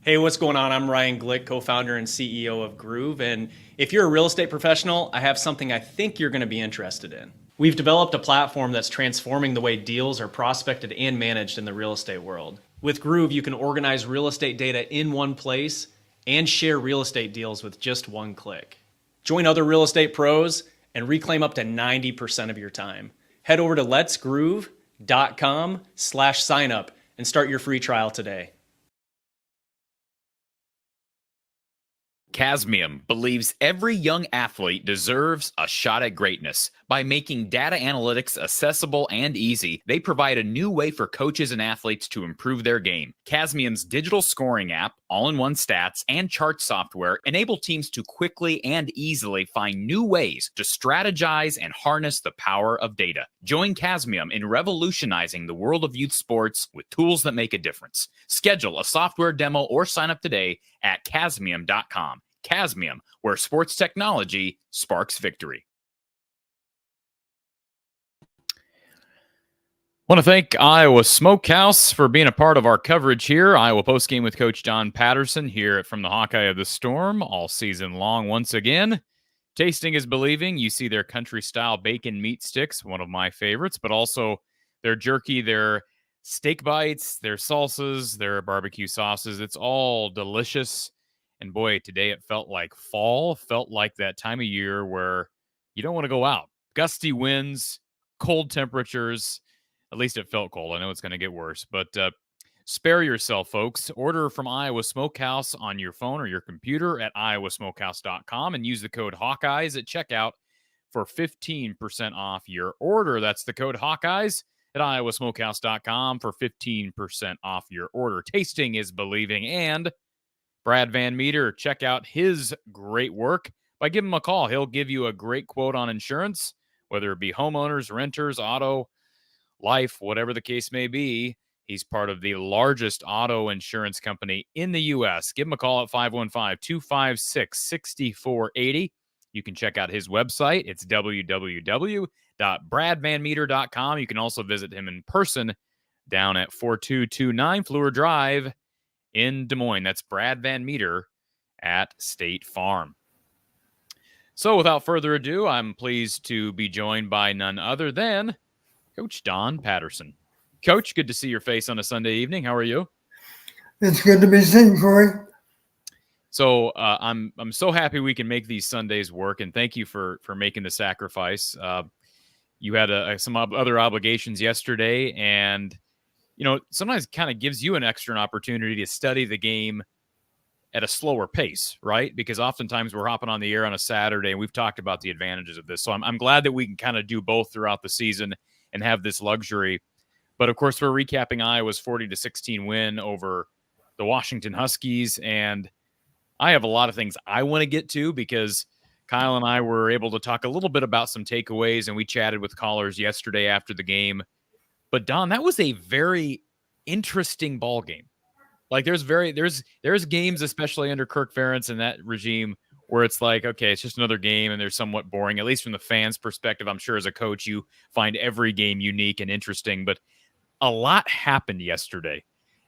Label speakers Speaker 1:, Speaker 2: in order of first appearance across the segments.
Speaker 1: Hey, what's going on? I'm Ryan Glick, co-founder and CEO of Groove. And if you're a real estate professional, I have something I think you're going to be interested in. We've developed a platform that's transforming the way deals are prospected and managed in the real estate world. With Groove, you can organize real estate data in one place and share real estate deals with just one click. Join other real estate pros and reclaim up to 90% of your time. Head over to letsgroove.com/signup and start your free trial today.
Speaker 2: Chasmium believes every young athlete deserves a shot at greatness. By making data analytics accessible and easy, they provide a new way for coaches and athletes to improve their game. Chasmium's digital scoring app, all-in-one stats, and chart software enable teams to quickly and easily find new ways to strategize and harness the power of data. Join Chasmium in revolutionizing the world of youth sports with tools that make a difference. Schedule a software demo or sign up today at chasmium.com. Chasmium, where sports technology sparks victory. Want to thank Iowa Smokehouse for being a part of our coverage here. Iowa Postgame with Coach John Patterson here from the Hawkeye of the Storm all season long once again. Tasting is believing. You see their country-style bacon meat sticks, one of my favorites, but also their jerky, their steak bites, their salsas, their barbecue sauces. It's all delicious. And boy, today it felt like fall, felt like that time of year where you don't want to go out. Gusty winds, cold temperatures. At least it felt cold. I know it's going to get worse, but spare yourself, folks. Order from Iowa Smokehouse on your phone or your computer at iowasmokehouse.com and use the code Hawkeyes at checkout for 15% off your order. That's the code Hawkeyes at iowasmokehouse.com for 15% off your order. Tasting is believing. And Brad Van Meter, check out his great work by giving him a call. He'll give you a great quote on insurance, whether it be homeowners, renters, auto, life, whatever the case may be. He's part of the largest auto insurance company in the U.S. Give him a call at 515-256-6480. You can check out his website. It's www.bradvanmeter.com. You can also visit him in person down at 4229 Fleur Drive in Des Moines. That's Brad Van Meter at State Farm. So without further ado, I'm pleased to be joined by none other than Coach Don Patterson. Coach, good to see your face on a Sunday evening. How are you?
Speaker 3: It's good to be seen, Cory.
Speaker 2: So I'm so happy we can make these Sundays work, and thank you for making the sacrifice. You had some other obligations yesterday, and sometimes it kind of gives you an extra opportunity to study the game at a slower pace, right? Because oftentimes we're hopping on the air on a Saturday, and we've talked about the advantages of this. So I'm glad that we can kind of do both throughout the season and have this luxury. But of course, we're recapping Iowa's 40-16 win over the Washington Huskies, and I have a lot of things I want to get to because Kyle and I were able to talk a little bit about some takeaways, and we chatted with callers yesterday after the game. But Don, that was a very interesting ball game. Like there's games, especially under Kirk Ferentz and that regime, where it's like, okay, it's just another game and they're somewhat boring, at least from the fans' perspective. I'm sure as a coach, you find every game unique and interesting, but a lot happened yesterday.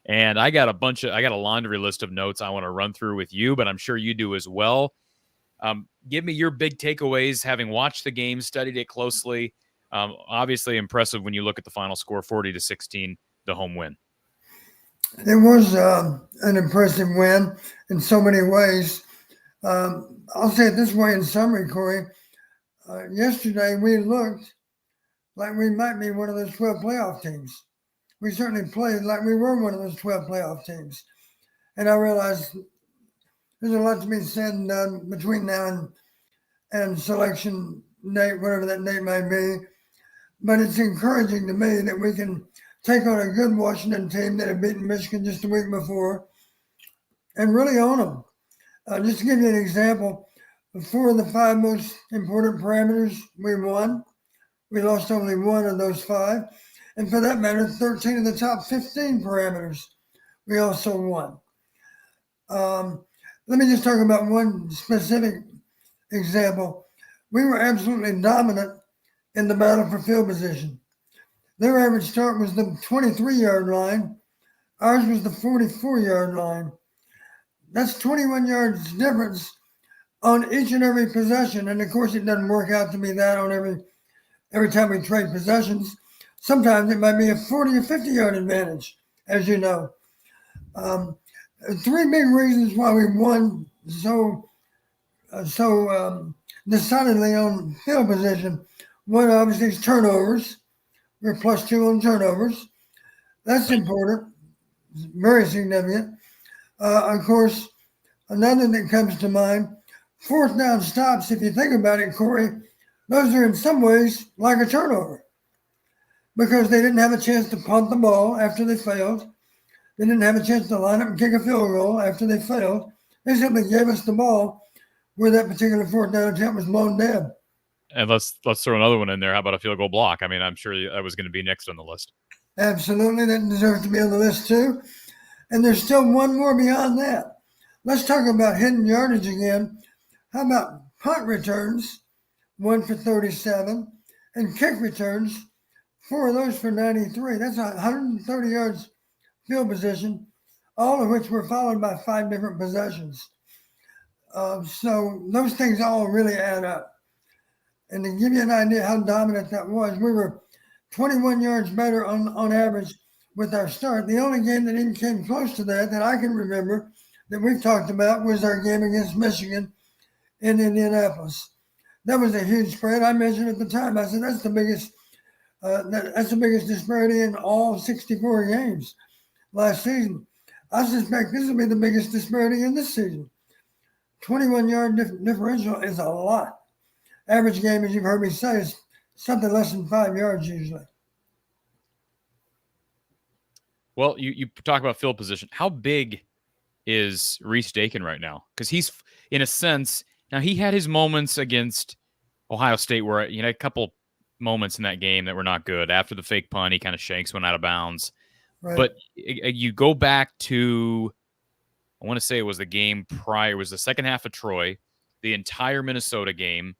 Speaker 2: And I got a laundry list of notes I want to run through with you, but I'm sure you do as well. Give me your big takeaways, having watched the game, studied it closely. Obviously impressive when you look at the final score, 40-16, the home win.
Speaker 3: It was an impressive win in so many ways. I'll say it this way in summary, Cory. Yesterday, we looked like we might be one of those 12 playoff teams. We certainly played like we were one of those 12 playoff teams. And I realized there's a lot to be said and done between now and selection date, whatever that date might be. But it's encouraging to me that we can take on a good Washington team that had beaten Michigan just a week before and really own them. Just to give you an example, 4 of the 5 most important parameters we won. We lost only 1 of those 5. And for that matter, 13 of the top 15 parameters we also won. Let me just talk about one specific example. We were absolutely dominant in the battle for field position. Their average start was the 23-yard line. Ours was the 44-yard line. That's 21 yards difference on each and every possession. And of course, it doesn't work out to be that on every time we trade possessions. Sometimes it might be a 40 or 50-yard advantage, as you know. 3 big reasons why we won so decidedly on field position. One, obviously, is turnovers. We're +2 on turnovers. That's important, very significant. Of course, another that comes to mind, 4th down stops, if you think about it, Cory, those are in some ways like a turnover because they didn't have a chance to punt the ball after they failed. They didn't have a chance to line up and kick a field goal after they failed. They simply gave us the ball where that particular 4th down attempt was blown dead.
Speaker 2: And let's throw another one in there. How about a field goal block? I mean, I'm sure that was going to be next on the list.
Speaker 3: Absolutely. That deserves to be on the list too. And there's still one more beyond that. Let's talk about hidden yardage again. How about punt returns, 1 for 37, and kick returns, 4 of those for 93. That's 130 yards field position, all of which were followed by 5 different possessions. So those things all really add up. And to give you an idea how dominant that was, we were 21 yards better on average with our start. The only game that even came close to that I can remember that we've talked about was our game against Michigan in Indianapolis. That was a huge spread. I mentioned at the time, I said, that's the biggest disparity in all 64 games last season. I suspect this will be the biggest disparity in this season. 21-yard differential is a lot. Average game, as you've heard me say, is something less than 5 yards usually.
Speaker 2: Well, you talk about field position. How big is Reese Dakin right now? Because he's, in a sense, now he had his moments against Ohio State where, a couple moments in that game that were not good. After the fake punt, he kind of shanks one out of bounds. Right. But you go back to, I want to say it was the game prior, it was the second half of Troy, the entire Minnesota game,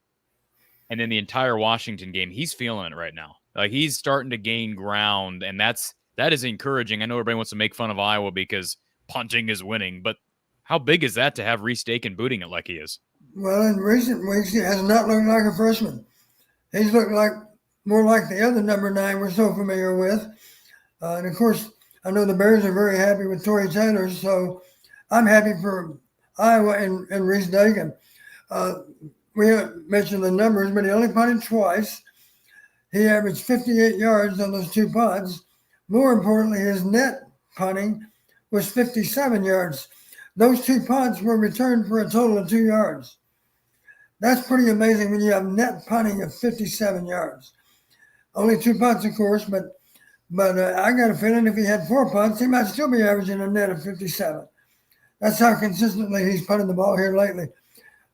Speaker 2: and then the entire Washington game. He's feeling it right now. Like he's starting to gain ground, and that is encouraging. I know everybody wants to make fun of Iowa because punting is winning, but how big is that to have Reese Dakin booting it like he is?
Speaker 3: Well, in recent weeks, he has not looked like a freshman. He's looked like more like the other number 9 we're so familiar with. And of course, I know the Bears are very happy with Tory Taylor, so I'm happy for Iowa and Reese Dagan. We haven't mentioned the numbers, but he only punted twice. He averaged 58 yards on those 2 punts. More importantly, his net punting was 57 yards. Those 2 punts were returned for a total of 2 yards. That's pretty amazing when you have net punting of 57 yards. Only 2 punts, of course, but I got a feeling if he had 4 punts, he might still be averaging a net of 57. That's how consistently he's punted the ball here lately.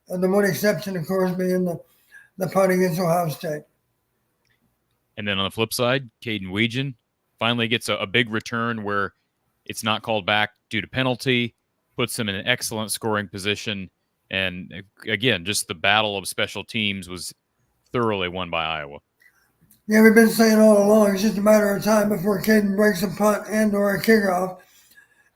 Speaker 3: The one exception, of course, being the punt against Ohio State.
Speaker 2: And then on the flip side, Caden Weegan finally gets a big return where it's not called back due to penalty, puts him in an excellent scoring position. And again, just the battle of special teams was thoroughly won by Iowa.
Speaker 3: Yeah, we've been saying all along, it's just a matter of time before Caden breaks a punt and or a kickoff.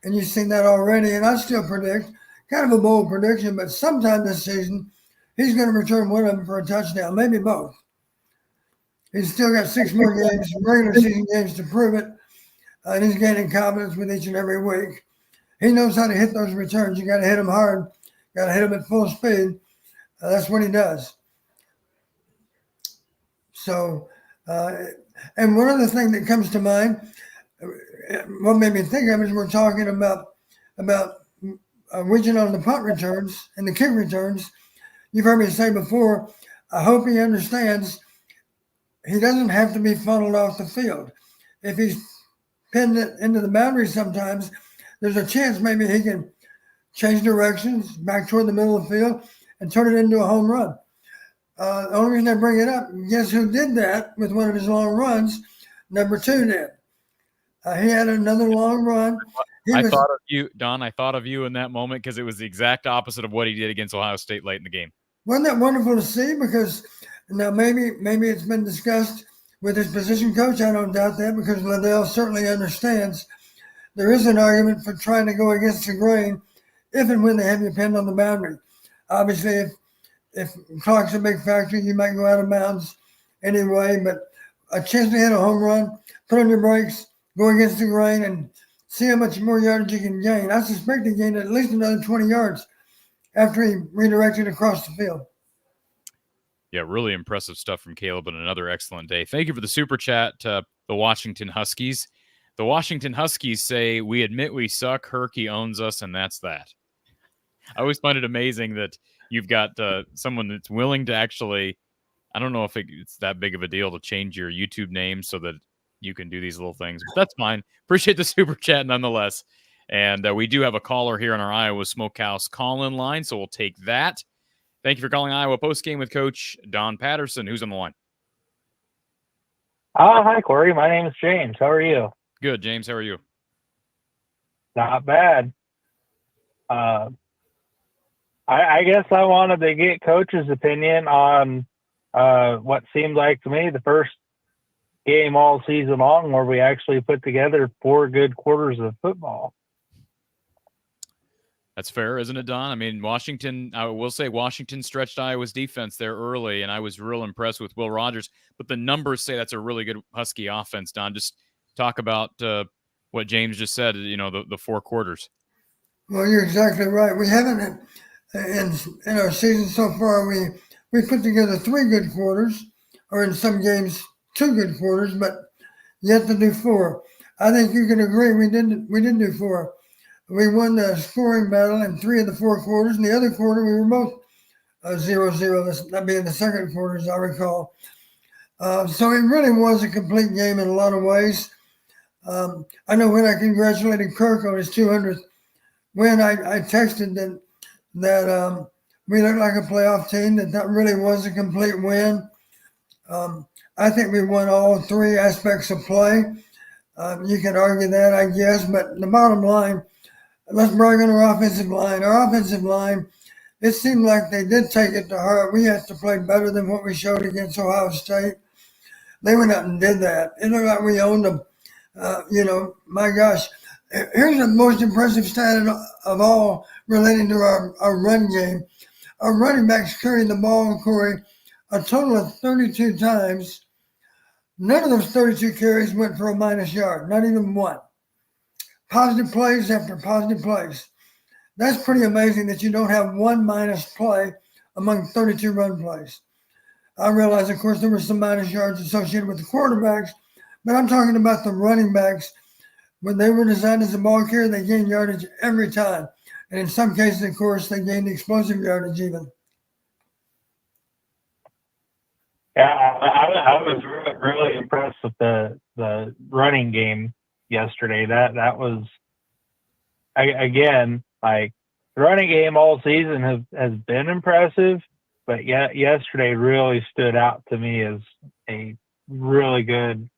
Speaker 3: And you've seen that already. And I still predict, kind of a bold prediction, but sometime this season, he's going to return one of them for a touchdown, maybe both. He's still got 6 more games, regular season games to prove it. And he's gaining confidence with each and every week. He knows how to hit those returns. You got to hit them hard. Got to hit them at full speed. That's what he does. So, and one other thing that comes to mind, what made me think of is we're talking about Weegan on the punt returns and the kick returns. You've heard me say before, I hope he understands he doesn't have to be funneled off the field. If he's pinned it into the boundary sometimes, there's a chance maybe he can change directions back toward the middle of the field and turn it into a home run. The only reason I bring it up, guess who did that with one of his long runs? Number 2 did. He had another long run.
Speaker 2: Thought of you, Don. I thought of you in that moment because it was the exact opposite of what he did against Ohio State late in the game.
Speaker 3: Wasn't that wonderful to see? Because now maybe it's been discussed with his position coach. I don't doubt that because Liddell certainly understands there is an argument for trying to go against the grain if and when they have you pinned on the boundary. Obviously, if clock's a big factor, you might go out of bounds anyway, but a chance to hit a home run, put on your brakes, go against the grain, and see how much more yardage you can gain. I suspect he gained at least another 20 yards after he redirected across the field.
Speaker 2: Yeah, really impressive stuff from Caleb and another excellent day. Thank you for the super chat to the Washington Huskies. The Washington Huskies say, "We admit we suck. Herky owns us, and that's that." I always find it amazing that you've got someone that's willing to actually, I don't know if it's that big of a deal to change your YouTube name so that you can do these little things, but that's fine. Appreciate the super chat nonetheless. And we do have a caller here on our Iowa Smokehouse call-in line, so we'll take that. Thank you for calling Iowa Postgame with Coach Don Patterson. Who's on the line?
Speaker 4: Hi, Cory. My name is James. How are you?
Speaker 2: Good, James. How are you?
Speaker 4: Not bad. I guess I wanted to get Coach's opinion on what seemed like to me the first game all season long where we actually put together 4 good quarters of football.
Speaker 2: That's fair, isn't it, Don? I mean, Washington, I will say Washington stretched Iowa's defense there early, and I was real impressed with Will Rogers. But the numbers say that's a really good Husky offense, Don. Just talk about what James just said, the 4 quarters.
Speaker 3: Well, you're exactly right. We haven't, in our season so far, we put together 3 good quarters, or in some games, 2 good quarters, but yet to do 4. I think you can agree we didn't do 4. We won the scoring battle in 3 of the 4 quarters. In the other quarter, we were both 0-0, that being the second quarter, as I recall. So it really was a complete game in a lot of ways. I know when I congratulated Kirk on his 200th win, I texted that we looked like a playoff team, that really was a complete win. I think we won all 3 aspects of play. You can argue that, I guess, but the bottom line, let's brag on our offensive line. Our offensive line, it seemed like they did take it to heart. We had to play better than what we showed against Ohio State. They went out and did that. It looked like we owned them. My gosh. Here's the most impressive stat of all relating to our run game. our running backs carried the ball, Cory, a total of 32 times. None of those 32 carries went for a minus yard, not even one. Positive plays after positive plays. That's pretty amazing that you don't have one minus play among 32 run plays. I realize, of course, there were some minus yards associated with the quarterbacks, but I'm talking about the running backs. When they were designed as a ball carrier, they gained yardage every time. And in some cases, of course, they gained explosive yardage even.
Speaker 4: Yeah, I was really impressed with the running game yesterday. That was, again, like, the running game all season has been impressive, but yesterday really stood out to me as a really good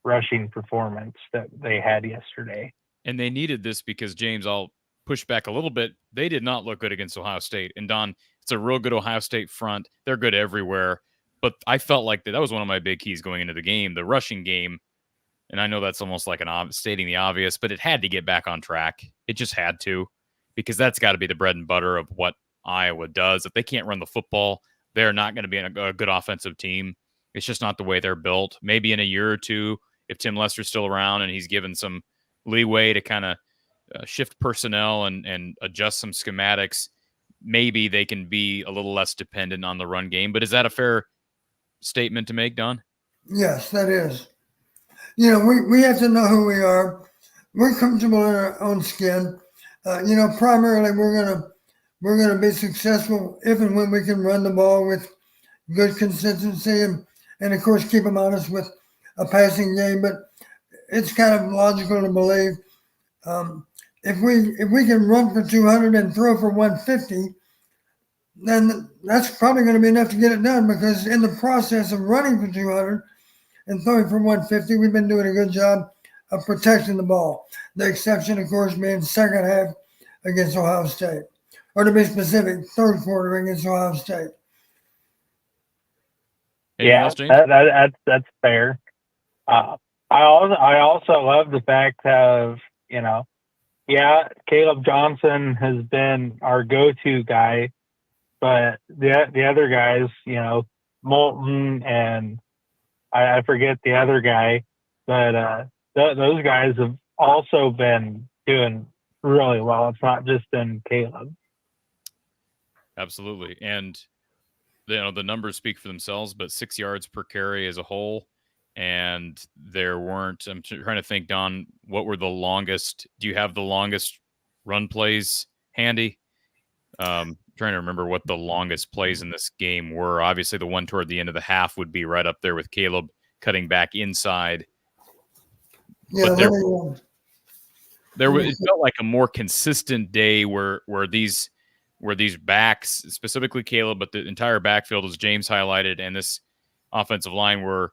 Speaker 4: rushing performance that they had yesterday.
Speaker 2: And they needed this because, James, I'll push back a little bit. They did not look good against Ohio State. And Don, it's a real good Ohio State front. They're good everywhere. But I felt like that was one of my big keys going into the game, the rushing game. And I know that's almost like stating the obvious, but it had to get back on track. It just had to, because that's got to be the bread and butter of what Iowa does. If they can't run the football, they're not going to be a good offensive team. It's just not the way they're built. Maybe in a year or two, if Tim Lester's still around and he's given some leeway to kind of shift personnel and adjust some schematics, maybe they can be a little less dependent on the run game. But is that a fair statement to make, Don?
Speaker 3: Yes, that is. You know, we have to know who we are. We're comfortable in our own skin. Primarily we're gonna be successful if and when we can run the ball with good consistency and of course keep them honest with a passing game. But it's kind of logical to believe if we can run for 200 and throw for 150, then that's probably going to be enough to get it done, because in the process of running for 200 and throwing for 150, we've been doing a good job of protecting the ball. The exception, of course, being second half against Ohio State, or to be specific, third quarter against Ohio State.
Speaker 2: Anything
Speaker 4: Yeah,
Speaker 2: else,
Speaker 4: that's fair. I also love the fact of, Caleb Johnson has been our go-to guy, but the other guys, Moulton and I forget the other guy, but those guys have also been doing really well. It's not just been Caleb.
Speaker 2: Absolutely. And the numbers speak for themselves, but 6 yards per carry as a whole. And there weren't, I'm trying to think, Don, what were the longest? Do you have the longest run plays handy? Trying to remember what the longest plays in this game were. Obviously, the one toward the end of the half would be right up there with Caleb cutting back inside.
Speaker 3: Yeah,
Speaker 2: but it felt like a more consistent day where these backs, specifically Caleb, but the entire backfield, as James highlighted, and this offensive line were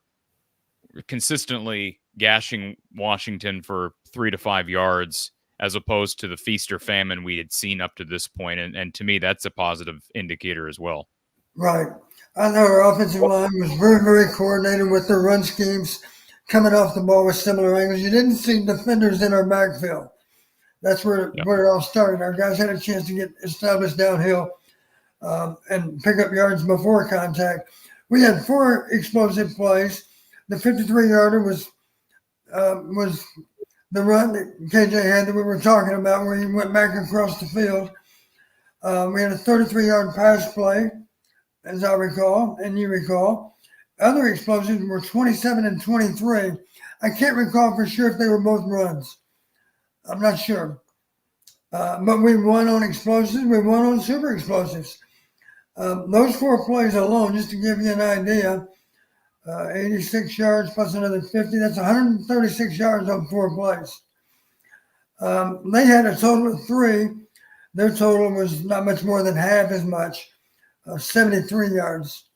Speaker 2: consistently gashing Washington for 3 to 5 yards, as opposed to the feast or famine we had seen up to this point. And to me, that's a positive indicator as well.
Speaker 3: Right. I know our offensive line was very, very coordinated with their run schemes, coming off the ball with similar angles. You didn't see defenders in our backfield. That's where it all started. Our guys had a chance to get established downhill and pick up yards before contact. We had 4 explosive plays. The 53-yarder was the run that KJ had that we were talking about, where he went back across the field. We had a 33-yard pass play, as I recall, and you recall. Other explosives were 27 and 23. I can't recall for sure if they were both runs. I'm not sure. But we won on explosives. We won on super explosives. Those 4 plays alone, just to give you an idea, 86 yards plus another 50. That's 136 yards on 4 plays. They had a total of 3. Their total was not much more than half as much, 73 yards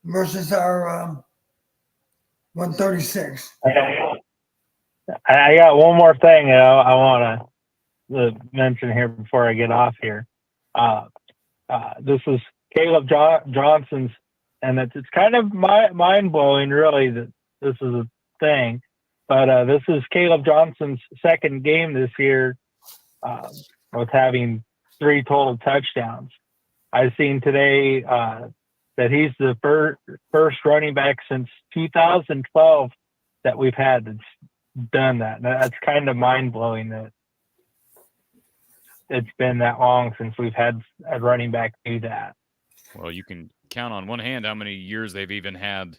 Speaker 3: versus our 136.
Speaker 4: I got one more thing I want to mention here before I get off here. This is Caleb Johnson's, and it's kind of mind-blowing, really, that this is a thing. But this is Caleb Johnson's second game this year with having 3 total touchdowns. I've seen today that he's the first running back since 2012 that we've had that's done that. That's kind of mind blowing that it's been that long since we've had a running back do that.
Speaker 2: Well, you can count on one hand how many years they've even had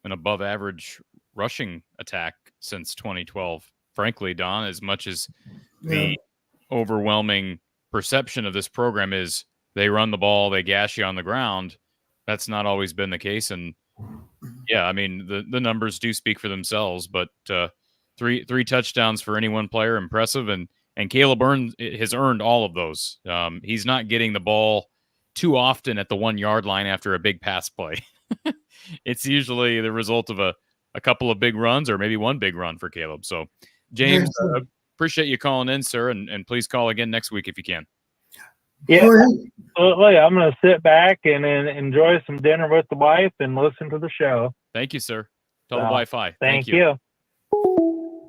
Speaker 2: an above average rushing attack since 2012. Frankly, Don, as much as the overwhelming perception of this program is they run the ball, they gash you on the ground, that's not always been the case. And yeah, I mean, the numbers do speak for themselves, but three touchdowns for any one player, impressive. And Caleb has earned all of those. He's not getting the ball too often at the 1 yard line after a big pass play. It's usually the result of a couple of big runs or maybe one big run for Caleb. So, James, appreciate you calling in, sir, and please call again next week if you can.
Speaker 4: Yeah, absolutely. I'm going to sit back and enjoy some dinner with the wife and listen to the show.
Speaker 2: Thank you, sir. Tell the Wi-Fi.
Speaker 4: Thank you.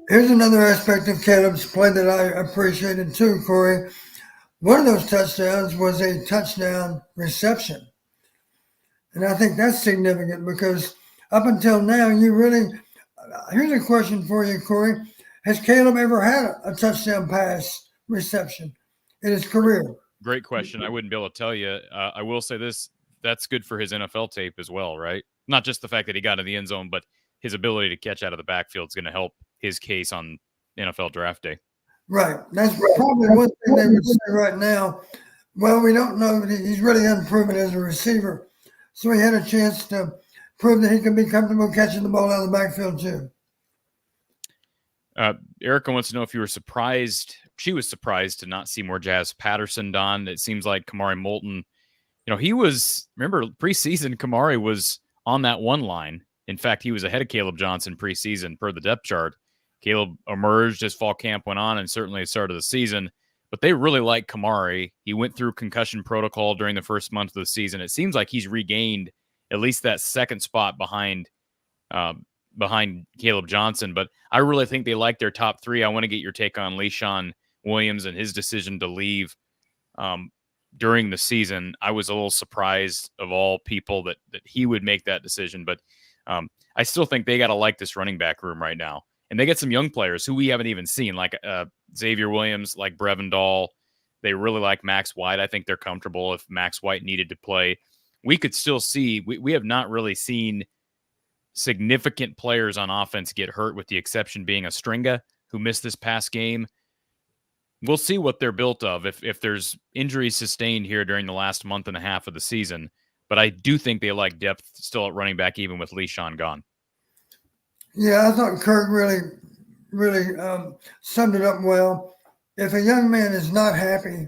Speaker 3: Here's another aspect of Caleb's play that I appreciated too, Cory. One of those touchdowns was a touchdown reception. And I think that's significant because up until now, here's a question for you, Cory. Has Caleb ever had a touchdown pass reception in his career?
Speaker 2: Great question. I wouldn't be able to tell you. I will say this. That's good for his NFL tape as well, right? Not just the fact that he got in the end zone, but his ability to catch out of the backfield is going to help his case on NFL draft day.
Speaker 3: Right. That's probably one thing they would say right now. Well, we don't know. He's really unproven as a receiver. So he had a chance to prove that he can be comfortable catching the ball out of the backfield too.
Speaker 2: Erica wants to know if you were surprised. She was surprised to not see more Jazz Patterson, Don. It seems like Kamari Moulton, he was, remember preseason, Kamari was on that one line. In fact, he was ahead of Caleb Johnson preseason per the depth chart. Caleb emerged as fall camp went on and certainly at the start of the season, but they really like Kamari. He went through concussion protocol during the first month of the season. It seems like he's regained at least that second spot behind Caleb Johnson, but I really think they like their top three. I want to get your take on LeSean Williams and his decision to leave during the season. I was a little surprised of all people that he would make that decision, but I still think they got to like this running back room right now. And they get some young players who we haven't even seen, like Xavier Williams, like Brevin Dahl. They really like Max White. I think they're comfortable if Max White needed to play. We could still see, we have not really seen significant players on offense get hurt, with the exception being Stringa, who missed this past game. We'll see what they're built of if there's injuries sustained here during the last month and a half of the season. But I do think they like depth still at running back, even with LeSean gone.
Speaker 3: Yeah, I thought Kirk really summed it up well. If a young man is not happy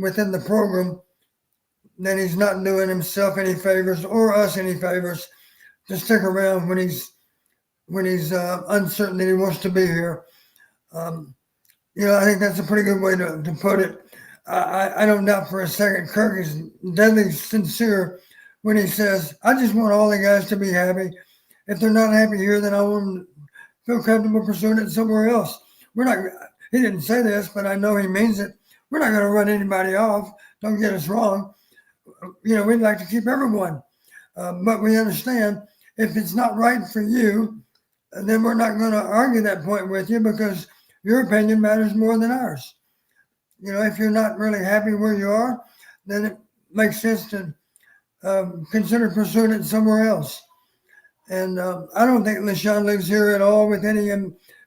Speaker 3: within the program, then he's not doing himself any favors or us any favors to stick around when he's uncertain that he wants to be here. I think that's a pretty good way to put it. I don't doubt for a second Kirk is deadly sincere when he says, I just want all the guys to be happy. If they're not happy here, then I want them to feel comfortable pursuing it somewhere else. He didn't say this, but I know he means it. We're not going to run anybody off. Don't get us wrong. We'd like to keep everyone. But we understand if it's not right for you, then we're not going to argue that point with you because your opinion matters more than ours. If you're not really happy where you are, then it makes sense to consider pursuing it somewhere else. And I don't think LeSean lives here at all with any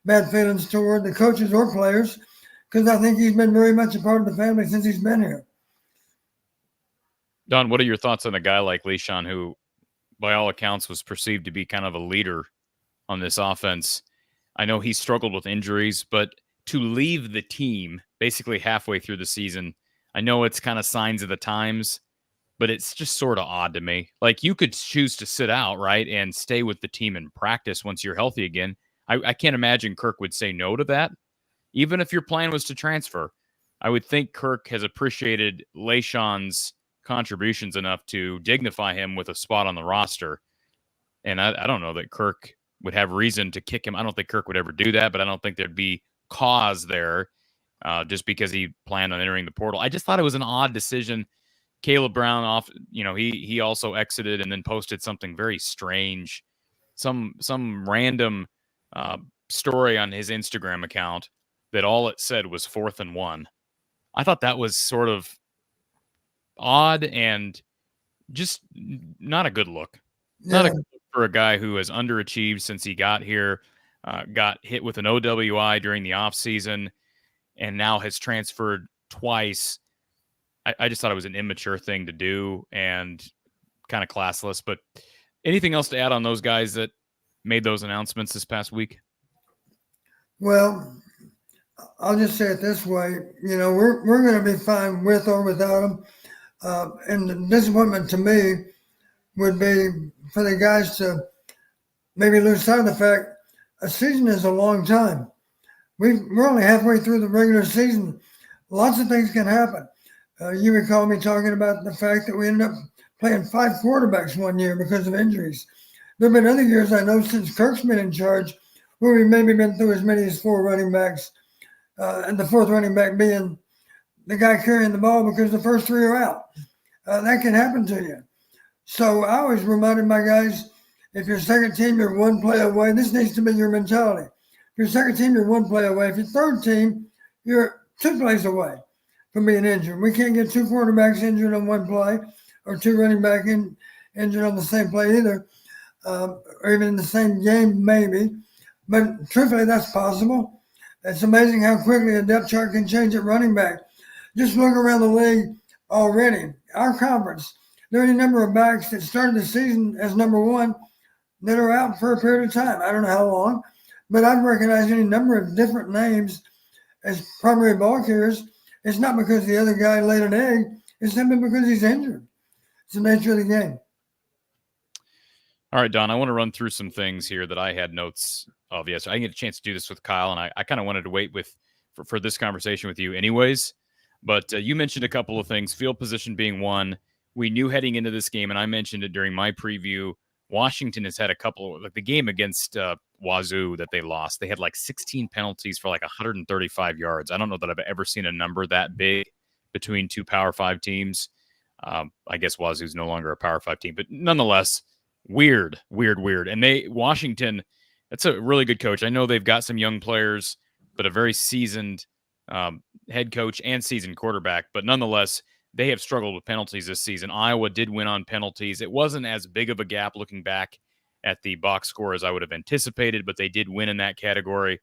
Speaker 3: bad feelings toward the coaches or players, because I think he's been very much a part of the family since he's been here.
Speaker 2: Don, what are your thoughts on a guy like LeSean, who, by all accounts, was perceived to be kind of a leader on this offense? I know he struggled with injuries, but to leave the team basically halfway through the season, I know it's kind of signs of the times, but it's just sort of odd to me. Like, you could choose to sit out, right, and stay with the team in practice once you're healthy again. I can't imagine Kirk would say no to that, even if your plan was to transfer. I would think Kirk has appreciated LeSean's contributions enough to dignify him with a spot on the roster. And I don't know that Kirk would have reason to kick him. I don't think Kirk would ever do that, but I don't think there'd be cause there just because he planned on entering the portal. I just thought it was an odd decision Caleb Brown he also exited and then posted something very strange, some random story on his Instagram account that all it said was 4th and 1. I thought that was sort of odd and just not a good look. Not a good look for a guy who has underachieved since he got here, got hit with an OWI during the offseason, and now has transferred twice. I just thought it was an immature thing to do and kind of classless. But anything else to add on those guys that made those announcements this past week?
Speaker 3: Well, I'll just say it this way. We're going to be fine with or without them. And the disappointment to me would be for the guys to maybe lose sight of the fact a season is a long time. We're only halfway through the regular season. Lots of things can happen. You recall me talking about the fact that we ended up playing 5 quarterbacks one year because of injuries. There have been other years, I know, since Kirk's been in charge, where we maybe been through as many as 4 running backs, and the 4th running back being the guy carrying the ball because the first 3 are out. That can happen to you. So I always reminded my guys, if you're second team, you're 1 play away. This needs to be your mentality. If you're second team, you're 1 play away. If you're third team, you're 2 plays away from being injured. We can't get 2 quarterbacks injured on 1 play or 2 running back injured on the same play either, or even in the same game maybe. But truthfully, that's possible. It's amazing how quickly a depth chart can change at running back. Just look around the league already. Our conference, there are any number of backs that started the season as number 1 that are out for a period of time. I don't know how long, but I've recognized any number of different names as primary ball carriers. It's not because the other guy laid an egg. It's simply because he's injured. It's the nature of the game.
Speaker 2: All right, Don, I want to run through some things here that I had notes of yesterday. I didn't get a chance to do this with Kyle, and I kind of wanted to wait for this conversation with you anyways. But you mentioned a couple of things, field position being one. We knew heading into this game, and I mentioned it during my preview, Washington has had a couple, like the game against Wazoo that they lost. They had like 16 penalties for like 135 yards. I don't know that I've ever seen a number that big between 2 Power 5 teams. I guess Wazoo's no longer a Power 5 team, but nonetheless, weird. And Washington, that's a really good coach. I know they've got some young players, but a very seasoned head coach and seasoned quarterback. But nonetheless, they have struggled with penalties this season. Iowa did win on penalties. It wasn't as big of a gap looking back at the box score as I would have anticipated, but they did win in that category.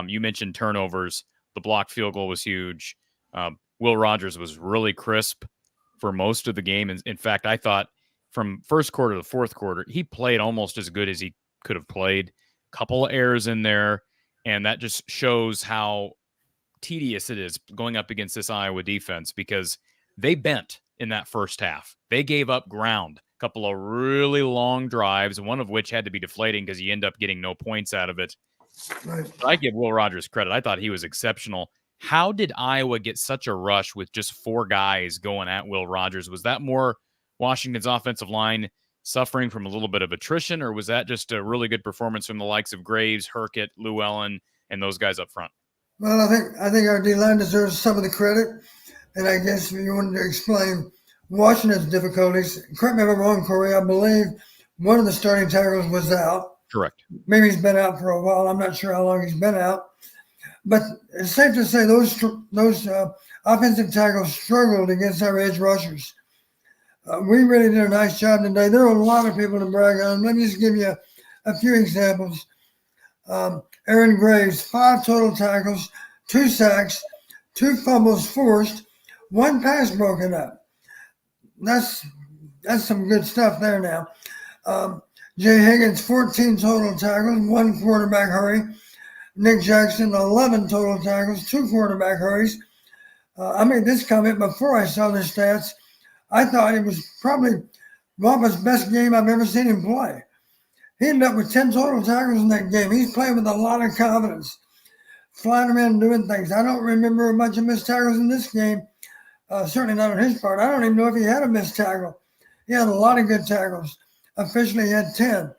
Speaker 2: You mentioned turnovers. The blocked field goal was huge. Will Rogers was really crisp for most of the game. In fact, I thought from first quarter to fourth quarter, he played almost as good as he could have played. Couple of errors in there, and that just shows how tedious it is going up against this Iowa defense because they bent in that first half. They gave up ground. A couple of really long drives, one of which had to be deflating because you end up getting no points out of it.
Speaker 3: Right.
Speaker 2: I give Will Rogers credit. I thought he was exceptional. How did Iowa get such a rush with just 4 guys going at Will Rogers? Was that more Washington's offensive line suffering from a little bit of attrition, or was that just a really good performance from the likes of Graves, Herkett, Llewellyn, and those guys up front?
Speaker 3: Well, I think our D-line deserves some of the credit. And I guess if you wanted to explain Washington's difficulties, correct me if I'm wrong, Cory, I believe one of the starting tackles was out.
Speaker 2: Correct.
Speaker 3: Maybe he's been out for a while. I'm not sure how long he's been out. But it's safe to say those offensive tackles struggled against our edge rushers. We really did a nice job today. There are a lot of people to brag on. Let me just give you a few examples. Aaron Graves, 5 total tackles, 2 sacks, 2 fumbles forced, 1 pass broken up. That's some good stuff there now. Jay Higgins, 14 total tackles, 1 quarterback hurry. Nick Jackson, 11 total tackles, 2 quarterback hurries. I made this comment before I saw the stats. I thought it was probably Wapa's best game I've ever seen him play. He ended up with 10 total tackles in that game. He's playing with a lot of confidence, flying around and doing things. I don't remember a bunch of missed tackles in this game, certainly not on his part. I don't even know if he had a missed tackle. He had a lot of good tackles. Officially, he had 10.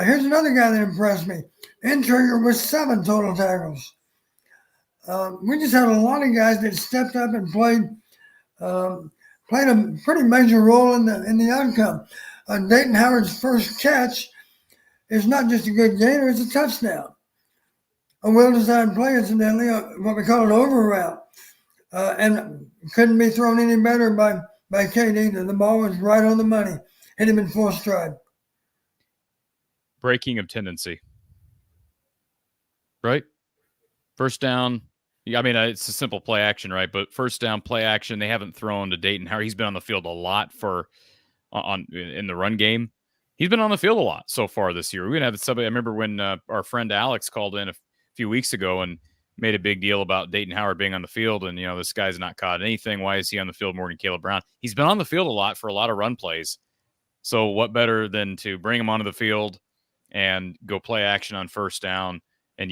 Speaker 3: Here's another guy that impressed me. Intrigger with 7 total tackles. We just had a lot of guys that stepped up and played played a pretty major role in the outcome. Dayton Howard's first catch is not just a good gainer; it's a touchdown. A well-designed play, incidentally, what we call an over route, and couldn't be thrown any better by Kate either. The ball was right on the money, hit him in full stride.
Speaker 2: Breaking of tendency, right? First down. I mean, it's a simple play action, right? But first down, play action. They haven't thrown to Dayton Howard. He's been on the field a lot in the run game. He's been on the field a lot so far this year. We're gonna have somebody. I remember when our friend Alex called in a few weeks ago and made a big deal about Dayton Howard being on the field, and this guy's not caught anything. Why is he on the field more than Caleb Brown? He's been on the field a lot for a lot of run plays. So what better than to bring him onto the field and go play action on first down? And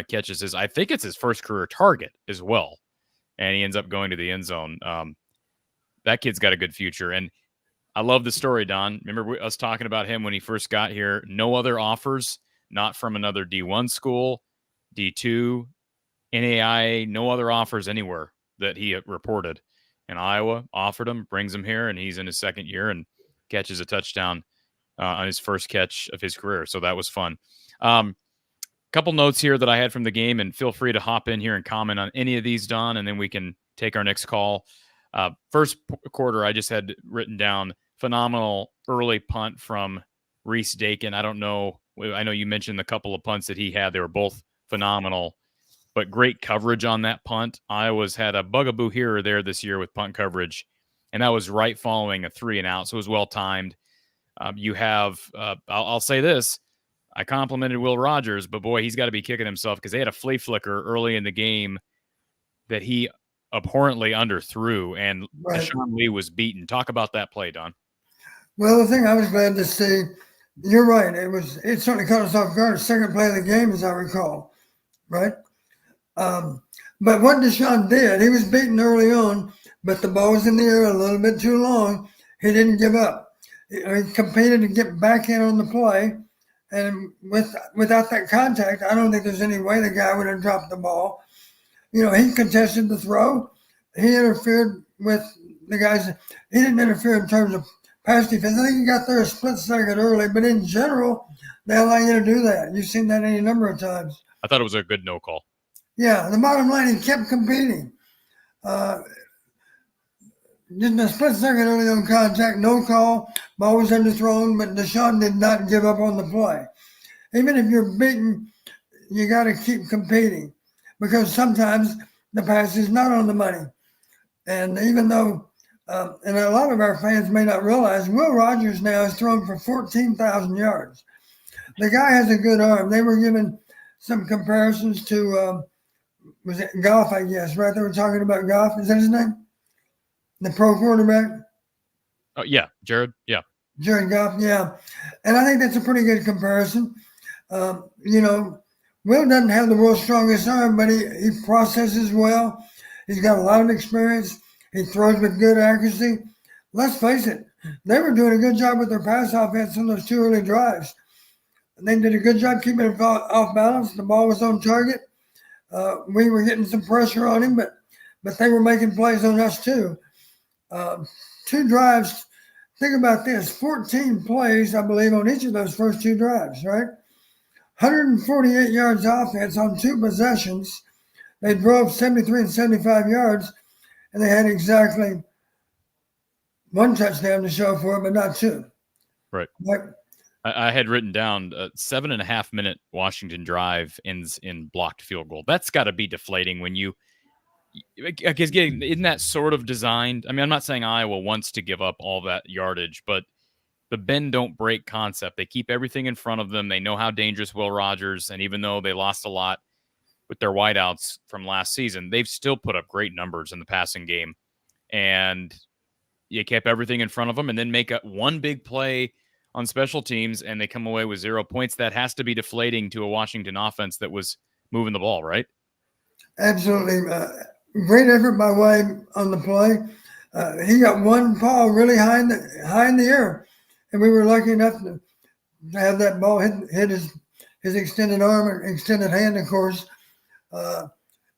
Speaker 2: catches I think it's his first career target as well. And he ends up going to the end zone. That kid's got a good future. And I love the story, Don. Remember us talking about him when he first got here? No other offers, not from another D1 school, D2, NAIA, no other offers anywhere that he reported. And Iowa offered him, brings him here, and he's in his second year and catches a touchdown on his first catch of his career. So that was fun. Couple notes here that I had from the game, and feel free to hop in here and comment on any of these, Don, and then we can take our next call. First quarter, I just had written down phenomenal early punt from Reese Dakin. I don't know. I know you mentioned the couple of punts that he had. They were both phenomenal, but great coverage on that punt. Iowa's had a bugaboo here or there this year with punt coverage, and that was right following a 3-and-out, so it was well-timed. You have, I'll say this, I complimented Will Rogers, but boy, he's got to be kicking himself because they had a flea flicker early in the game that he abhorrently underthrew, and
Speaker 3: Right.
Speaker 2: Deshaun Lee was beaten. Talk about that play, Don.
Speaker 3: Well, the thing I was glad to see, you're right. It certainly caught us off guard. Second play of the game, as I recall, right? But what Deshaun did, he was beaten early on, but the ball was in the air a little bit too long. He didn't give up. He competed to get back in on the play. And without that contact, I don't think there's any way the guy would have dropped the ball. He contested the throw. He interfered with the guys. He didn't interfere in terms of pass defense. I think he got there a split second early, but in general, they allow you to do that. You've seen that any number of times.
Speaker 2: I thought it was a good no call.
Speaker 3: Yeah, the bottom line, he kept competing. Just a split second early on contact, no call, ball was underthrown, but Deshaun did not give up on the play. Even if you're beaten, you got to keep competing because sometimes the pass is not on the money. And even though, and a lot of our fans may not realize, Will Rogers now has thrown for 14,000 yards. The guy has a good arm. They were given some comparisons to, was it Goff, I guess, right? They were talking about Goff. Is that his name? The pro quarterback?
Speaker 2: Yeah, Jared. Yeah.
Speaker 3: Jared Goff, yeah. And I think that's a pretty good comparison. Will doesn't have the world's strongest arm, but he processes well. He's got a lot of experience. He throws with good accuracy. Let's face it, they were doing a good job with their pass offense on those two early drives. And they did a good job keeping it off balance. The ball was on target. We were getting some pressure on him, but they were making plays on us too. 2 drives. Think about this: 14 plays, I believe, on each of those first 2 drives, right? 148 yards offense on 2 possessions. They drove 73 and 75 yards, and they had exactly 1 touchdown to show for it, but not 2.
Speaker 2: Right.
Speaker 3: Like,
Speaker 2: I had written down a 7.5-minute Washington drive ends in blocked field goal. That's got to be deflating when you. Because isn't that sort of designed? I mean, I'm not saying Iowa wants to give up all that yardage, but the bend don't break concept. They keep everything in front of them. They know how dangerous Will Rogers, and even though they lost a lot with their wideouts from last season, they've still put up great numbers in the passing game. And you kept everything in front of them and then make one big play on special teams, and they come away with 0 points. That has to be deflating to a Washington offense that was moving the ball, right?
Speaker 3: Absolutely. Great effort by Wade on the play. He got one paw really high in the air, and we were lucky enough to have that ball hit his extended arm and extended hand, of course.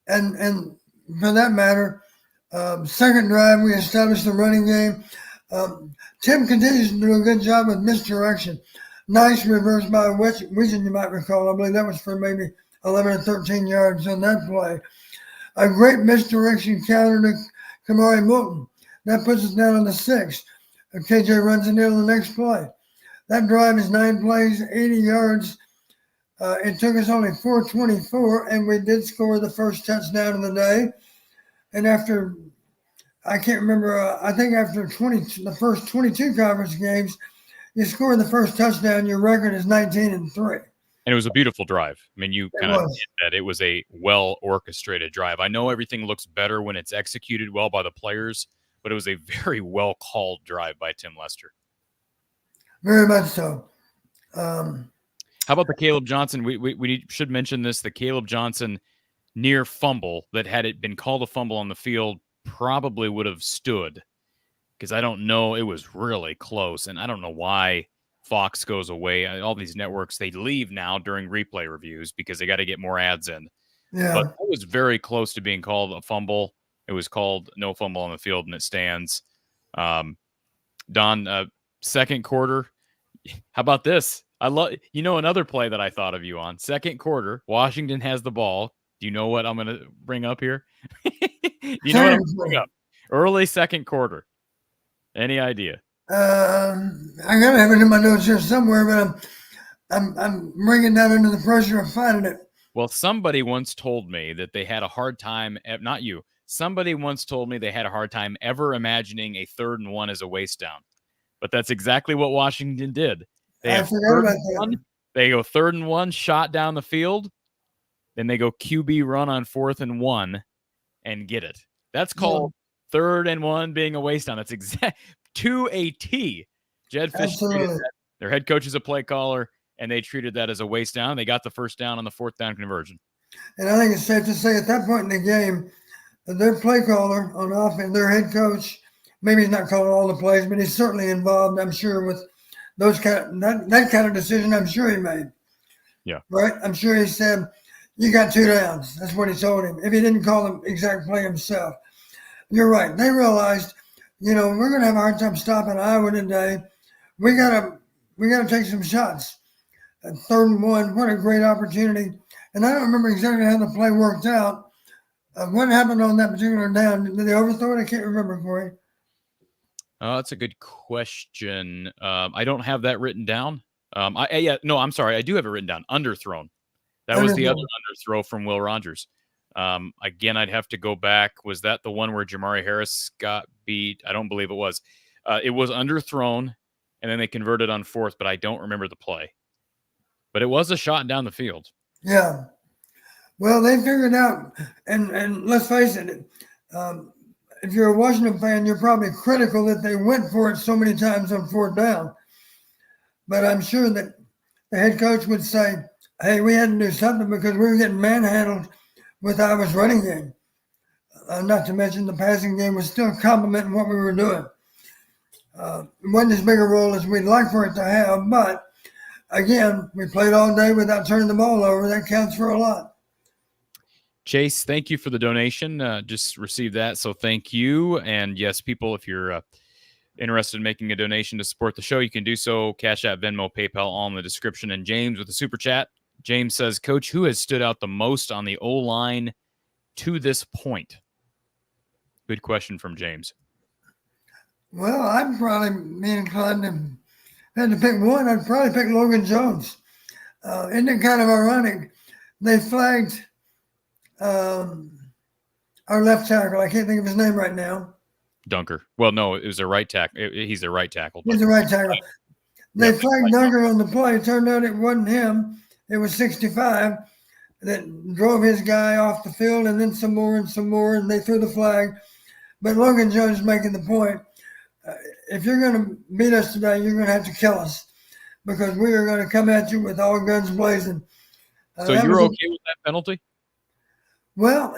Speaker 3: And for that matter, Second drive, we established the running game. Tim continues to do a good job with misdirection. Nice reverse by Wiggins, you might recall. I believe that was for maybe 11 or 13 yards on that play. A great misdirection counter to Cory Moulton. That puts us down on the 6. KJ runs it in the next play. That drive is 9 plays, 80 yards. It took us only 4:24, and we did score the first touchdown of the day. And after, I can't remember, I think after the first 22 conference games, you score the first touchdown, your record is 19-3.
Speaker 2: And it was a beautiful drive. I mean, you kind of hit that it was a well-orchestrated drive. I know everything looks better when it's executed well by the players, but it was a very well-called drive by Tim Lester.
Speaker 3: Very much so.
Speaker 2: How about the Caleb Johnson? We should mention this. The Caleb Johnson near fumble that, had it been called a fumble on the field, probably would have stood, because I don't know. It was really close, and I don't know why Fox goes away. All these networks, they leave now during replay reviews because they got to get more ads in.
Speaker 3: Yeah.
Speaker 2: But it was very close to being called a fumble. It was called no fumble on the field, and it stands. Don, second quarter. How about this? I love, another play that I thought of you on. Second quarter, Washington has the ball. Do you know what I'm going to bring up here? You know what I'm going to bring up? Early second quarter. Any idea?
Speaker 3: I gotta have it in my notes here somewhere, but I'm bringing that under the pressure of finding it.
Speaker 2: Well, somebody once told me that they had a hard time. Not you. Somebody once told me they had a hard time ever imagining a 3rd and 1 as a waste down. But that's exactly what Washington did.
Speaker 3: I forgot about that.
Speaker 2: They go 3rd and 1, shot down the field. Then they go QB run on 4th and 1 and get it. That's called 3rd and 1 being a waste down. That's exact to a T. Jed Fish, their head coach is a play caller, and they treated that as a waste down. They got the first down on the 4th down conversion.
Speaker 3: And I think it's safe to say at that point in the game, their play caller on offense, their head coach, maybe he's not calling all the plays, but he's certainly involved, I'm sure, with those that kind of decision. I'm sure he made.
Speaker 2: Yeah.
Speaker 3: Right. I'm sure he said, "You got 2 downs." That's what he told him. If he didn't call the exact play himself, you're right. They realized, we're going to have a hard time stopping Iowa today. We gotta take some shots. 3rd and 1. What a great opportunity. And I don't remember exactly how the play worked out. What happened on that particular down? Did they overthrow it? I can't remember, Cory.
Speaker 2: That's a good question. I don't have that written down. I'm sorry. I do have it written down. Underthrown. That was the other underthrow from Will Rogers. Again, I'd have to go back. Was that the one where Jamari Harris got beat? I don't believe it was. It was underthrown, and then they converted on 4th, but I don't remember the play. But it was a shot down the field.
Speaker 3: Yeah. Well, they figured out, and let's face it, if you're a Washington fan, you're probably critical that they went for it so many times on 4th down. But I'm sure that the head coach would say, hey, we had to do something because we were getting manhandled with Iowa's running game. Not to mention the passing game was still complementing what we were doing. It wasn't as big a role as we'd like for it to have, but again, we played all day without turning the ball over. That counts for a lot.
Speaker 2: Chase, thank you for the donation. Just received that, so thank you. And yes, people, if you're interested in making a donation to support the show, you can do so. Cash App, Venmo, PayPal, all in the description. And James with a super chat. James says, Coach, who has stood out the most on the O-line to this point? Good question from James.
Speaker 3: Well, I'd probably be inclined to had to pick one. I'd probably pick Logan Jones. Isn't it kind of ironic? They flagged our left tackle. I can't think of his name right now.
Speaker 2: Dunker. Well, no, it was a right tackle. He's a right tackle.
Speaker 3: He's a right tackle. They flagged Dunker on the play. It turned out it wasn't him. It was 65 that drove his guy off the field, and then some more, and they threw the flag. But Logan Jones is making the point. If you're going to beat us today, you're going to have to kill us because we are going to come at you with all guns blazing.
Speaker 2: So you're okay with that penalty?
Speaker 3: Well,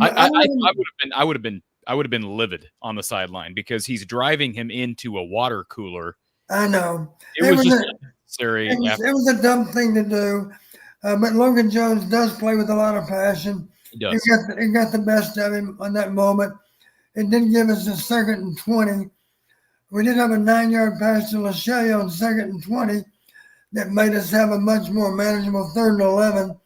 Speaker 2: I would have been livid on the sideline because he's driving him into a water cooler.
Speaker 3: I know.
Speaker 2: It was just unnecessary.
Speaker 3: It was a dumb thing to do. But Logan Jones does play with a lot of passion.
Speaker 2: He does.
Speaker 3: It got the best of him on that moment. It did give us a 2nd and 20. We did have a 9-yard pass to Lachey on 2nd and 20 that made us have a much more manageable 3rd and 11.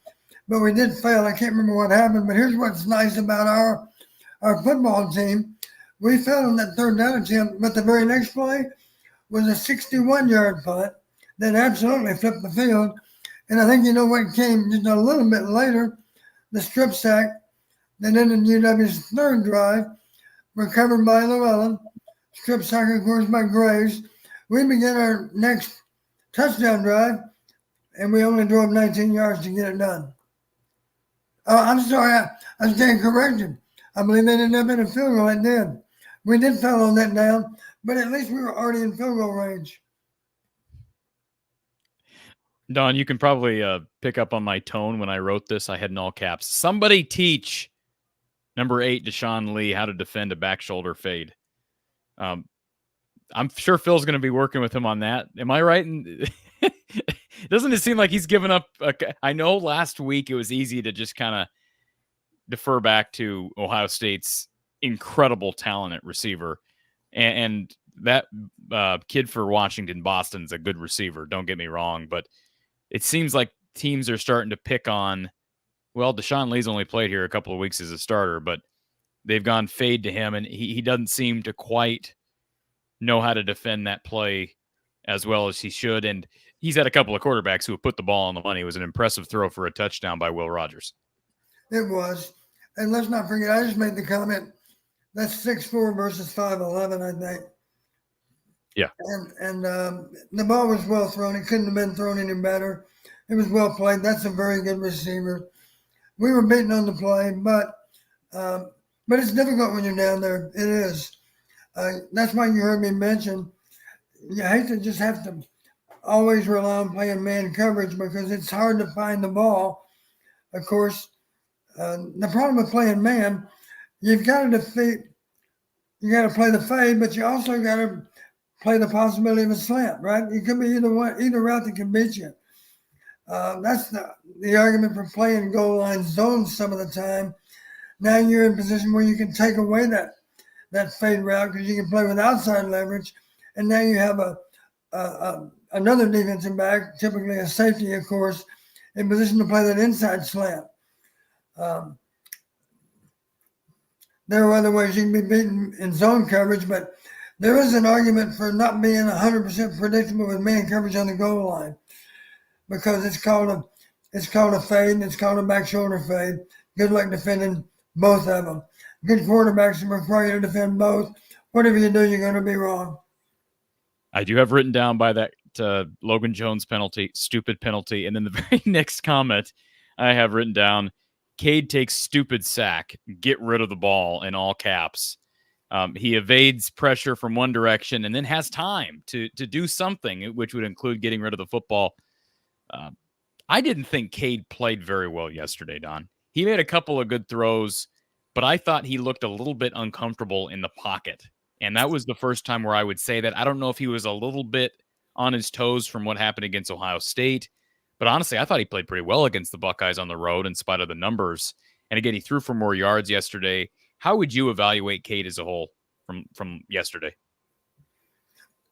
Speaker 3: But we did fail. I can't remember what happened. But here's what's nice about our football team. We failed on that 3rd down attempt, but the very next play was a 61-yard punt that absolutely flipped the field. And I think you know what came just a little bit later, the strip sack that ended UW's 3rd drive, recovered by Llewellyn, strip sack, of course, by Graves. We began our next touchdown drive, and we only drove 19 yards to get it done. I'm sorry, I stand corrected. I believe they didn't have been a field goal. It did. We did foul on that down, but at least we were already in field goal range.
Speaker 2: Don, you can probably pick up on my tone when I wrote this. I had in all caps. Somebody teach number 8, Deshaun Lee, how to defend a back shoulder fade. I'm sure Phil's going to be working with him on that. Am I right? Doesn't it seem like he's given up? I know last week it was easy to just kind of defer back to Ohio State's incredible talent at receiver. And that kid for Washington, Boston's a good receiver. Don't get me wrong. But it seems like teams are starting to pick on, well, Deshaun Lee's only played here a couple of weeks as a starter, but they've gone fade to him, and he doesn't seem to quite know how to defend that play as well as he should. And he's had a couple of quarterbacks who have put the ball on the money. It was an impressive throw for a touchdown by Will Rogers.
Speaker 3: It was. And let's not forget, I just made the comment, that's 6'4" versus 5'11", I think.
Speaker 2: Yeah.
Speaker 3: And the ball was well thrown. It couldn't have been thrown any better. It was well played. That's a very good receiver. We were beaten on the play, but it's difficult when you're down there. It is. That's why you heard me mention you hate to just have to always rely on playing man coverage because it's hard to find the ball. Of course, the problem with playing man, you've got to play the fade, but you also got to play the possibility of a slant, right? It could be either route that can beat you. That's the argument for playing goal line zones some of the time. Now you're in a position where you can take away that fade route because you can play with outside leverage, and now you have another defensive back, typically a safety, of course, in position to play that inside slant. There are other ways you can be beaten in zone coverage, but there is an argument for not being 100% predictable with man coverage on the goal line because it's called a fade and it's called a back shoulder fade. Good luck defending both of them. Good quarterbacks require you to defend both. Whatever you do, you're going to be wrong.
Speaker 2: I do have written down by that Logan Jones penalty, stupid penalty. And then the very next comment I have written down, Cade takes stupid sack, get rid of the ball in all caps. He evades pressure from one direction and then has time to do something, which would include getting rid of the football. I didn't think Cade played very well yesterday, Don. He made a couple of good throws, but I thought he looked a little bit uncomfortable in the pocket. And that was the first time where I would say that. I don't know if he was a little bit on his toes from what happened against Ohio State, but honestly, I thought he played pretty well against the Buckeyes on the road in spite of the numbers. And again, he threw for more yards yesterday. How would you evaluate Cade as a whole from yesterday?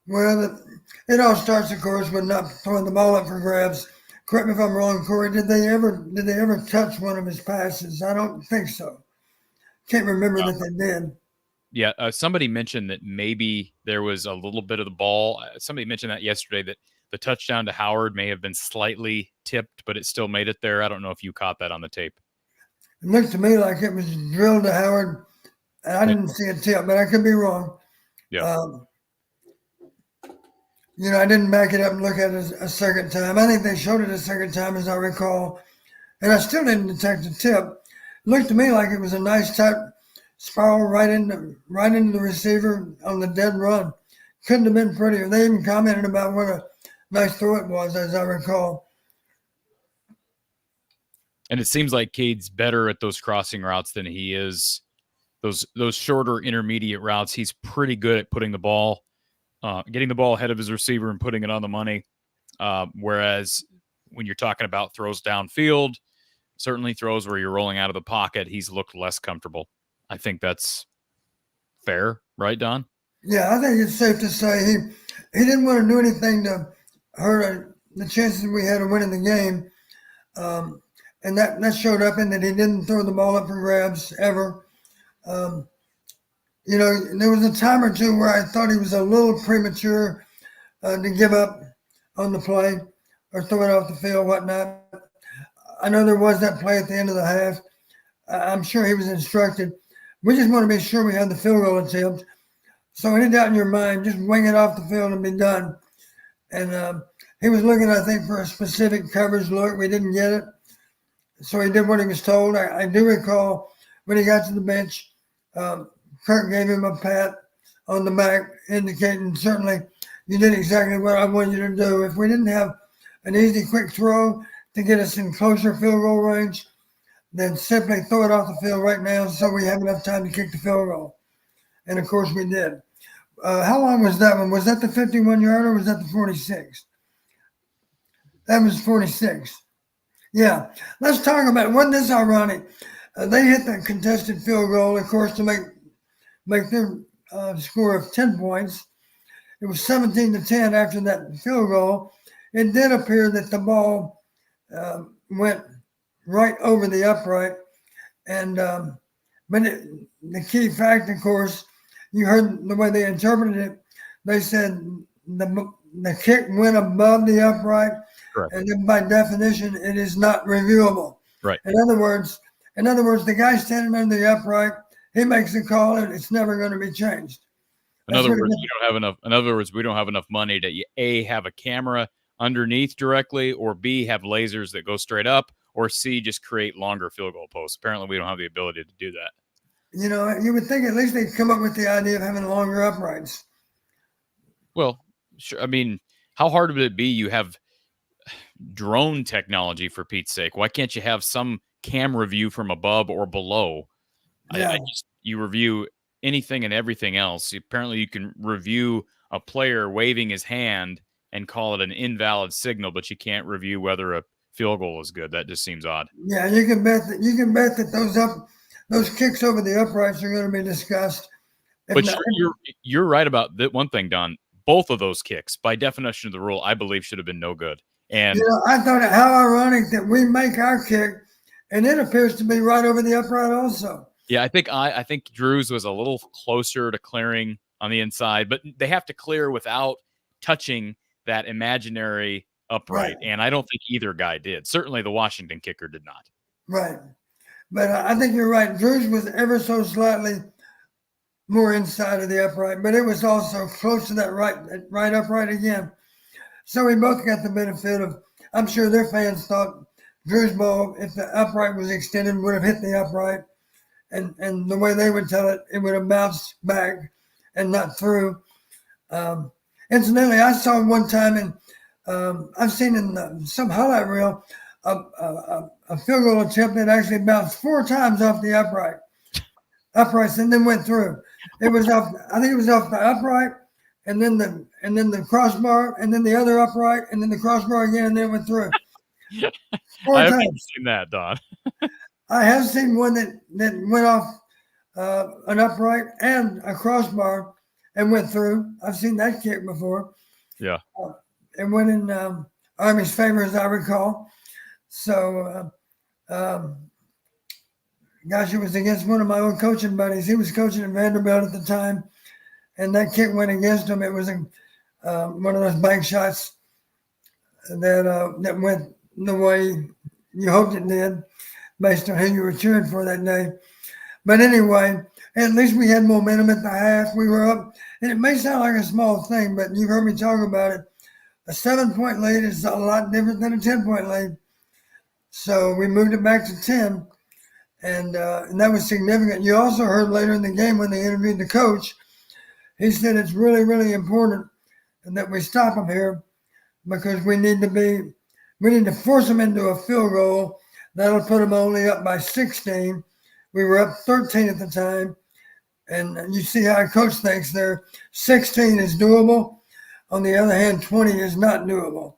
Speaker 3: Well, it all starts, of course, with not throwing the ball up for grabs. Correct me if I'm wrong, Cory. Did they ever touch one of his passes? I don't think so. Can't remember that they did.
Speaker 2: Yeah, somebody mentioned that maybe there was a little bit of the ball. Somebody mentioned that yesterday, that the touchdown to Howard may have been slightly tipped, but it still made it there. I don't know if you caught that on the tape.
Speaker 3: It looked to me like it was drilled to Howard. I didn't see a tip, but I could be wrong.
Speaker 2: Yeah.
Speaker 3: I didn't back it up and look at it a second time. I think they showed it a second time, as I recall, and I still didn't detect a tip. It looked to me like it was a nice tight spiral right into the receiver on the dead run. Couldn't have been prettier. They even commented about what a nice throw it was, as I recall.
Speaker 2: And it seems like Cade's better at those crossing routes than he is those shorter intermediate routes. He's pretty good at putting the ball, getting the ball ahead of his receiver and putting it on the money. Whereas when you're talking about throws downfield, certainly throws where you're rolling out of the pocket, he's looked less comfortable. I think that's fair, right, Don?
Speaker 3: Yeah, I think it's safe to say he didn't want to do anything to hurt the chances we had of winning the game. And that showed up in that he didn't throw the ball up for grabs ever. You know, there was a time or two where I thought he was a little premature to give up on the play or throw it off the field, whatnot. I know there was that play at the end of the half. I'm sure he was instructed. We just want to be sure we have the field goal attempt. So any doubt in your mind, just wing it off the field and be done. And he was looking, I think, for a specific coverage look. We didn't get it. So he did what he was told. I do recall when he got to the bench, Kirk gave him a pat on the back, indicating certainly you did exactly what I wanted you to do. If we didn't have an easy, quick throw to get us in closer field goal range, then simply throw it off the field right now so we have enough time to kick the field goal. And, of course, we did. How long was that one? Was that the 51-yard or was that the 46? That was 46. Yeah. Let's talk about it. Wasn't this ironic? They hit the contested field goal, of course, to make their score of 10 points. It was 17-10 after that field goal. It did appear that the ball went right over the upright. And but the key fact, of course, you heard the way they interpreted it. They said the kick went above the upright.
Speaker 2: Correct.
Speaker 3: And then by definition, it is not reviewable.
Speaker 2: Right.
Speaker 3: In other words, the guy standing under the upright, he makes the call, and it's never going to be changed.
Speaker 2: In other words, we don't have enough money to A, have a camera underneath directly, or B, have lasers that go straight up, or C, just create longer field goal posts. Apparently, we don't have the ability to do that.
Speaker 3: You know, you would think at least they'd come up with the idea of having longer uprights.
Speaker 2: Well, sure. I mean, how hard would it be? You have drone technology, for Pete's sake. Why can't you have some camera view from above or below?
Speaker 3: Yeah.
Speaker 2: You review anything and everything else. Apparently, you can review a player waving his hand and call it an invalid signal, but you can't review whether a field goal is good. That just seems odd.
Speaker 3: Yeah, you can bet that those kicks over the uprights are going to be discussed.
Speaker 2: But you're right about that one thing, Don. Both of those kicks, by definition of the rule, I believe should have been no good. And
Speaker 3: I thought it how ironic that we make our kick, and it appears to be right over the upright also.
Speaker 2: Yeah, I think Drew's was a little closer to clearing on the inside, but they have to clear without touching that imaginary upright.
Speaker 3: Right.
Speaker 2: And I don't think either guy did. Certainly the Washington kicker did not.
Speaker 3: Right. But I think you're right. Drew's was ever so slightly more inside of the upright, but it was also close to that right upright again. So we both got the benefit of, I'm sure their fans thought Drew's ball, if the upright was extended, would have hit the upright. And the way they would tell it, it would have bounced back and not through. Incidentally, I saw one time, and I've seen in some highlight reel, a field goal attempt that actually bounced 4 times off the uprights, and then went through. It was off. I think it was off the upright, and then the crossbar, and then the other upright, and then the crossbar again, and then it went through. 4
Speaker 2: I
Speaker 3: times.
Speaker 2: haven't seen that, Don.
Speaker 3: I have seen one that went off an upright and a crossbar and went through. I've seen that kick before.
Speaker 2: Yeah.
Speaker 3: It went in Army's favor, as I recall. So, gosh, it was against one of my old coaching buddies. He was coaching at Vanderbilt at the time, and that kick went against him. It was one of those bank shots that went the way you hoped it did, based on who you were cheering for that day. But anyway, at least we had momentum at the half. We were up, and it may sound like a small thing, but you've heard me talk about it. A 7-point lead is a lot different than a 10-point lead. So we moved it back to 10, and that was significant. You also heard later in the game when they interviewed the coach, he said it's really, really important that we stop them here because we need to force them into a field goal. That'll put them only up by 16. We were up 13 at the time, and you see how a coach thinks there. 16 is doable. On the other hand, 20 is not doable.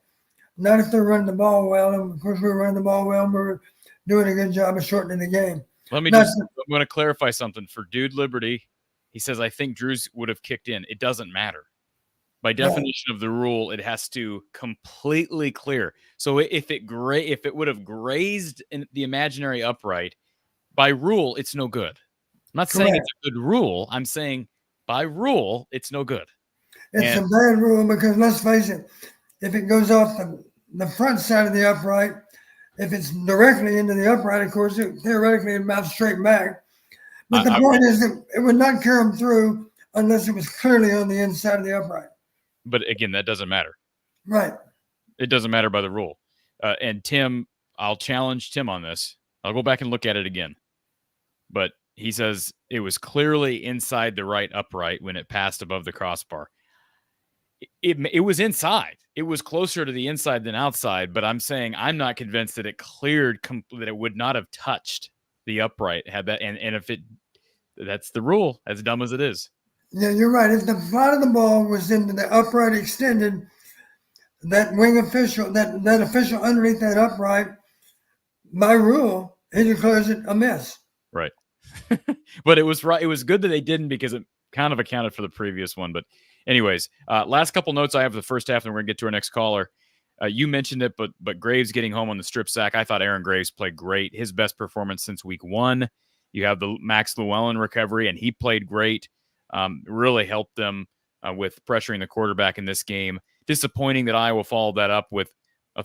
Speaker 3: Not if they're running the ball well, and of course we were running the ball well, and we were doing a good job of shortening the game.
Speaker 2: I'm going to clarify something for Dude Liberty. He says, I think Drews would have kicked in. It doesn't matter. By definition of the rule, it has to completely clear. So if it would have grazed in the imaginary upright, by rule, it's no good. I'm not saying it's a good rule. I'm saying by rule, it's no good.
Speaker 3: It's a bad rule because let's face it, if it goes off the front side of the upright, if it's directly into the upright, of course, theoretically it bounces straight back. But the point is that it would not carry them through unless it was clearly on the inside of the upright.
Speaker 2: But again, that doesn't matter.
Speaker 3: Right.
Speaker 2: It doesn't matter by the rule. And Tim, I'll challenge Tim on this. I'll go back and look at it again. But he says it was clearly inside the right upright when it passed above the crossbar. It was inside. It was closer to the inside than outside. But I'm saying I'm not convinced that it cleared, that it would not have touched the upright. Had that, and if it, that's the rule, as dumb as it is.
Speaker 3: Yeah, you're right. If the flight of the ball was into the upright extended, that wing official, that official underneath that upright, by rule, he declares it a miss.
Speaker 2: Right. But it was right. It was good that they didn't because it kind of accounted for the previous one. But anyways, last couple notes I have for the first half, and we're going to get to our next caller. You mentioned it, but Graves getting home on the strip sack. I thought Aaron Graves played great. His best performance since week 1. You have the Max Llewellyn recovery, and he played great. Really helped them with pressuring the quarterback in this game. Disappointing that Iowa followed that up with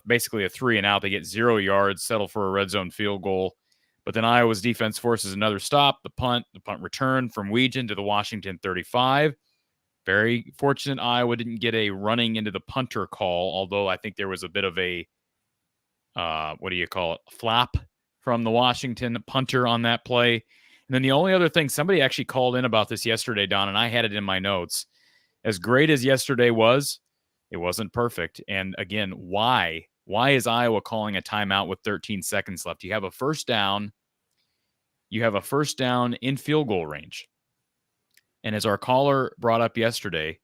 Speaker 2: basically a 3-and-out. They get 0 yards, settle for a red zone field goal. But then Iowa's defense forces another stop, the punt return from Weegan to the Washington 35. Very fortunate Iowa didn't get a running into the punter call, although I think there was a bit of a, flap from the Washington punter on that play. And then the only other thing, somebody actually called in about this yesterday, Don, and I had it in my notes. As great as yesterday was, it wasn't perfect. And again, why? Why is Iowa calling a timeout with 13 seconds left? You have a first down. You have a first down in field goal range. And as our caller brought up yesterday,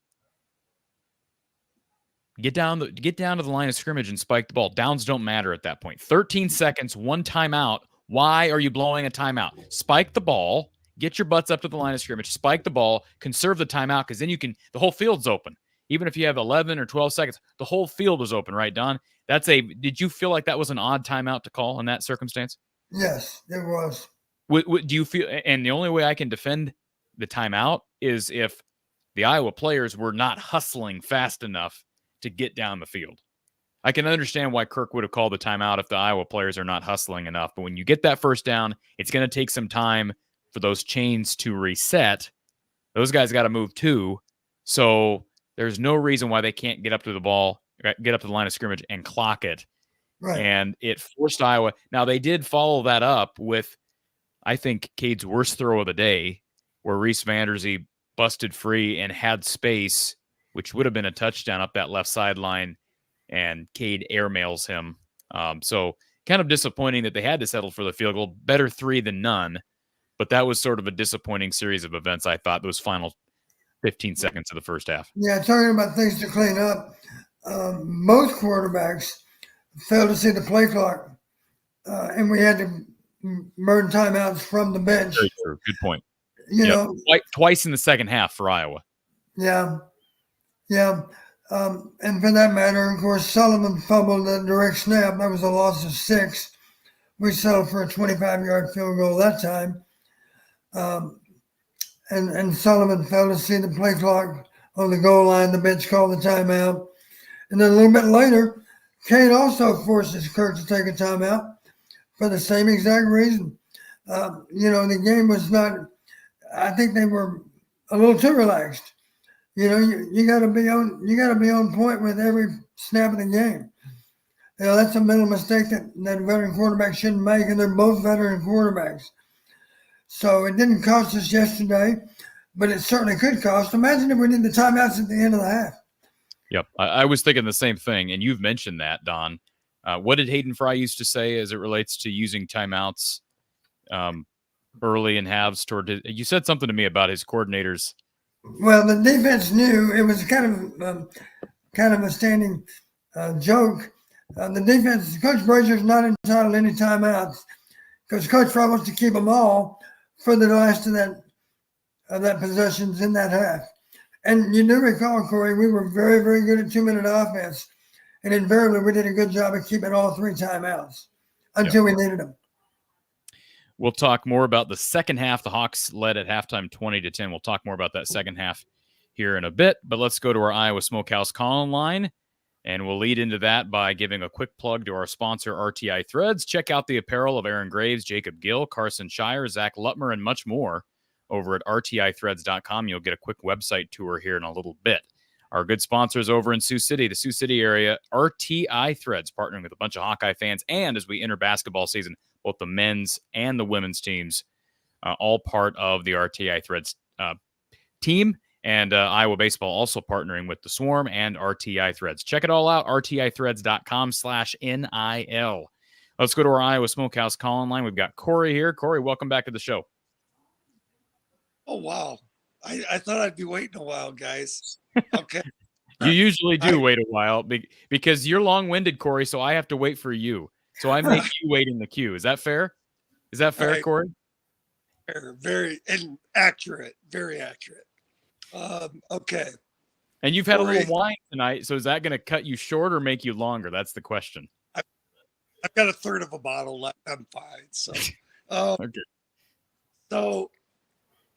Speaker 2: get down to the line of scrimmage and spike the ball. Downs don't matter at that point. 13 seconds, 1 timeout. Why are you blowing a timeout? Spike the ball, get your butts up to the line of scrimmage, spike the ball, conserve the timeout, because then the whole field's open. Even if you have 11 or 12 seconds, the whole field is open, right, Don? Did you feel like that was an odd timeout to call in that circumstance?
Speaker 3: Yes, it was.
Speaker 2: Do you feel, and the only way I can defend the timeout is if the Iowa players were not hustling fast enough to get down the field. I can understand why Kirk would have called the timeout if the Iowa players are not hustling enough. But when you get that first down, it's going to take some time for those chains to reset. Those guys got to move too. So there's no reason why they can't get up to the ball, get up to the line of scrimmage and clock it.
Speaker 3: Right.
Speaker 2: And it forced Iowa. Now, they did follow that up with, I think, Cade's worst throw of the day, where Reese Vanderzee busted free and had space, which would have been a touchdown up that left sideline, and Cade airmails him. So kind of disappointing that they had to settle for the field goal. Better 3 than none, but that was sort of a disappointing series of events, I thought, those final 15 seconds of the first half.
Speaker 3: Yeah, talking about things to clean up, most quarterbacks failed to see the play clock, and we had to burn timeouts from the bench.
Speaker 2: Very true. Good point.
Speaker 3: You know,
Speaker 2: twice in the second half for Iowa.
Speaker 3: Yeah. And for that matter, of course, Sullivan fumbled the direct snap. That was a loss of 6. We settled for a 25-yard field goal that time. And Sullivan failed to see the play clock on the goal line. The bench called the timeout. And then a little bit later, Cade also forces Kirk to take a timeout for the same exact reason. The game was not, I think they were a little too relaxed. You got to be on point with every snap of the game. That's a mental mistake that veteran quarterbacks shouldn't make, and they're both veteran quarterbacks. So it didn't cost us yesterday, but it certainly could cost. Imagine if we did the timeouts at the end of the half.
Speaker 2: Yep, I was thinking the same thing, and you've mentioned that, Don. What did Hayden Fry used to say as it relates to using timeouts early in halves? You said something to me about his coordinators.
Speaker 3: Well, the defense knew it was kind of a standing joke. The defense, Coach Brazier's not entitled to any timeouts. because Coach Fry wants to keep them all for the last of that possessions in that half. And you do recall, Cory, we were very, very good at 2-minute offense. And invariably, we did a good job of keeping all 3 timeouts until we needed them.
Speaker 2: We'll talk more about the second half. The Hawks led at halftime 20-10. We'll talk more about that second half here in a bit. But let's go to our Iowa Smokehouse call-in line. And we'll lead into that by giving a quick plug to our sponsor, RTI Threads. Check out the apparel of Aaron Graves, Jacob Gill, Carson Shire, Zach Lutmer, and much more over at rtithreads.com. You'll get a quick website tour here in a little bit. Our good sponsors over in Sioux City, the Sioux City area, RTI Threads, partnering with a bunch of Hawkeye fans. And as we enter basketball season, both the men's and the women's teams, all part of the RTI Threads team. And Iowa Baseball also partnering with the Swarm and RTI Threads. Check it all out, rtithreads.com/NIL. Let's go to our Iowa Smokehouse call-in line. We've got Cory here. Cory, welcome back to the show.
Speaker 5: Oh, wow. I thought I'd be waiting a while, guys. Okay.
Speaker 2: You usually do wait a while because you're long-winded, Cory, so I have to wait for you. So I make you wait in the queue. Is that fair? Is that fair, Cory?
Speaker 5: Very accurate. Very accurate. Okay.
Speaker 2: And you've had a little wine tonight, so is that going to cut you short or make you longer? That's the question.
Speaker 5: I've got a third of a bottle left. I'm fine. So,
Speaker 2: okay.
Speaker 5: So,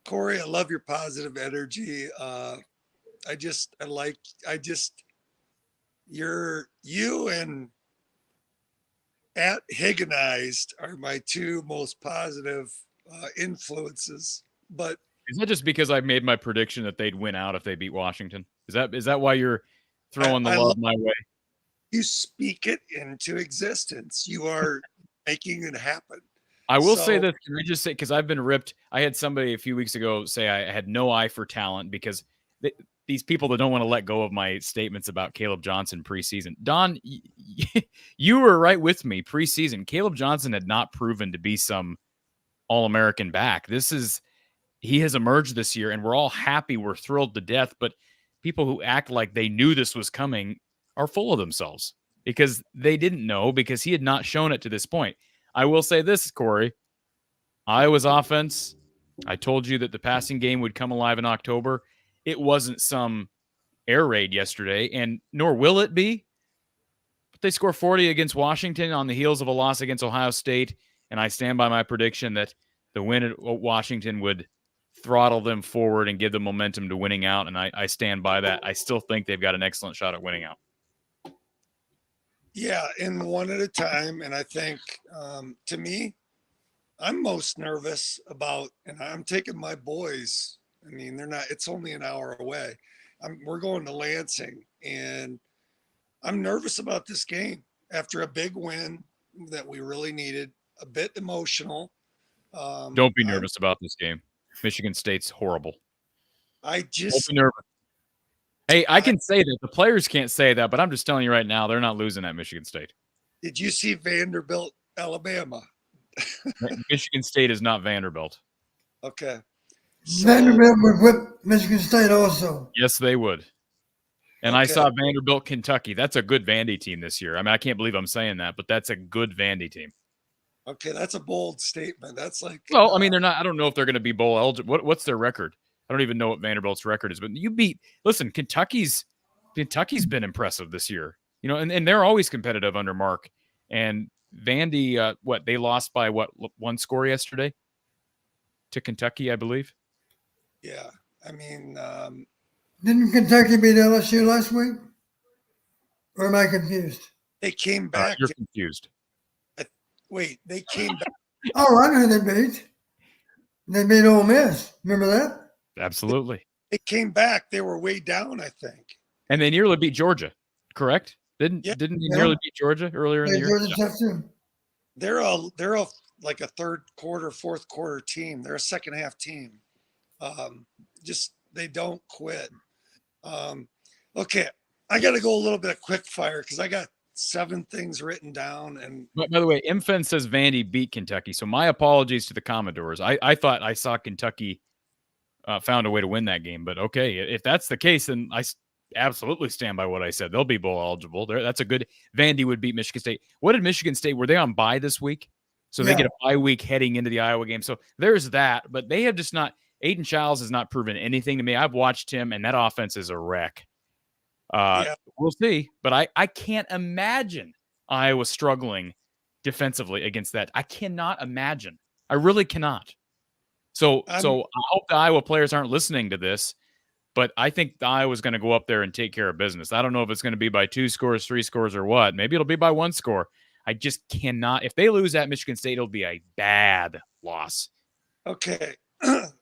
Speaker 5: Cory, I love your positive energy. You and at Higginized are my 2 most positive influences. But
Speaker 2: is that just because I made my prediction that they'd win out if they beat Washington? Is that why you're throwing the love my way?
Speaker 5: You speak it into existence. You are making it happen.
Speaker 2: I will say this. Can I just say, because I've been ripped. I had somebody a few weeks ago say I had no eye for talent because these people that don't want to let go of my statements about Caleb Johnson preseason. Don, you were right with me preseason. Caleb Johnson had not proven to be some All-American back. He has emerged this year, and we're all happy. We're thrilled to death. But people who act like they knew this was coming are full of themselves because they didn't know because he had not shown it to this point. I will say this, Cory. Iowa's offense, I told you that the passing game would come alive in October. It wasn't some air raid yesterday, and nor will it be. But they score 40 against Washington on the heels of a loss against Ohio State, and I stand by my prediction that the win at Washington would throttle them forward and give them momentum to winning out, and I stand by that. I still think they've got an excellent shot at winning out.
Speaker 5: Yeah, and one at a time. And I think, to me, I'm most nervous about, and I'm taking my boys. I mean, it's only an hour away. We're going to Lansing, and I'm nervous about this game after a big win that we really needed, a bit emotional.
Speaker 2: Don't be nervous about this game. Michigan State's horrible. Don't be nervous. Hey, I can say that. The players can't say that, but I'm just telling you right now, they're not losing at Michigan State.
Speaker 5: Did you see Vanderbilt, Alabama?
Speaker 2: Michigan State is not Vanderbilt.
Speaker 5: Okay.
Speaker 3: Vanderbilt would whip Michigan State also.
Speaker 2: Yes, they would. And I saw Vanderbilt, Kentucky. That's a good Vandy team this year. I mean, I can't believe I'm saying that, but that's a good Vandy team.
Speaker 5: Okay, that's a bold statement. That's like...
Speaker 2: Well, I mean, they're not. I don't know if they're going to be bowl eligible. What's their record? I don't even know what Vanderbilt's record is. But listen, Kentucky's been impressive this year. You know, and they're always competitive under Mark. And Vandy, they lost by one score yesterday to Kentucky, I believe.
Speaker 5: Yeah, I mean...
Speaker 3: Didn't Kentucky beat LSU last week? Or am I confused?
Speaker 5: They came back.
Speaker 2: You're confused.
Speaker 5: Wait, they came back.
Speaker 3: Oh, I know who they beat. They beat Ole Miss. Remember that?
Speaker 2: Absolutely.
Speaker 5: They came back. They were way down, I think.
Speaker 2: And they nearly beat Georgia, correct? Didn't they nearly beat Georgia earlier in the year?
Speaker 3: Georgia tough too.
Speaker 5: They're like a third quarter, fourth quarter team. They're a second half team. Just they don't quit. Okay, I got to go a little bit of quick fire because I got 7 things written down. And
Speaker 2: by the way, MFN says Vandy beat Kentucky. So my apologies to the Commodores. I thought I saw Kentucky found a way to win that game. But okay, if that's the case, then I absolutely stand by what I said. They'll be bowl eligible. That's a good. Vandy would beat Michigan State. What did Michigan State? Were they on bye this week? So they get a bye week heading into the Iowa game. So there's that. But they have just not – Aiden Childs has not proven anything to me. I've watched him, and that offense is a wreck. We'll see. But I can't imagine Iowa struggling defensively against that. I cannot imagine. I really cannot. So I hope the Iowa players aren't listening to this, but I think Iowa's going to go up there and take care of business. I don't know if it's going to be by 2 scores, 3 scores, or what. Maybe it'll be by 1 score. I just cannot. If they lose at Michigan State, it'll be a bad loss.
Speaker 5: Okay.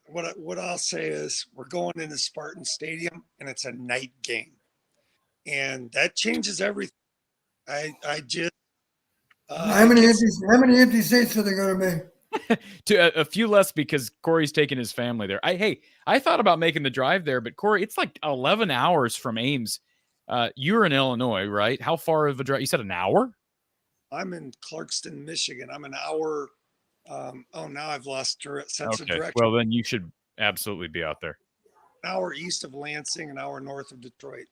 Speaker 5: What I'll say is we're going into Spartan Stadium, and it's a night game. And that changes everything. I just
Speaker 3: how many empty seats are there going to be?
Speaker 2: To a few less because Cory's taking his family there. I thought about making the drive there, but Cory, it's like 11 hours from Ames. You're in Illinois, right? How far of a drive? You said an hour?
Speaker 5: I'm in Clarkston, Michigan. I'm an hour. Now I've lost sense of direction.
Speaker 2: Well, then you should absolutely be out there.
Speaker 5: An hour east of Lansing, an hour north of Detroit.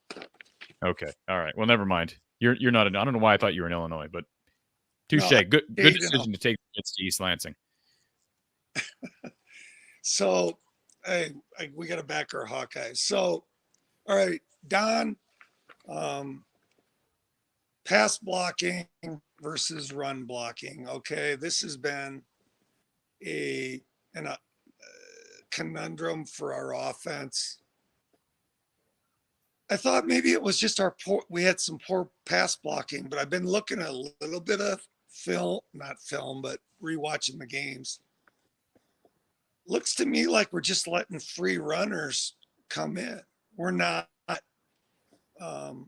Speaker 2: Okay. All right. Well, never mind. You're not in. I don't know why I thought you were in Illinois, but touche.
Speaker 5: No,
Speaker 2: good decision to take the kids to East Lansing.
Speaker 5: So, we got to back our Hawkeyes. So, all right, Don, pass blocking versus run blocking. Okay, this has been a conundrum for our offense. I thought maybe it was just we had some poor pass blocking, but I've been looking at a little bit of but rewatching the games. Looks to me like we're just letting free runners come in. We're not.
Speaker 3: Well,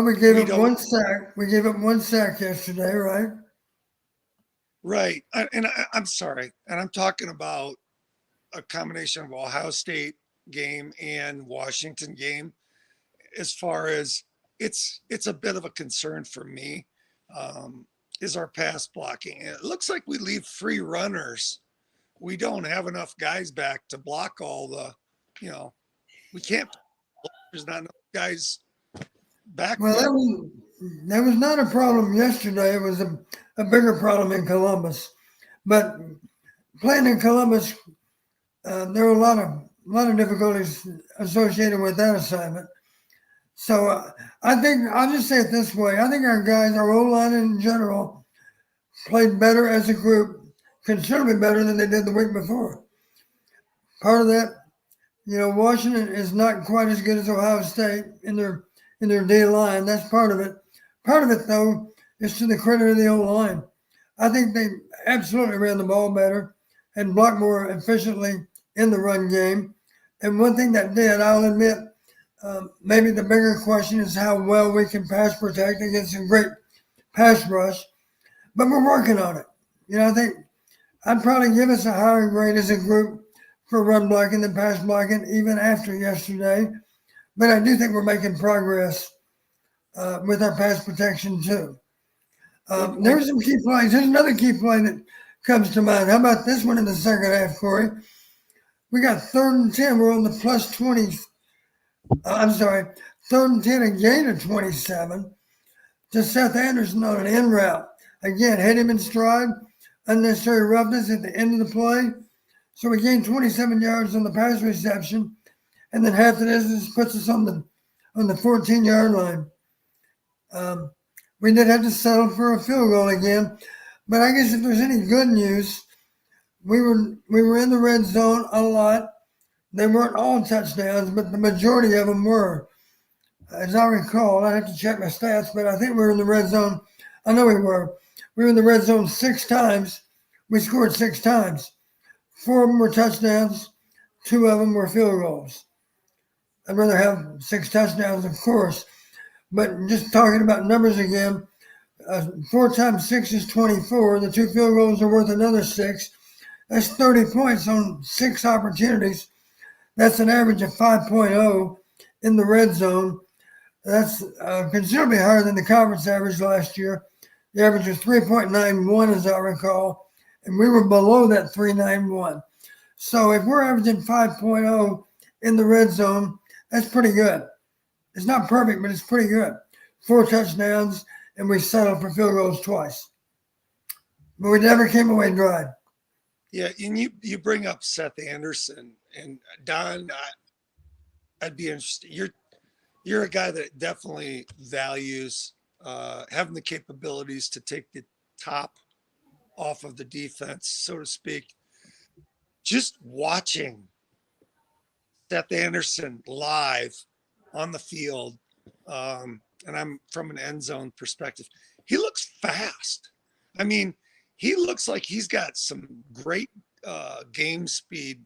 Speaker 3: we gave up 1 sack. We gave up 1 sack yesterday, right?
Speaker 5: Right. I'm sorry. And I'm talking about a combination of Ohio State game and Washington game. As far as it's a bit of a concern for me, is our pass blocking. And it looks like we leave free runners. We don't have enough guys back to block all the, we can't, there's not enough guys back.
Speaker 3: Well, that was not a problem yesterday. It was a bigger problem in Columbus. But playing in Columbus, there were a lot of difficulties associated with that assignment. So I think I'll just say it this way. I think our guys, our O-line in general, played better as a group, considerably better than they did the week before. Part of that, Washington is not quite as good as Ohio State in their D line. That's part of it. Part of it, though, is to the credit of the O-line. I think they absolutely ran the ball better and blocked more efficiently in the run game. And one thing that did, I'll admit, maybe the bigger question is how well we can pass protect against a great pass rush. But we're working on it. I think I'd probably give us a higher grade as a group for run blocking than pass blocking, even after yesterday. But I do think we're making progress with our pass protection, too. There's some key plays. There's another key play that comes to mind. How about this one in the second half, Cory? We got 3rd and 10. We're on the plus 20. 3rd and 10, a gain of 27 to Seth Anderson on an in route. Again, hit him in stride. Unnecessary roughness at the end of the play. So we gained 27 yards on the pass reception, and then half the distance puts us on the 14-yard line. We did have to settle for a field goal again, but I guess if there's any good news, we were in the red zone a lot. They weren't all touchdowns, but the majority of them were. As I recall, I have to check my stats, but I think we were in the red zone. I know we were. We were in the red zone 6 times. We scored 6 times. 4 of them were touchdowns. 2 of them were field goals. I'd rather have 6 touchdowns, of course. But just talking about numbers again, 4 times 6 is 24. The 2 field goals are worth another 6. That's 30 points on 6 opportunities. That's an average of 5.0 in the red zone. That's considerably higher than the conference average last year. The average was 3.91, as I recall, and we were below that 3.91. So if we're averaging 5.0 in the red zone, that's pretty good. It's not perfect, but it's pretty good. 4 touchdowns, and we settled for field goals twice. but we never came away dry.
Speaker 5: Yeah, and you bring up Seth Anderson and Don. I'd be interested. You're a guy that definitely values having the capabilities to take the top off of the defense, so to speak. Just watching Seth Anderson live on the field, and I'm from an end zone perspective, he looks fast. I mean, he looks like he's got some great game speed,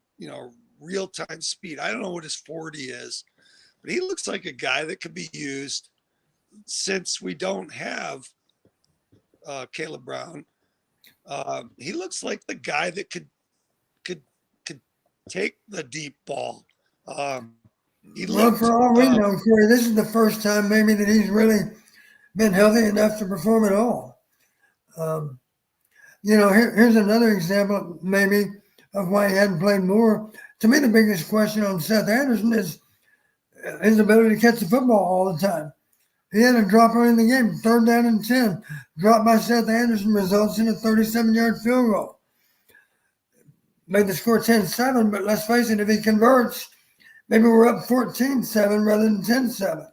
Speaker 5: real time speed. I don't know what his 40 is, but he looks like a guy that could be used since we don't have Caleb Brown. He looks like the guy that could take the deep ball.
Speaker 3: For all we know, Cory, this is the first time maybe that he's really been healthy enough to perform at all. Here's another example maybe of why he hadn't played more. To me, the biggest question on Seth Anderson is his ability to catch the football all the time. He had a dropper in the game, 3rd down and 10. Drop by Seth Anderson results in a 37-yard field goal. Made the score 10-7, but let's face it, if he converts, maybe we're up 14-7 rather than 10-7.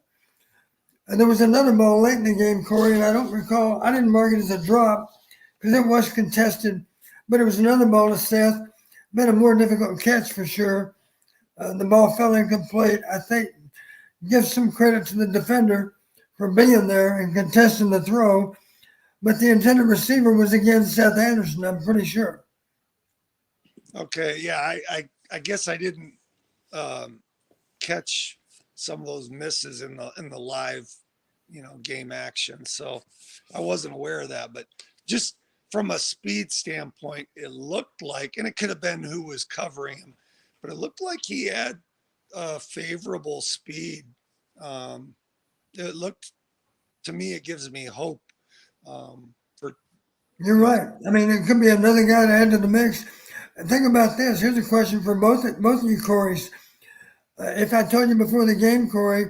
Speaker 3: And there was another ball late in the game, Cory, and I don't recall, I didn't mark it as a drop because it was contested, but it was another ball to Seth. Been a more difficult catch for sure. The ball fell incomplete. I think give some credit to the defender for being there and contesting the throw, but the intended receiver was again Seth Anderson, I'm pretty sure.
Speaker 5: Okay, yeah, I guess I didn't catch some of those misses in the live, game action, so I wasn't aware of that. But just from a speed standpoint, it looked like, and it could have been who was covering him, but it looked like he had favorable speed. It looked to me, it gives me hope.
Speaker 3: You're right. I mean, it could be another guy to add to the mix. Think about this. Here's a question for both of you, Corys. If I told you before the game, Cory,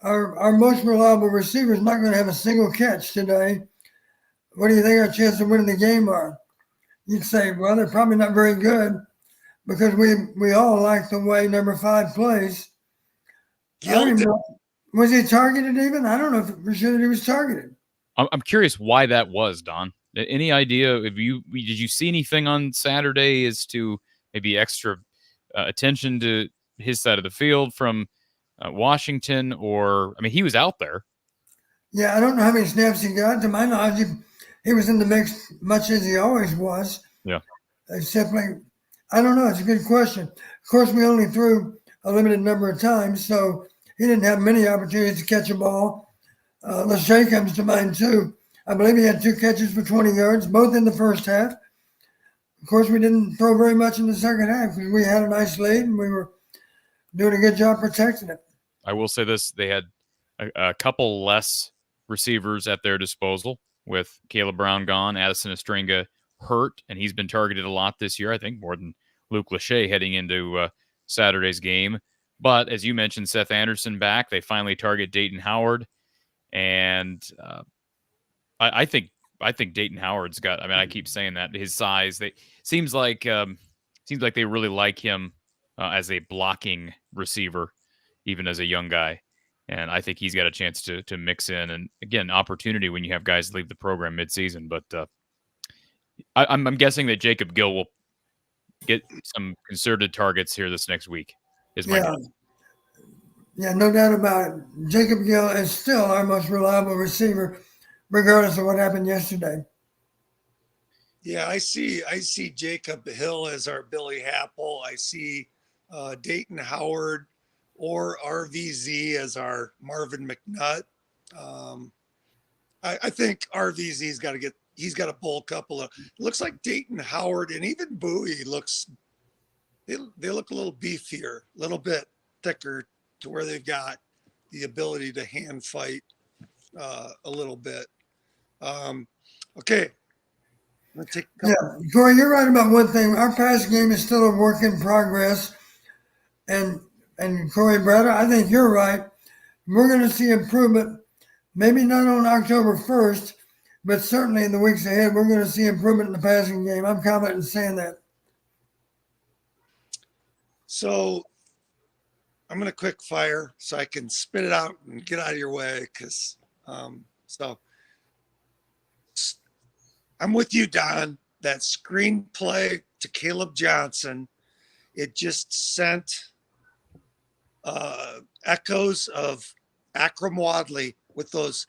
Speaker 3: our most reliable receiver is not going to have a single catch today, what do you think our chances of winning the game are? You'd say, well, they're probably not very good because we all like the way number 5 plays. Was he targeted even? I don't know for sure that he was targeted.
Speaker 2: I'm curious why that was, Don. Any idea? Did you see anything on Saturday as to maybe extra attention to his side of the field from Washington? Or, I mean, he was out there.
Speaker 3: Yeah, I don't know how many snaps he got. To my knowledge, he was in the mix much as he always was.
Speaker 2: Yeah.
Speaker 3: Simply, I don't know. It's a good question. Of course, we only threw a limited number of times, so he didn't have many opportunities to catch a ball. Lachey comes to mind, too. I believe he had 2 catches for 20 yards, both in the first half. Of course, we didn't throw very much in the second half because we had a nice lead and we were doing a good job protecting it.
Speaker 2: I will say this. They had a couple less receivers at their disposal with Caleb Brown gone, Addison Estringa hurt, and he's been targeted a lot this year, I think, more than Luke Lachey heading into Saturday's game. But as you mentioned, Seth Anderson back. They finally target Dayton Howard. And I think Dayton Howard's got, I mean, I keep saying that, his size, seems like they really like him as a blocking receiver, even as a young guy. And I think he's got a chance to mix in. And again, opportunity when you have guys leave the program midseason. But I'm guessing that Jacob Gill will get some concerted targets here this next week, is my guess.
Speaker 3: Yeah, no doubt about it. Jacob Gill is still our most reliable receiver, regardless of what happened yesterday.
Speaker 5: Yeah, I see Jacob Hill as our Billy Happel. I see Dayton Howard or RVZ as our Marvin McNutt. I think RVZ's he's got to bulk up a little. It looks like Dayton Howard and even Bowie they look a little beefier, a little bit thicker, to where they've got the ability to hand fight a little bit. Okay.
Speaker 3: Cory, you're right about one thing. Our pass game is still a work in progress. And Cory, Brada, I think you're right. We're going to see improvement, maybe not on October 1st, but certainly in the weeks ahead, we're going to see improvement in the passing game. I'm confident in saying that.
Speaker 5: So I'm going to quick fire so I can spit it out and get out of your way. So I'm with you, Don. That screenplay to Caleb Johnson, it just sent echoes of Akram Wadley with those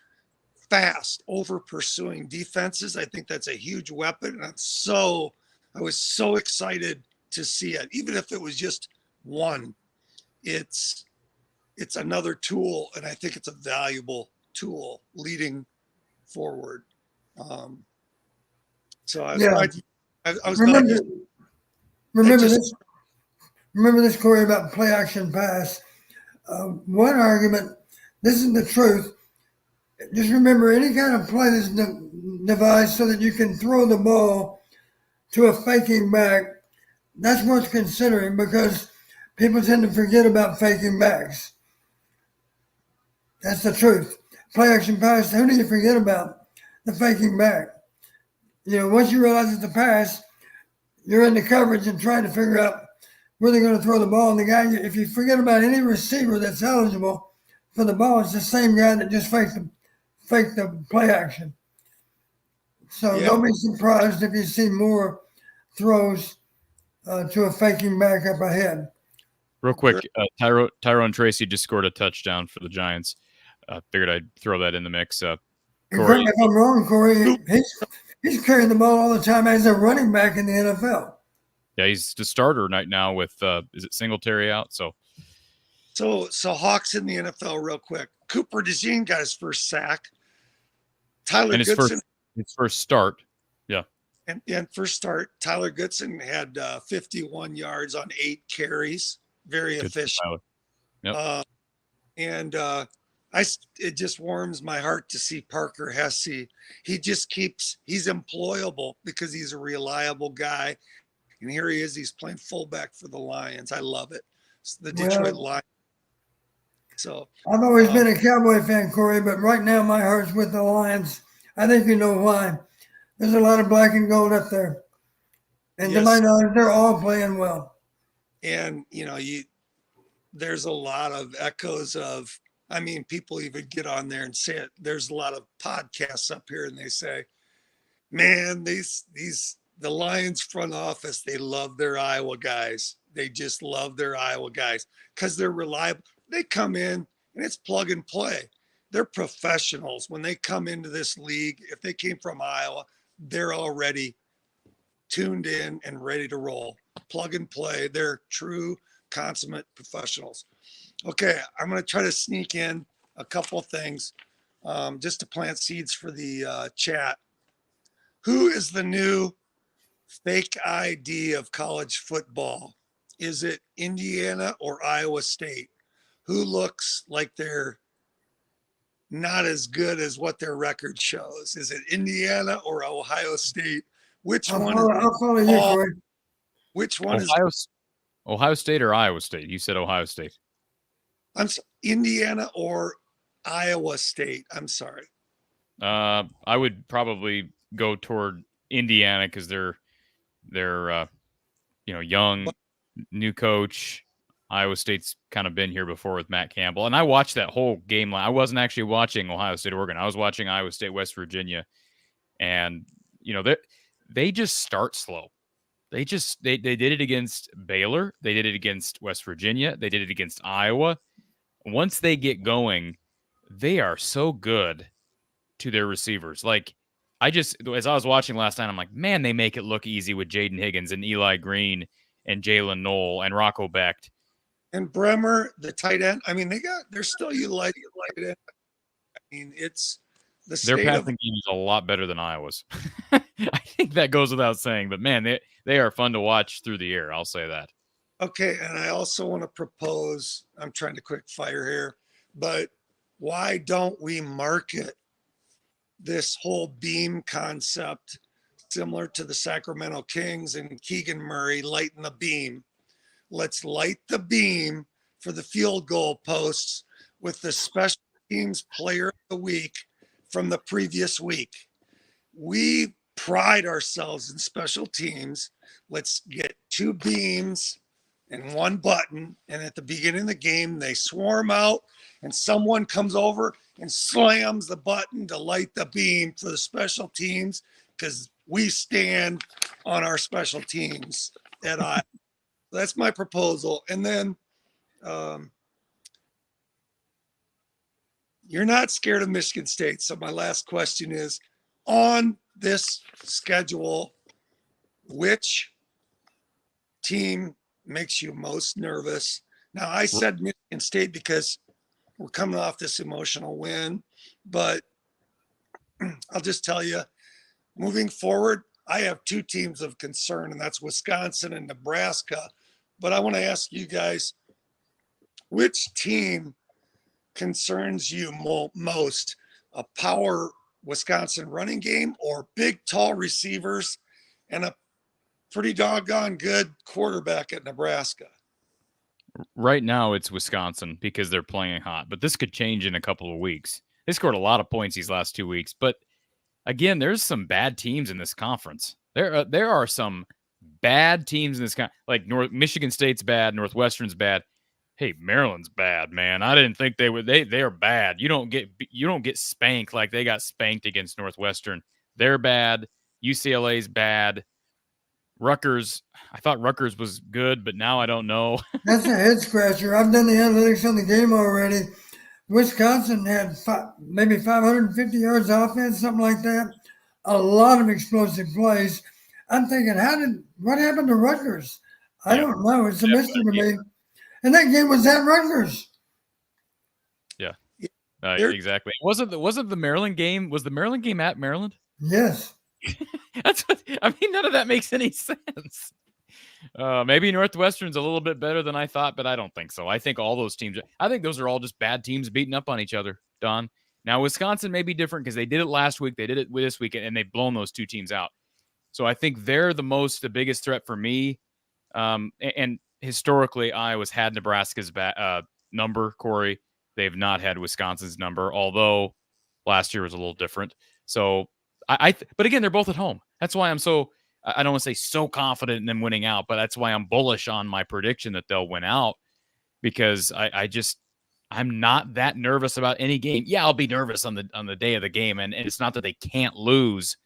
Speaker 5: fast, over pursuing defenses. I think that's a huge weapon. And I was so excited to see it, even if it was just one. It's another tool, and I think it's a valuable tool leading forward. So I was glad. I was glad.
Speaker 3: Remember this, Cory, about play action pass. One argument. This is the truth. Just remember, any kind of play that's devised so that you can throw the ball to a faking back, that's worth considering, because people tend to forget about faking backs. That's the truth. Play action pass, who do you forget about? The faking back. Once you realize it's a pass, you're in the coverage and trying to figure out where they're going to throw the ball. And the guy, if you forget about any receiver that's eligible for the ball, it's the same guy that just faked the play action. So Don't be surprised if you see more throws to a faking back up ahead.
Speaker 2: Real quick, Tyrone Tracy just scored a touchdown for the Giants. Figured I'd throw that in the mix.
Speaker 3: Correct me if I'm wrong, Cory. He's carrying the ball all the time as a running back in the NFL.
Speaker 2: Yeah, he's the starter right now with is it Singletary out? So
Speaker 5: Hawks in the NFL real quick. Cooper DeJean got his first sack. Tyler Goodson.
Speaker 2: His first start. Yeah.
Speaker 5: And first start, Tyler Goodson had 51 yards on 8 carries. Very efficient.
Speaker 2: Yep.
Speaker 5: It just warms my heart to see Parker Hesse. He's employable because he's a reliable guy. And here he is. He's playing fullback for the Lions. I love it. It's the Detroit Lions. So
Speaker 3: I've always been a Cowboy fan, Cory, but right now my heart's with the Lions. I think you know why. There's a lot of black and gold up there. And to my knowledge, they're all playing well.
Speaker 5: And, there's a lot of echoes of, people even get on there and say it. There's a lot of podcasts up here and they say, man, the Lions front office, they love their Iowa guys. They just love their Iowa guys because they're reliable. They come in and it's plug and play. They're professionals. When they come into this league, if they came from Iowa, they're already tuned in and ready to roll. Plug and play. They're true, consummate professionals. Okay, I'm going to try to sneak in a couple of things just to plant seeds for the chat. Who is the new fake ID of college football? Is it Indiana or Iowa State? Who looks like they're not as good as what their record shows? Is it Indiana or Ohio State?
Speaker 3: I'll follow you, Cory.
Speaker 5: Which one is
Speaker 2: Ohio State or Iowa State? You said Ohio State.
Speaker 5: Indiana or Iowa State? I'm sorry.
Speaker 2: I would probably go toward Indiana because they're young, new coach. Iowa State's kind of been here before with Matt Campbell. And I watched that whole game. I wasn't actually watching Ohio State, Oregon. I was watching Iowa State, West Virginia. And, they just start slow. They did it against Baylor. They did it against West Virginia. They did it against Iowa. Once they get going, they are so good to their receivers. Like, as I was watching last night, I'm like, man, they make it look easy with Jaden Higgins and Eli Green and Jalen Knoll and Rocco Becht.
Speaker 5: And Bremer, the tight end. They're still utilizing tight end. It's the state
Speaker 2: their passing game is a lot better than Iowa's. I think that goes without saying, but man, they are fun to watch through the air. I'll say that.
Speaker 5: Okay, and I also want to propose, I'm trying to quick fire here, but why don't we market this whole beam concept similar to the Sacramento Kings and Keegan Murray lighting the beam? Let's light the beam for the field goal posts with the special teams player of the week from the previous week. we pride ourselves in special teams. Let's get 2 beams and 1 button. And at the beginning of the game, they swarm out and someone comes over and slams the button to light the beam for the special teams, because we stand on our special teams at I. That's my proposal. And then you're not scared of Michigan State. So my last question is, on this schedule, which team makes you most nervous? Now, I said Michigan State because we're coming off this emotional win, but I'll just tell you, moving forward, I have 2 teams of concern, and that's Wisconsin and Nebraska. But I want to ask you guys, which team concerns you most? A power Wisconsin running game, or big, tall receivers and a pretty doggone good quarterback at Nebraska?
Speaker 2: Right now, it's Wisconsin because they're playing hot, but this could change in a couple of weeks. They scored a lot of points these last 2 weeks, but again, there's some bad teams in this conference. There are some bad teams in this like Michigan State's bad, Northwestern's bad. Hey, Maryland's bad, man. I didn't think they would. They are bad. You don't get spanked like they got spanked against Northwestern. They're bad. UCLA's bad. Rutgers, I thought Rutgers was good, but now I don't know.
Speaker 3: That's a head scratcher. I've done the analytics on the game already. Wisconsin had maybe 550 yards offense, something like that. A lot of explosive plays. I'm thinking, what happened to Rutgers? I don't know. It's a mystery to me. And that game was at Rutgers.
Speaker 2: Yeah, exactly. Wasn't the Maryland game? Was the Maryland game at Maryland?
Speaker 3: Yes.
Speaker 2: That's what I mean. None of that makes any sense. Maybe Northwestern's a little bit better than I thought, but I don't think so. I think all those teams. I think those are all just bad teams beating up on each other. Don. Now Wisconsin may be different because they did it last week. They did it this week, and they've blown those 2 teams out. So I think they're the biggest threat for me. And historically, Iowa's had Nebraska's number, Cory. They've not had Wisconsin's number, although last year was a little different. So but again, they're both at home. That's why I'm so, I don't want to say so confident in them winning out, but that's why I'm bullish on my prediction that they'll win out, because I'm not that nervous about any game. Yeah, I'll be nervous on the day of the game, and it's not that they can't lose,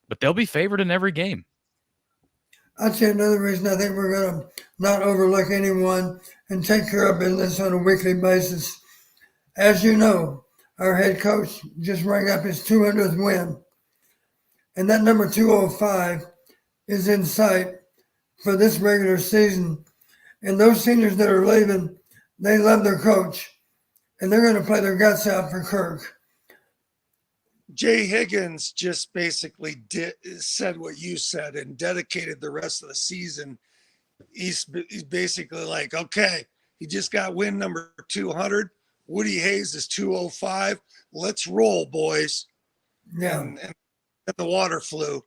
Speaker 2: but they'll be favored in every game.
Speaker 3: I'd say another reason I think we're going to not overlook anyone and take care of business on a weekly basis. As you know, our head coach just rang up his 200th win. And that number 205 is in sight for this regular season. And those seniors that are leaving, they love their coach. And they're going to play their guts out for Kirk.
Speaker 5: Jay Higgins just basically said what you said and dedicated the rest of the season. He's basically like, okay, he just got win number 200. Woody Hayes is 205. Let's roll, boys.
Speaker 3: Yeah.
Speaker 5: And the water flew.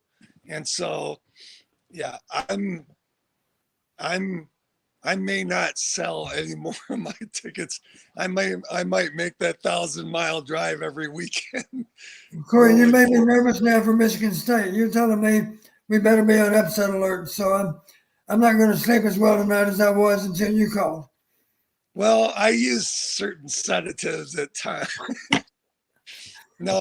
Speaker 5: And so, yeah, I may not sell any more of my tickets. I might make that 1,000-mile drive every weekend.
Speaker 3: Cory, you made me nervous now for Michigan State. You're telling me we better be on upset alert. So I'm not going to sleep as well tonight as I was until you called.
Speaker 5: Well, I use certain sedatives at times. No,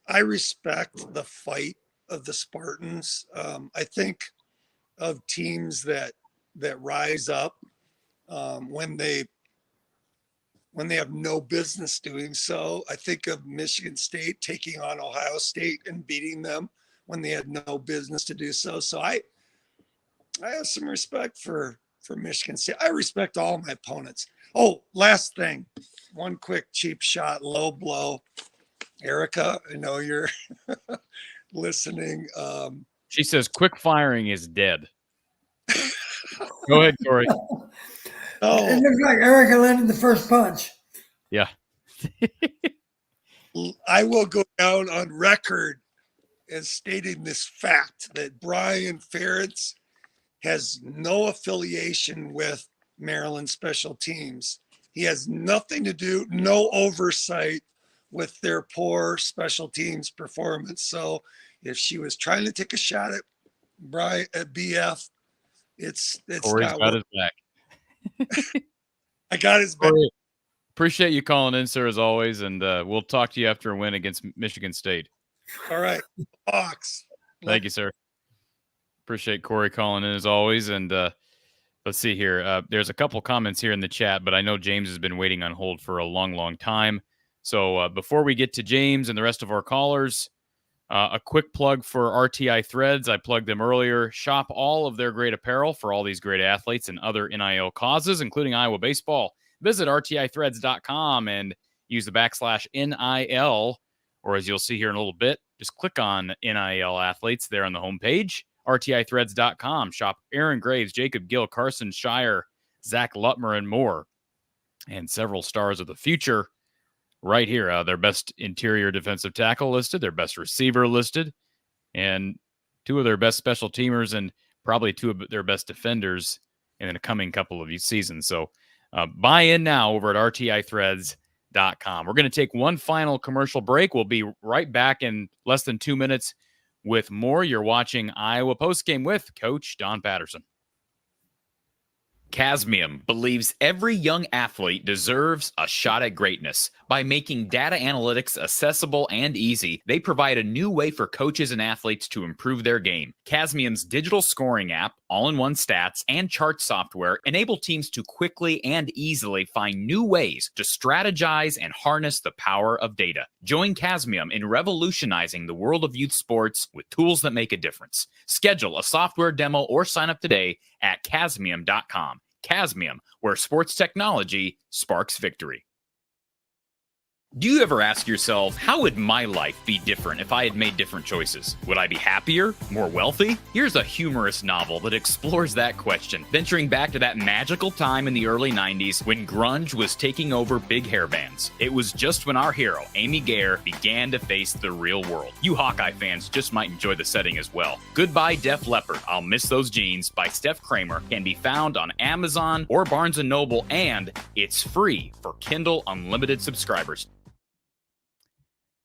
Speaker 5: I respect the fight of the Spartans. I think of teams that rise up when they have no business doing so. I think of Michigan State taking on Ohio State and beating them when they had no business to do so. So I have some respect for Michigan State. I respect all my opponents. Oh, last thing, one quick cheap shot, low blow. Erica, I know you're listening.
Speaker 2: She says quick firing is dead. Go ahead, Cory.
Speaker 3: Oh, it looks like Erica landed the first punch.
Speaker 2: Yeah.
Speaker 5: I will go down on record as stating this fact that Brian Ferentz has no affiliation with Maryland special teams. He has nothing to do, no oversight with their poor special teams performance. So if she was trying to take a shot at BF, it's
Speaker 2: Cory's
Speaker 5: not
Speaker 2: got
Speaker 5: working.
Speaker 2: his back.
Speaker 5: I got his back.
Speaker 2: Cory, appreciate you calling in, sir, as always, and we'll talk to you after a win against Michigan State.
Speaker 5: All right. Hawks.
Speaker 2: Thank you, sir. Appreciate Cory calling in, as always, and let's see here. There's a couple comments here in the chat, but I know James has been waiting on hold for a long, long time. So before we get to James and the rest of our callers, a quick plug for RTI Threads. I plugged them earlier. Shop all of their great apparel for all these great athletes and other NIL causes, including Iowa baseball. Visit rtithreads.com and use the /NIL, or as you'll see here in a little bit, just click on NIL athletes there on the homepage. rtithreads.com. Shop Aaron Graves, Jacob Gill, Carson Shire, Zach Lutmer, and more. And several stars of the future right here. Their best interior defensive tackle listed, their best receiver listed, and two of their best special teamers and probably two of their best defenders in the coming couple of seasons. So buy in now over at rtithreads.com. We're going to take one final commercial break. We'll be right back in less than 2 minutes with more. You're watching Iowa Postgame with Coach Don Patterson. Casmium believes every young athlete deserves a shot at greatness. By making data analytics accessible and easy, they provide a new way for coaches and athletes to improve their game. Casmium's digital scoring app, all-in-one stats, and chart software enable teams to quickly and easily find new ways to strategize and harness the power of data. Join Casmium in revolutionizing the world of youth sports with tools that make a difference. Schedule a software demo or sign up today at Casmium.com. Casmium, where sports technology sparks victory. Do you ever ask yourself, how would my life be different if I had made different choices? Would I be happier? More wealthy? Here's a humorous novel that explores that question, venturing back to that magical time in the early 90s when grunge was taking over big hair bands. It was just when our hero, Amy Gare, began to face the real world. You Hawkeye fans just might enjoy the setting as well. Goodbye Def Leppard, I'll Miss Those Jeans by Steph Kramer can be found on Amazon or Barnes & Noble, and it's free for Kindle Unlimited subscribers.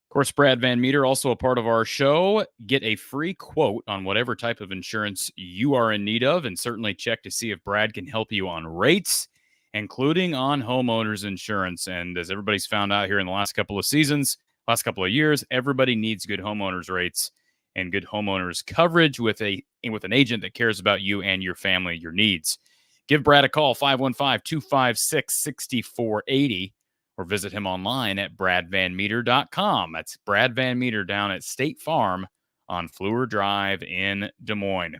Speaker 2: Of course, Brad Van Meter, also a part of our show. Get a free quote on whatever type of insurance you are in need of, and certainly check to see if Brad can help you on rates, including on homeowners insurance. And as everybody's found out here in the last couple of seasons, last couple of years, everybody needs good homeowners rates and good homeowners coverage with an agent that cares about you and your family, your needs. Give Brad a call, 515-256-6480. Or visit him online at bradvanmeter.com. That's Brad Van Meter down at State Farm on Fleur Drive in Des Moines.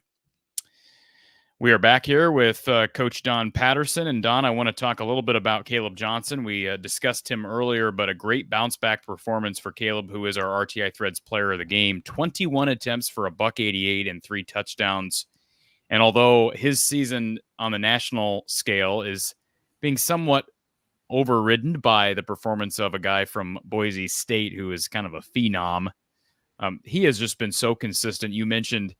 Speaker 2: We are back here with Coach Don Patterson. And Don, I want to talk a little bit about Caleb Johnson. We discussed him earlier, but a great bounce-back performance for Caleb, who is our RTI Threads player of the game. 21 attempts for $188 and 3 touchdowns. And although his season on the national scale is being somewhat overridden by the performance of a guy from Boise State who is kind of a phenom, he has just been so consistent. You mentioned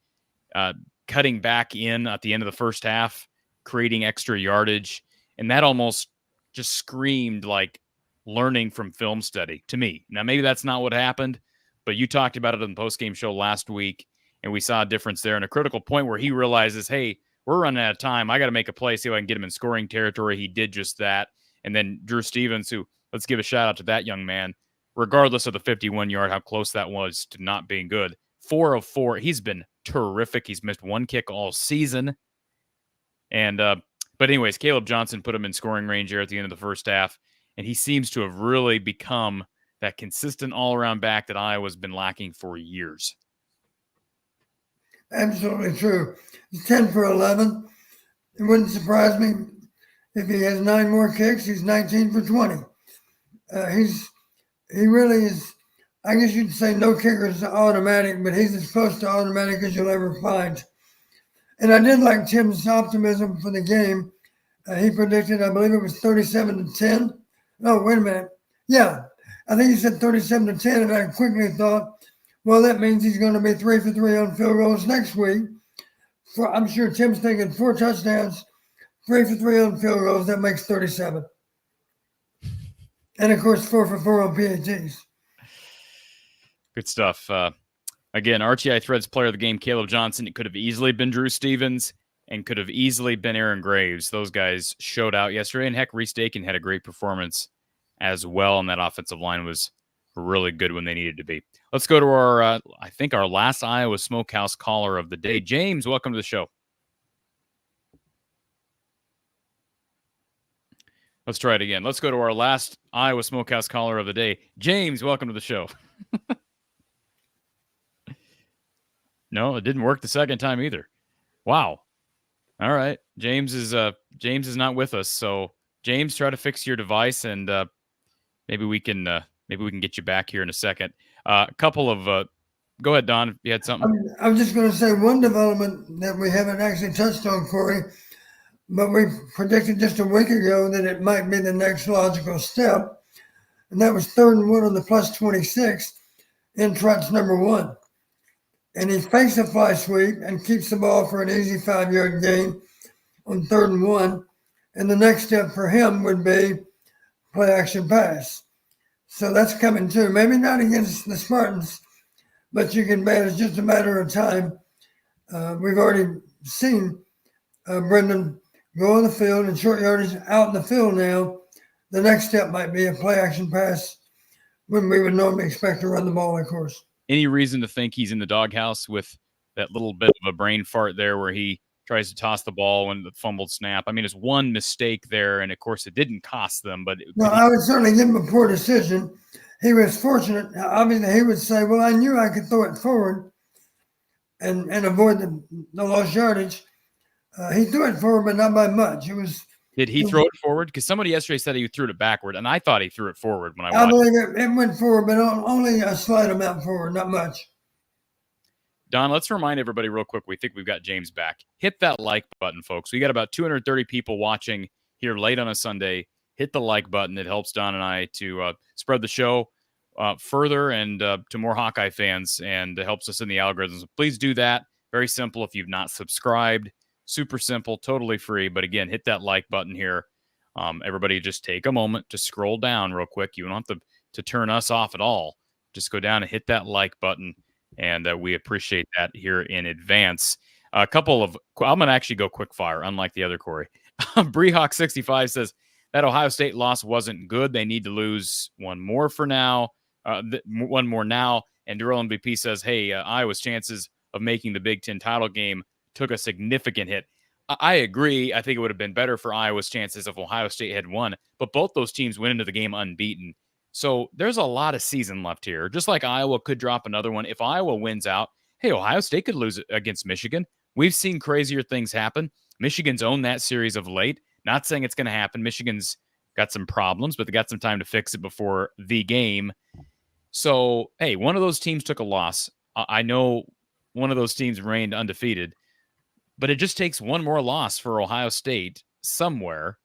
Speaker 2: cutting back in at the end of the first half, creating extra yardage, and that almost just screamed like learning from film study to me. Now, maybe that's not what happened, but you talked about it on the postgame show last week, and we saw a difference there, and a critical point where he realizes, hey, we're running out of time. I got to make a play, see if I can get him in scoring territory. He did just that. And then Drew Stevens, who, let's give a shout out to that young man, regardless of the 51-yard, how close that was to not being good. 4 of 4. He's been terrific. He's missed 1 kick all season. And but anyways, Caleb Johnson put him in scoring range here at the end of the first half, and he seems to have really become that consistent all-around back that Iowa's been lacking for years.
Speaker 3: Absolutely true. He's 10 for 11. It wouldn't surprise me if he has 9 more kicks. He's 19 for 20. He really is. I guess you'd say no kicker is automatic, but he's as close to automatic as you'll ever find. And I did like Tim's optimism for the game. He predicted, I believe it was 37-10. No, wait a minute. Yeah, I think he said 37-10, and I quickly thought, well, that means he's going to be 3 for 3 on field goals next week. I'm sure Tim's thinking 4 touchdowns, 3 for 3 on field goals. That makes 37. And, of course, 4 for 4 on PATs.
Speaker 2: Good stuff. Again, RTI Threads player of the game, Caleb Johnson. It could have easily been Drew Stevens and could have easily been Aaron Graves. Those guys showed out yesterday. And heck, Reese Dakin had a great performance as well. And that offensive line was really good when they needed to be. Let's go to our, I think, our last Iowa Smokehouse caller of the day. James, welcome to the show. Let's try it again. Let's go to our last Iowa Smokehouse caller of the day. James, welcome to the show. No, it didn't work the second time either. Wow. All right. James is not with us. So James, try to fix your device and maybe we can get you back here in a second. A couple of go ahead, Don, if you had something.
Speaker 3: I'm just going to say one development that we haven't actually touched on, Cory, but we predicted just a week ago that it might be the next logical step, and that was 3rd and 1 on the plus 26 in trots number 1. And he fakes a fly sweep and keeps the ball for an easy 5-yard gain on 3rd and 1. And the next step for him would be play action pass. So that's coming too. Maybe not against the Spartans, but you can bet it's just a matter of time. We've already seen Brendan go on the field and short yardage out in the field now. The next step might be a play action pass when we would normally expect to run the ball, of course.
Speaker 2: Any reason to think he's in the doghouse with that little bit of a brain fart there where he tries to toss the ball when the fumbled snap? I mean, it's one mistake there, and of course it didn't cost them. But
Speaker 3: I would certainly give him a poor decision. He was fortunate. Obviously, he would say, well, I knew I could throw it forward and avoid the lost yardage. He threw it forward, but not by much.
Speaker 2: Did he throw it forward? Because somebody yesterday said he threw it backward, and I thought he threw it forward when I watched.
Speaker 3: I believe it went forward, but only a slight amount forward, not much.
Speaker 2: Don, let's remind everybody real quick. We think we've got James back. Hit that like button, folks. We got about 230 people watching here late on a Sunday. Hit the like button. It helps Don and I to spread the show further and to more Hawkeye fans, and it helps us in the algorithms. Please do that. Very simple. If you've not subscribed, super simple, totally free. But again, hit that like button here. Everybody just take a moment to scroll down real quick. You don't have to turn us off at all. Just go down and hit that like button. And we appreciate that here in advance. I'm going to actually go quick fire, unlike the other Cory. Breehawk65 says that Ohio State loss wasn't good. They need to lose one more for now. One more now. And Durrell MVP says, hey, Iowa's chances of making the Big Ten title game took a significant hit. I agree. I think it would have been better for Iowa's chances if Ohio State had won. But both those teams went into the game unbeaten. So there's a lot of season left here. Just like Iowa could drop another one. If Iowa wins out, hey, Ohio State could lose against Michigan. We've seen crazier things happen. Michigan's owned that series of late. Not saying it's going to happen. Michigan's got some problems, but they got some time to fix it before the game. So, hey, one of those teams took a loss. I know one of those teams remained undefeated, but it just takes one more loss for Ohio State somewhere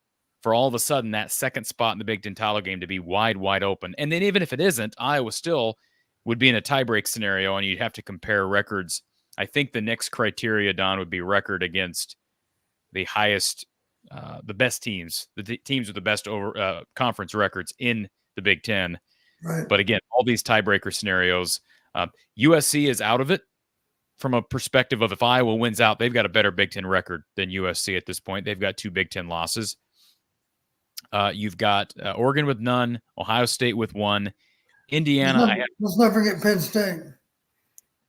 Speaker 2: for all of a sudden that second spot in the Big Ten title game to be wide, wide open. And then even if it isn't, Iowa still would be in a tiebreak scenario, and you'd have to compare records. I think the next criteria, Don, would be record against the highest, the best teams, the teams with the best conference records in the Big Ten.
Speaker 3: Right.
Speaker 2: But again, all these tiebreaker scenarios, USC is out of it from a perspective of if Iowa wins out, they've got a better Big Ten record than USC at this point. They've got 2 Big Ten losses. You've got Oregon with none, Ohio State with 1, Indiana.
Speaker 3: Let's not forget Penn State.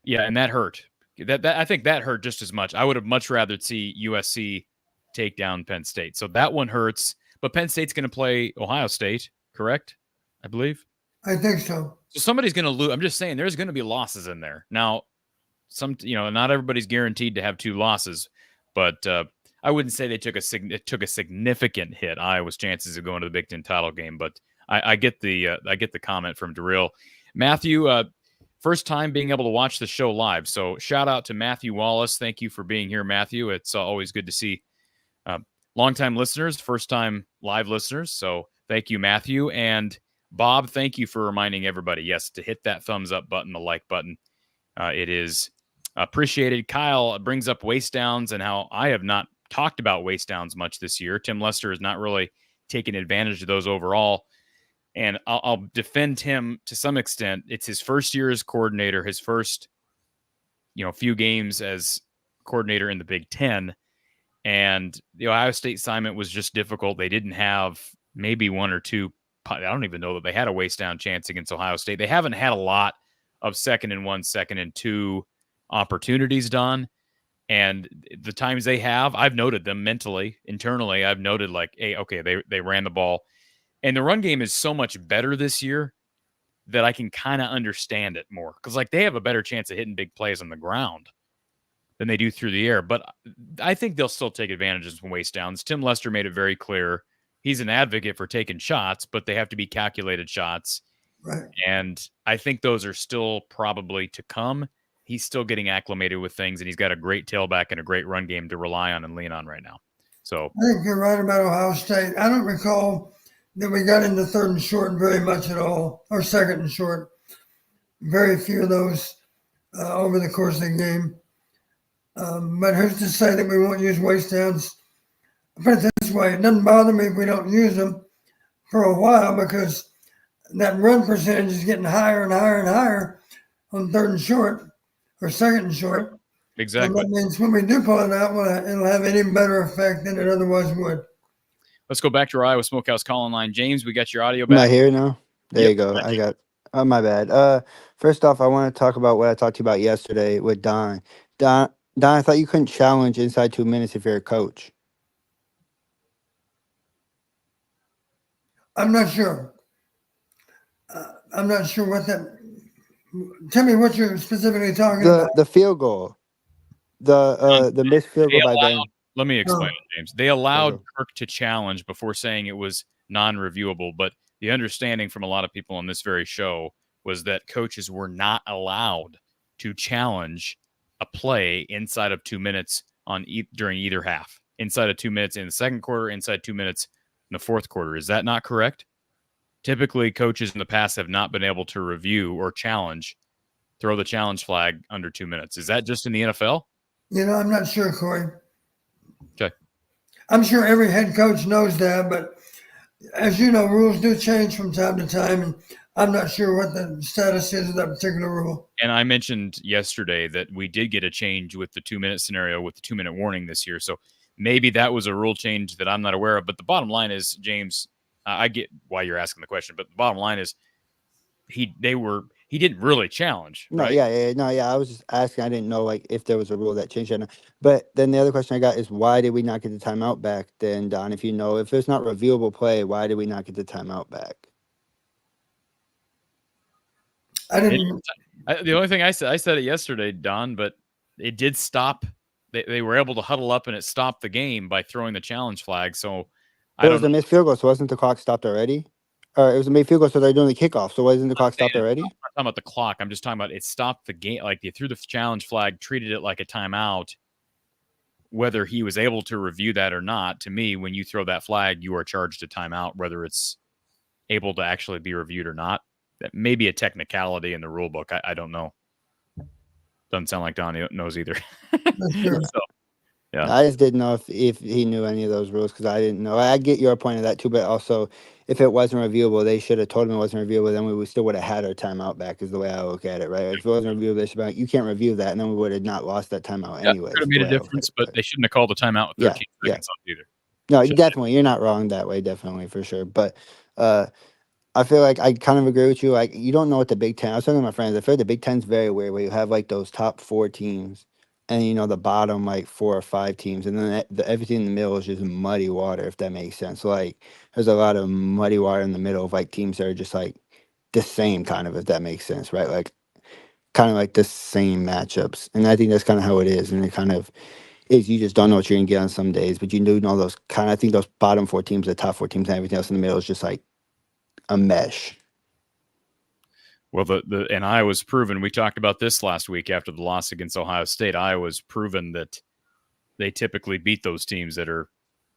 Speaker 2: Yeah, and that hurt. I think that hurt just as much. I would have much rather see USC take down Penn State. So that one hurts. But Penn State's going to play Ohio State, correct? I believe.
Speaker 3: I think so.
Speaker 2: So somebody's going to lose. I'm just saying there's going to be losses in there. Now, not everybody's guaranteed to have 2 losses, but I wouldn't say it took a significant hit, Iowa's chances of going to the Big Ten title game. But I get the comment from Darrell. Matthew, first time being able to watch the show live. So shout out to Matthew Wallace. Thank you for being here, Matthew. It's always good to see longtime listeners, first time live listeners. So thank you, Matthew. And Bob, thank you for reminding everybody, yes, to hit that thumbs up button, the like button. It is appreciated. Kyle brings up waste downs and how I have not talked about waste downs much this year. Tim Lester has not really taken advantage of those overall. And I'll defend him to some extent. It's his first year as coordinator, his first, few games as coordinator in the Big Ten. And the Ohio State assignment was just difficult. They didn't have maybe one or two. I don't even know that they had a waist down chance against Ohio State. They haven't had a lot of 2nd and 1, 2nd and 2 opportunities done. And the times they have, I've noted them mentally, internally. I've noted like, hey, okay, they ran the ball. And the run game is so much better this year that I can kind of understand it more. Because like they have a better chance of hitting big plays on the ground than they do through the air. But I think they'll still take advantages from waist downs. Tim Lester made it very clear. He's an advocate for taking shots, but they have to be calculated shots.
Speaker 3: Right.
Speaker 2: And I think those are still probably to come. He's still getting acclimated with things, and he's got a great tailback and a great run game to rely on and lean on right now. So
Speaker 3: I think you're right about Ohio State. I don't recall that we got into 3rd and short very much at all, or 2nd and short. Very few of those over the course of the game. But who's to say that we won't use waist downs? Put it this way, it doesn't bother me if we don't use them for a while because that run percentage is getting higher and higher and higher on 3rd and short or 2nd and short.
Speaker 2: exactly.
Speaker 3: And that means when we do pull it out, it'll have an even better effect than it otherwise would.
Speaker 2: Let's go back to our Iowa Smokehouse call-in line. James, we got your audio
Speaker 6: Am I
Speaker 2: back.
Speaker 6: here now? There
Speaker 2: Yep.
Speaker 6: you go. I got. Oh, my bad. First off, I want to talk about what I talked to you about yesterday with Don. Don, I thought you couldn't challenge inside 2 minutes if you're a coach.
Speaker 3: I'm not sure. I'm not sure what that. Tell me what you're specifically talking about.
Speaker 6: The field goal, the missed field goal by Ben.
Speaker 2: Let me explain it, James. They allowed
Speaker 6: Okay.
Speaker 2: Kirk to challenge before saying it was non-reviewable, but the understanding from a lot of people on this very show was that coaches were not allowed to challenge a play inside of 2 minutes during either half. Inside of 2 minutes in the second quarter, inside 2 minutes in the fourth quarter. Is that not correct? Typically, coaches in the past have not been able to review or throw the challenge flag under 2 minutes. Is that just in the NFL?
Speaker 3: I'm not sure, Cory.
Speaker 2: Okay.
Speaker 3: I'm sure every head coach knows that, but as you know, rules do change from time to time, and I'm not sure what the status is of that particular rule.
Speaker 2: And I mentioned yesterday that we did get a change with the 2 minute scenario with the 2 minute warning this year. So maybe that was a rule change that I'm not aware of. But the bottom line is, James, I get why you're asking the question, but the bottom line is he didn't really challenge.
Speaker 6: No,
Speaker 2: right?
Speaker 6: yeah. I was just asking. I didn't know like if there was a rule that changed it. But then the other question I got is why did we not get the timeout back? Then Don, if it's not reviewable play, why did we not get the timeout back?
Speaker 3: I didn't.
Speaker 2: The only thing I said it yesterday, Don, but it did stop. They were able to huddle up and it stopped the game by throwing the challenge flag. So
Speaker 6: It was a missed field goal, so wasn't the clock stopped already? Or it was a made field goal, so they're doing the kickoff. So wasn't the clock stopped already?
Speaker 2: I'm not talking about the clock. I'm just talking about it stopped the game. Like they threw the challenge flag, treated it like a timeout. Whether he was able to review that or not, to me, when you throw that flag, you are charged a timeout, whether it's able to actually be reviewed or not. That may be a technicality in the rule book. I don't know. Doesn't sound like Donnie knows either.
Speaker 3: Sure.
Speaker 2: So, yeah.
Speaker 6: I just didn't know if he knew any of those rules because I didn't know. I get your point of that too, but also if it wasn't reviewable, they should have told him it wasn't reviewable. Then we still would have had our timeout back. Is the way I look at it, right? If it wasn't reviewable, they should be like, you can't review that, and then we would have not lost that timeout anyway.
Speaker 2: Could have made a difference, but they shouldn't have called the timeout with 13 seconds on either.
Speaker 6: No, definitely, you're not wrong that way. Definitely, for sure. But I feel like I kind of agree with you. Like you don't know what the Big Ten. I was talking to my friends. I feel like the Big Ten's very weird, where you have like those top 4 teams. And the bottom like 4 or 5 teams, and then everything in the middle is just muddy water, if that makes sense. Like there's a lot of muddy water in the middle of like teams that are just like the same kind of, if that makes sense, right? Like kind of like the same matchups, and I think that's kind of how it is. And it kind of is. You just don't know what you're gonna get on some days, but you do know those kind of. I think those bottom 4 teams, the top 4 teams, and everything else in the middle is just like a mesh.
Speaker 2: Well, and Iowa's proven, we talked about this last week after the loss against Ohio State, Iowa's proven that they typically beat those teams that are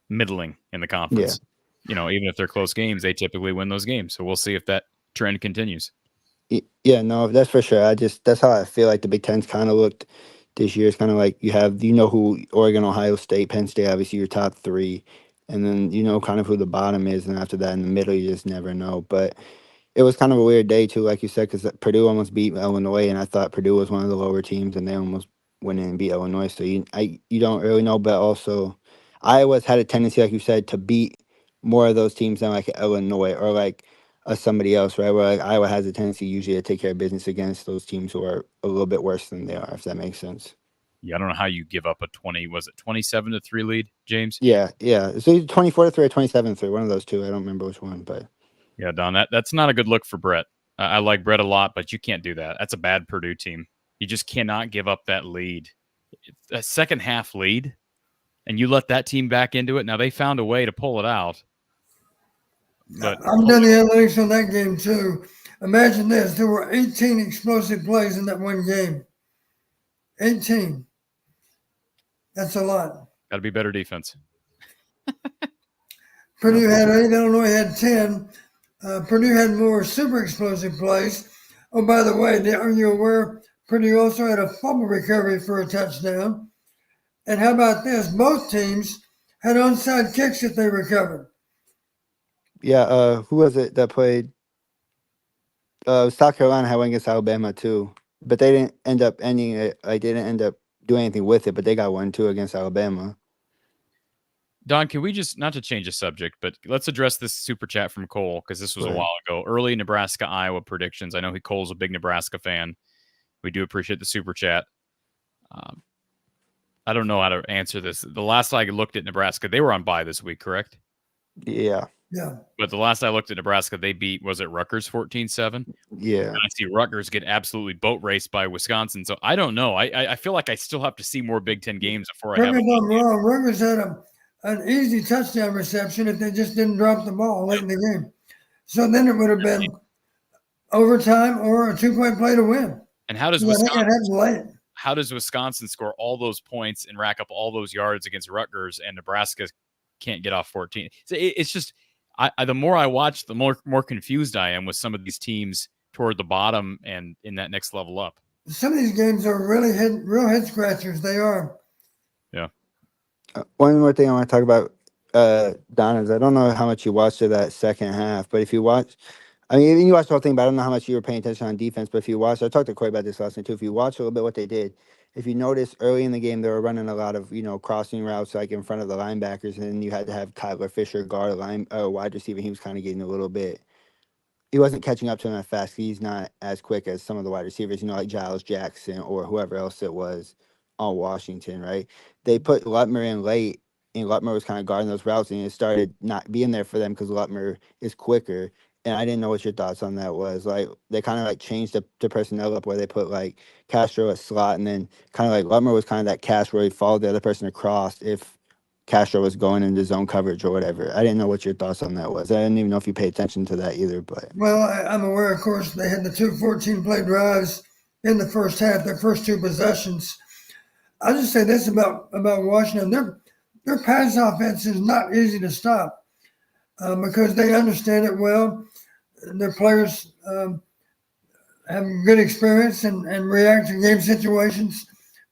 Speaker 2: middling in the conference. Yeah. Even if they're close games, they typically win those games. So we'll see if that trend continues.
Speaker 6: Yeah, no, that's for sure. That's how I feel like the Big Ten's kind of looked this year. It's kind of like you have, who Oregon, Ohio State, Penn State, obviously your top 3. and then you know kind of who the bottom is, and after that in the middle you just never know. But it was kind of a weird day too, like you said, because Purdue almost beat Illinois, and I thought Purdue was one of the lower teams, and they almost went in and beat Illinois. So you don't really know, but also Iowa's had a tendency, like you said, to beat more of those teams than like Illinois or like somebody else, right? Where like Iowa has a tendency usually to take care of business against those teams who are a little bit worse than they are, if that makes sense.
Speaker 2: Yeah, I don't know how you give up a 27-3 lead, James?
Speaker 6: Yeah. So 24-3 or 27-3, one of those two. I don't remember which one, but
Speaker 2: yeah, Don, that's not a good look for Brett. I like Brett a lot, but you can't do that. That's a bad Purdue team. You just cannot give up that lead. A second half lead, and you let that team back into it. Now, they found a way to pull it out. But
Speaker 3: I've done the analytics on that game too. Imagine this. There were 18 explosive plays in that one game. 18. That's a lot.
Speaker 2: Got to be better defense.
Speaker 3: Purdue had 8, Illinois had 10. Purdue had more super explosive plays. Oh, by the way, are you aware Purdue also had a fumble recovery for a touchdown? And how about this? Both teams had onside kicks that they recovered.
Speaker 6: yeah, who was it that played? South Carolina had one against Alabama too, but they didn't end up ending it. They didn't end up doing anything with it, but they got one too against Alabama.
Speaker 2: Don, can we just, not to change the subject, but let's address this super chat from Cole, because this was a while ago. Early Nebraska-Iowa predictions. I know Cole's a big Nebraska fan. We do appreciate the super chat. I don't know how to answer this. The last I looked at Nebraska, they were on bye this week, correct?
Speaker 6: Yeah.
Speaker 2: But the last I looked at Nebraska, they beat, was it Rutgers 14-7?
Speaker 6: Yeah.
Speaker 2: And I see Rutgers get absolutely boat raced by Wisconsin. So I don't know. I feel like I still have to see more Big Ten games before I have
Speaker 3: wrong. Rutgers had an easy touchdown reception if they just didn't drop the ball late in the game. So then it would have been overtime or a 2-point play to win.
Speaker 2: And how does Wisconsin score all those points and rack up all those yards against Rutgers, and Nebraska can't get off 14? So it's just, the more I watch, the more confused I am with some of these teams toward the bottom and in that next level up.
Speaker 3: Some of these games are really real head scratchers. They are.
Speaker 2: Yeah.
Speaker 6: One more thing I want to talk about, Don, is I don't know how much you watched of that second half, but if you watch, I mean, even you watched the whole thing, but I don't know how much you were paying attention on defense. But if you watch, I talked to Cory about this last night too. If you watch a little bit what they did, if you notice early in the game, they were running a lot of, crossing routes like in front of the linebackers, and then you had to have Kyler Fisher guard a wide receiver. He was kind of getting a little bit. He wasn't catching up to him that fast. He's not as quick as some of the wide receivers, like Giles Jackson or whoever else it was on Washington, right? They put Lutmer in late, and Lutmer was kind of guarding those routes, and it started not being there for them because Lutmer is quicker. And I didn't know what your thoughts on that was. Like, they kind of like changed the personnel up where they put like Castro a slot, and then kind of like Lutmer was kind of that cast where he followed the other person across if Castro was going into zone coverage or whatever. I didn't know what your thoughts on that was. I didn't even know if you paid attention to that either. But
Speaker 3: well, I'm aware, of course, they had the 2 14-play drives in the first half, their first 2 possessions. I'll just say this about Washington. Their pass offense is not easy to stop because they understand it well. Their players have good experience and react to game situations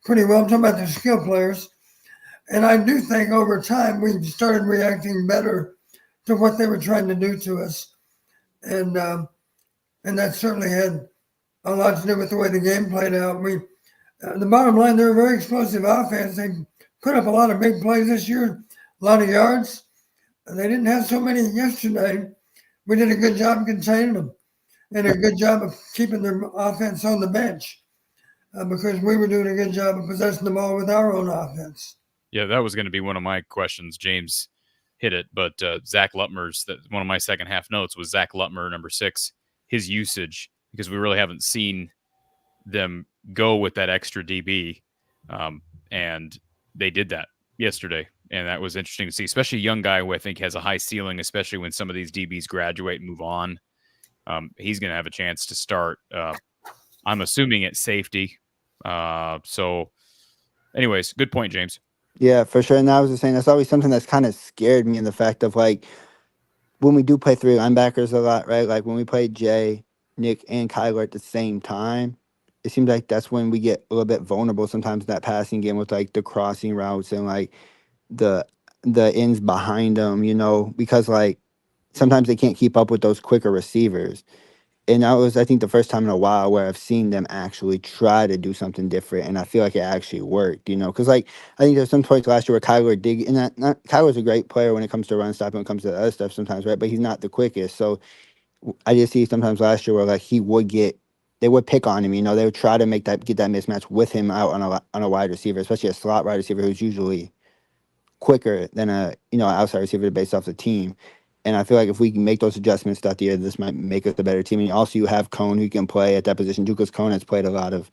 Speaker 3: pretty well. I'm talking about their skill players. And I do think over time we've started reacting better to what they were trying to do to us. And that certainly had a lot to do with the way the game played out. The bottom line, they're a very explosive offense. They put up a lot of big plays this year, a lot of yards. They didn't have so many yesterday. We did a good job containing them and a good job of keeping their offense on the bench because we were doing a good job of possessing the ball with our own offense.
Speaker 2: Yeah, that was going to be one of my questions. James hit it, but Zach Lutmer's, one of my second half notes was Zach Lutmer, number 6, his usage, because we really haven't seen them go with that extra DB, and they did that yesterday, and that was interesting to see, especially a young guy who I think has a high ceiling, especially when some of these DBs graduate and move on. He's going to have a chance to start, I'm assuming, at safety. So anyways, good point, James.
Speaker 6: Yeah, for sure. And I was just saying, that's always something that's kind of scared me in the fact of, like, when we do play 3 linebackers a lot, right? Like, when we play Jay, Nick, and Kyler at the same time, it seems like that's when we get a little bit vulnerable sometimes in that passing game with, like, the crossing routes and, like, the the ends behind them, because like sometimes they can't keep up with those quicker receivers. And that was, I think, the first time in a while where I've seen them actually try to do something different, and I feel like it actually worked. Because like I think there's some points last year where Kyler did, and Kyler's a great player when it comes to run stop and when it comes to the other stuff sometimes, right? But he's not the quickest. So I just see sometimes last year where like they would pick on him. They would try to get that mismatch with him out on a wide receiver, especially a slot wide receiver who's usually quicker than an outside receiver based off the team. And I feel like if we can make those adjustments throughout the year, this might make us a better team. And also, you have Cone who can play at that position too, because Cone has played a lot of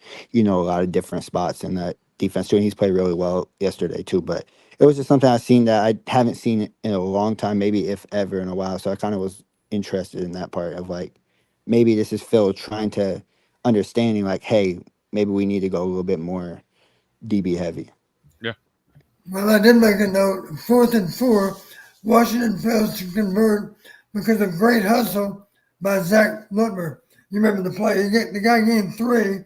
Speaker 6: different spots in that defense too, and he's played really well yesterday too. But it was just something I've seen that I haven't seen in a long time, maybe if ever in a while. So I kind of was interested in that part of like maybe this is Phil trying to understanding like, hey, maybe we need to go a little bit more DB heavy.
Speaker 2: Yeah.
Speaker 3: Well, I did make a note. 4th and 4, Washington fails to convert because of great hustle by Zach Lutmer. You remember the play? The guy gained 3,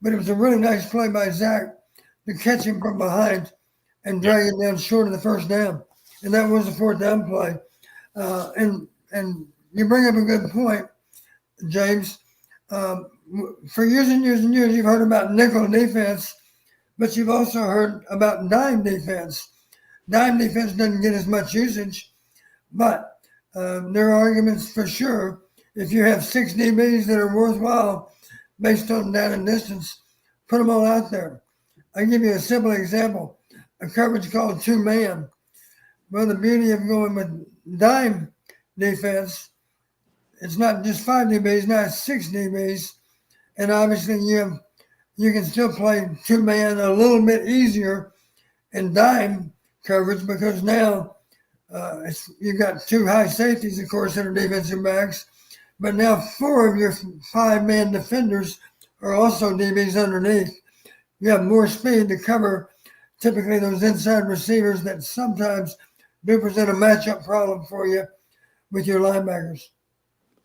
Speaker 3: but it was a really nice play by Zach to catch him from behind and drag him down short of the first down. And that was a 4th down play. And you bring up a good point, James. For years and years and years, you've heard about nickel defense, but you've also heard about dime defense. Dime defense doesn't get as much usage, but there are arguments for sure. If you have 6 DBs that are worthwhile based on down and distance, put them all out there. I'll give you a simple example. A coverage called 2-man. Well, the beauty of going with dime defense, it's not just 5 DBs, now it's 6 DBs. And obviously you can still play 2-man a little bit easier in dime coverage because now you've got 2 high safeties, of course, that are defensive backs. But now 4 of your 5-man defenders are also DBs underneath. You have more speed to cover typically those inside receivers that sometimes do present a matchup problem for you with your linebackers.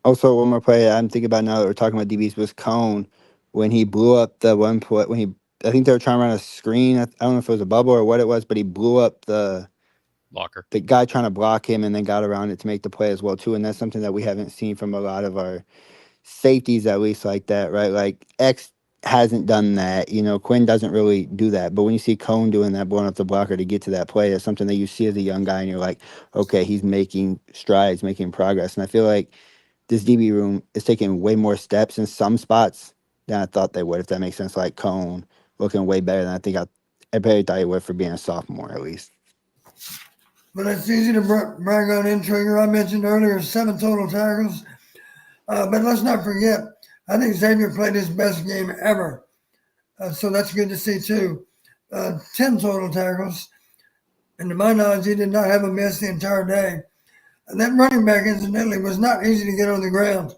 Speaker 6: Also, one more play I'm thinking about now that we're talking about DBs was Cone when he blew up the one play I think they were trying to run a screen. I don't know if it was a bubble or what it was, but he blew up the
Speaker 2: Blocker.
Speaker 6: The guy trying to block him and then got around it to make the play as well too. And that's something that we haven't seen from a lot of our safeties, at least like that, right? Like X hasn't done that. Quinn doesn't really do that. But when you see Cone doing that, blowing up the blocker to get to that play, that's something that you see as a young guy and you're like, okay, he's making strides, making progress. And I feel like this DB room is taking way more steps in some spots than I thought they would, if that makes sense. Like Cone looking way better than I think I barely thought he would for being a sophomore, at least.
Speaker 3: But it's easy to brag on Intriguer. I mentioned earlier 7 total tackles. But let's not forget, I think Xavier played his best game ever. So that's good to see too. 10 total tackles. And to my knowledge, he did not have a miss the entire day. And that running back, incidentally, was not easy to get on the ground.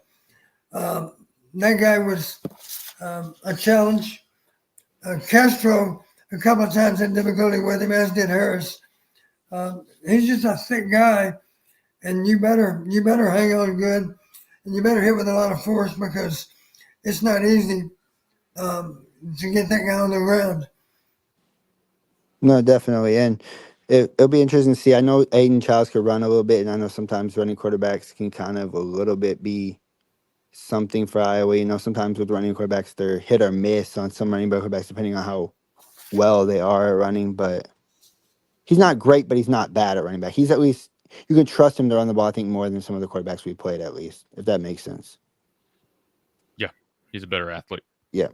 Speaker 3: That guy was a challenge. Castro, a couple of times, had difficulty with him, as did Harris. He's just a thick guy, and you better hang on good, and you better hit with a lot of force because it's not easy to get that guy on the ground.
Speaker 6: No, definitely. And it'll be interesting to see. I know Aiden Childs could run a little bit, and I know sometimes running quarterbacks can kind of a little bit be something for Iowa. Sometimes with running quarterbacks, they're hit or miss on some running quarterbacks, depending on how well they are at running. But he's not great, but he's not bad at running back. He's at least, you can trust him to run the ball, I think, more than some of the quarterbacks we played, at least, if that makes sense.
Speaker 2: Yeah, he's a better athlete.
Speaker 6: Yeah.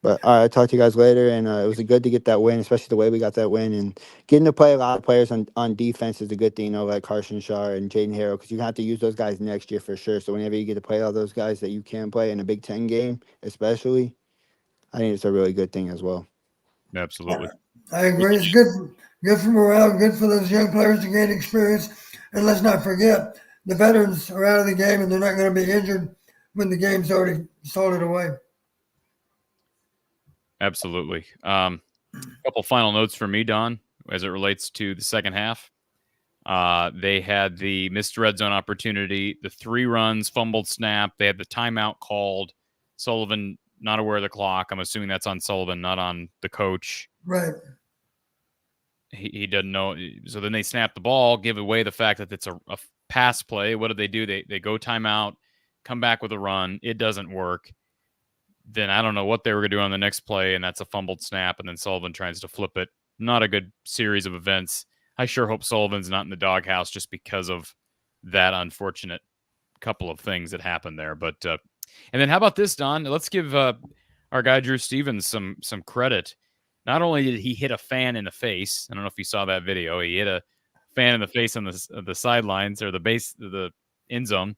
Speaker 6: But all right, I'll talk to you guys later. And it was good to get that win, especially the way we got that win. And getting to play a lot of players on defense is a good thing, like Carson Shaw and Jaden Harrell, because you have to use those guys next year for sure. So whenever you get to play all those guys that you can play in a Big Ten game, especially, I think it's a really good thing as well.
Speaker 2: Absolutely.
Speaker 3: I agree. It's good for morale, good for those young players to gain experience. And let's not forget, the veterans are out of the game and they're not going to be injured when the game's already salted away.
Speaker 2: Absolutely. Couple final notes for me, Don, as it relates to the second half. They had the missed red zone opportunity, the 3 runs, fumbled snap. They had the timeout called. Sullivan not aware of the clock. I'm assuming that's on Sullivan, not on the coach.
Speaker 3: Right.
Speaker 2: he doesn't know. So then they snap the ball, give away the fact that it's a pass play. What do? They go timeout, come back with a run. It doesn't work. Then I don't know what they were going to do on the next play, and that's a fumbled snap, and then Sullivan tries to flip it. Not a good series of events. I sure hope Sullivan's not in the doghouse just because of that unfortunate couple of things that happened there. But and then how about this, Don? Let's give our guy Drew Stevens some credit. Not only did he hit a fan in the face, I don't know if you saw that video. He hit a fan in the face on the sidelines or the end zone.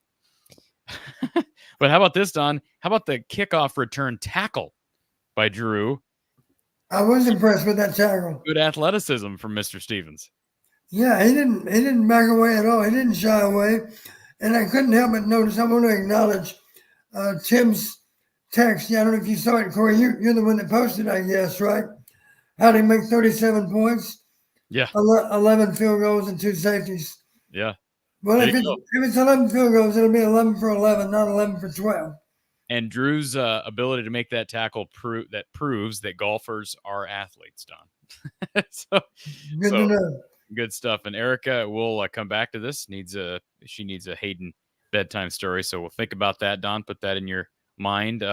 Speaker 2: But how about this, Don? How about the kickoff return tackle by Drew?
Speaker 3: I was impressed with that tackle.
Speaker 2: Good athleticism from Mr. Stevens.
Speaker 3: Yeah, he didn't back away at all. He didn't shy away. And I couldn't help but notice, I want to acknowledge Tim's text. Yeah, I don't know if you saw it, Cory. You're the one that posted, I guess, right? How did he make 37 points?
Speaker 2: Yeah.
Speaker 3: 11 field goals and 2 safeties.
Speaker 2: Yeah.
Speaker 3: Well, if it's 11 field goals, it'll be 11 for 11, not 11 for 12.
Speaker 2: And Drew's ability to make that tackle proves that golfers are athletes, Don.
Speaker 3: Good to know.
Speaker 2: Good stuff. And Erica will come back to this. She needs a Hayden bedtime story. So we'll think about that, Don. Put that in your mind.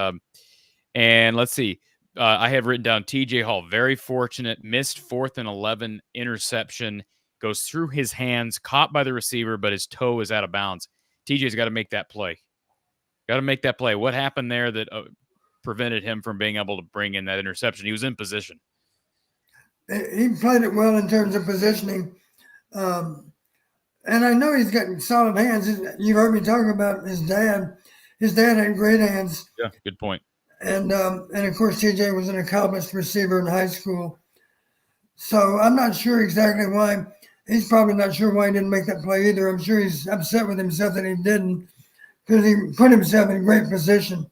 Speaker 2: And let's see. I have written down TJ Hall. Very fortunate. Missed 4th and 11 interception. Goes through his hands, caught by the receiver, but his toe is out of bounds. TJ's got to make that play. Got to make that play. What happened there that prevented him from being able to bring in that interception? He was in position.
Speaker 3: He played it well in terms of positioning. And I know he's got solid hands. You've heard me talk about his dad. His dad had great hands.
Speaker 2: Yeah, good point.
Speaker 3: And of course, TJ was an accomplished receiver in high school. So I'm not sure exactly why. He's probably not sure why he didn't make that play either. I'm sure he's upset with himself that he didn't, because he put himself in a great position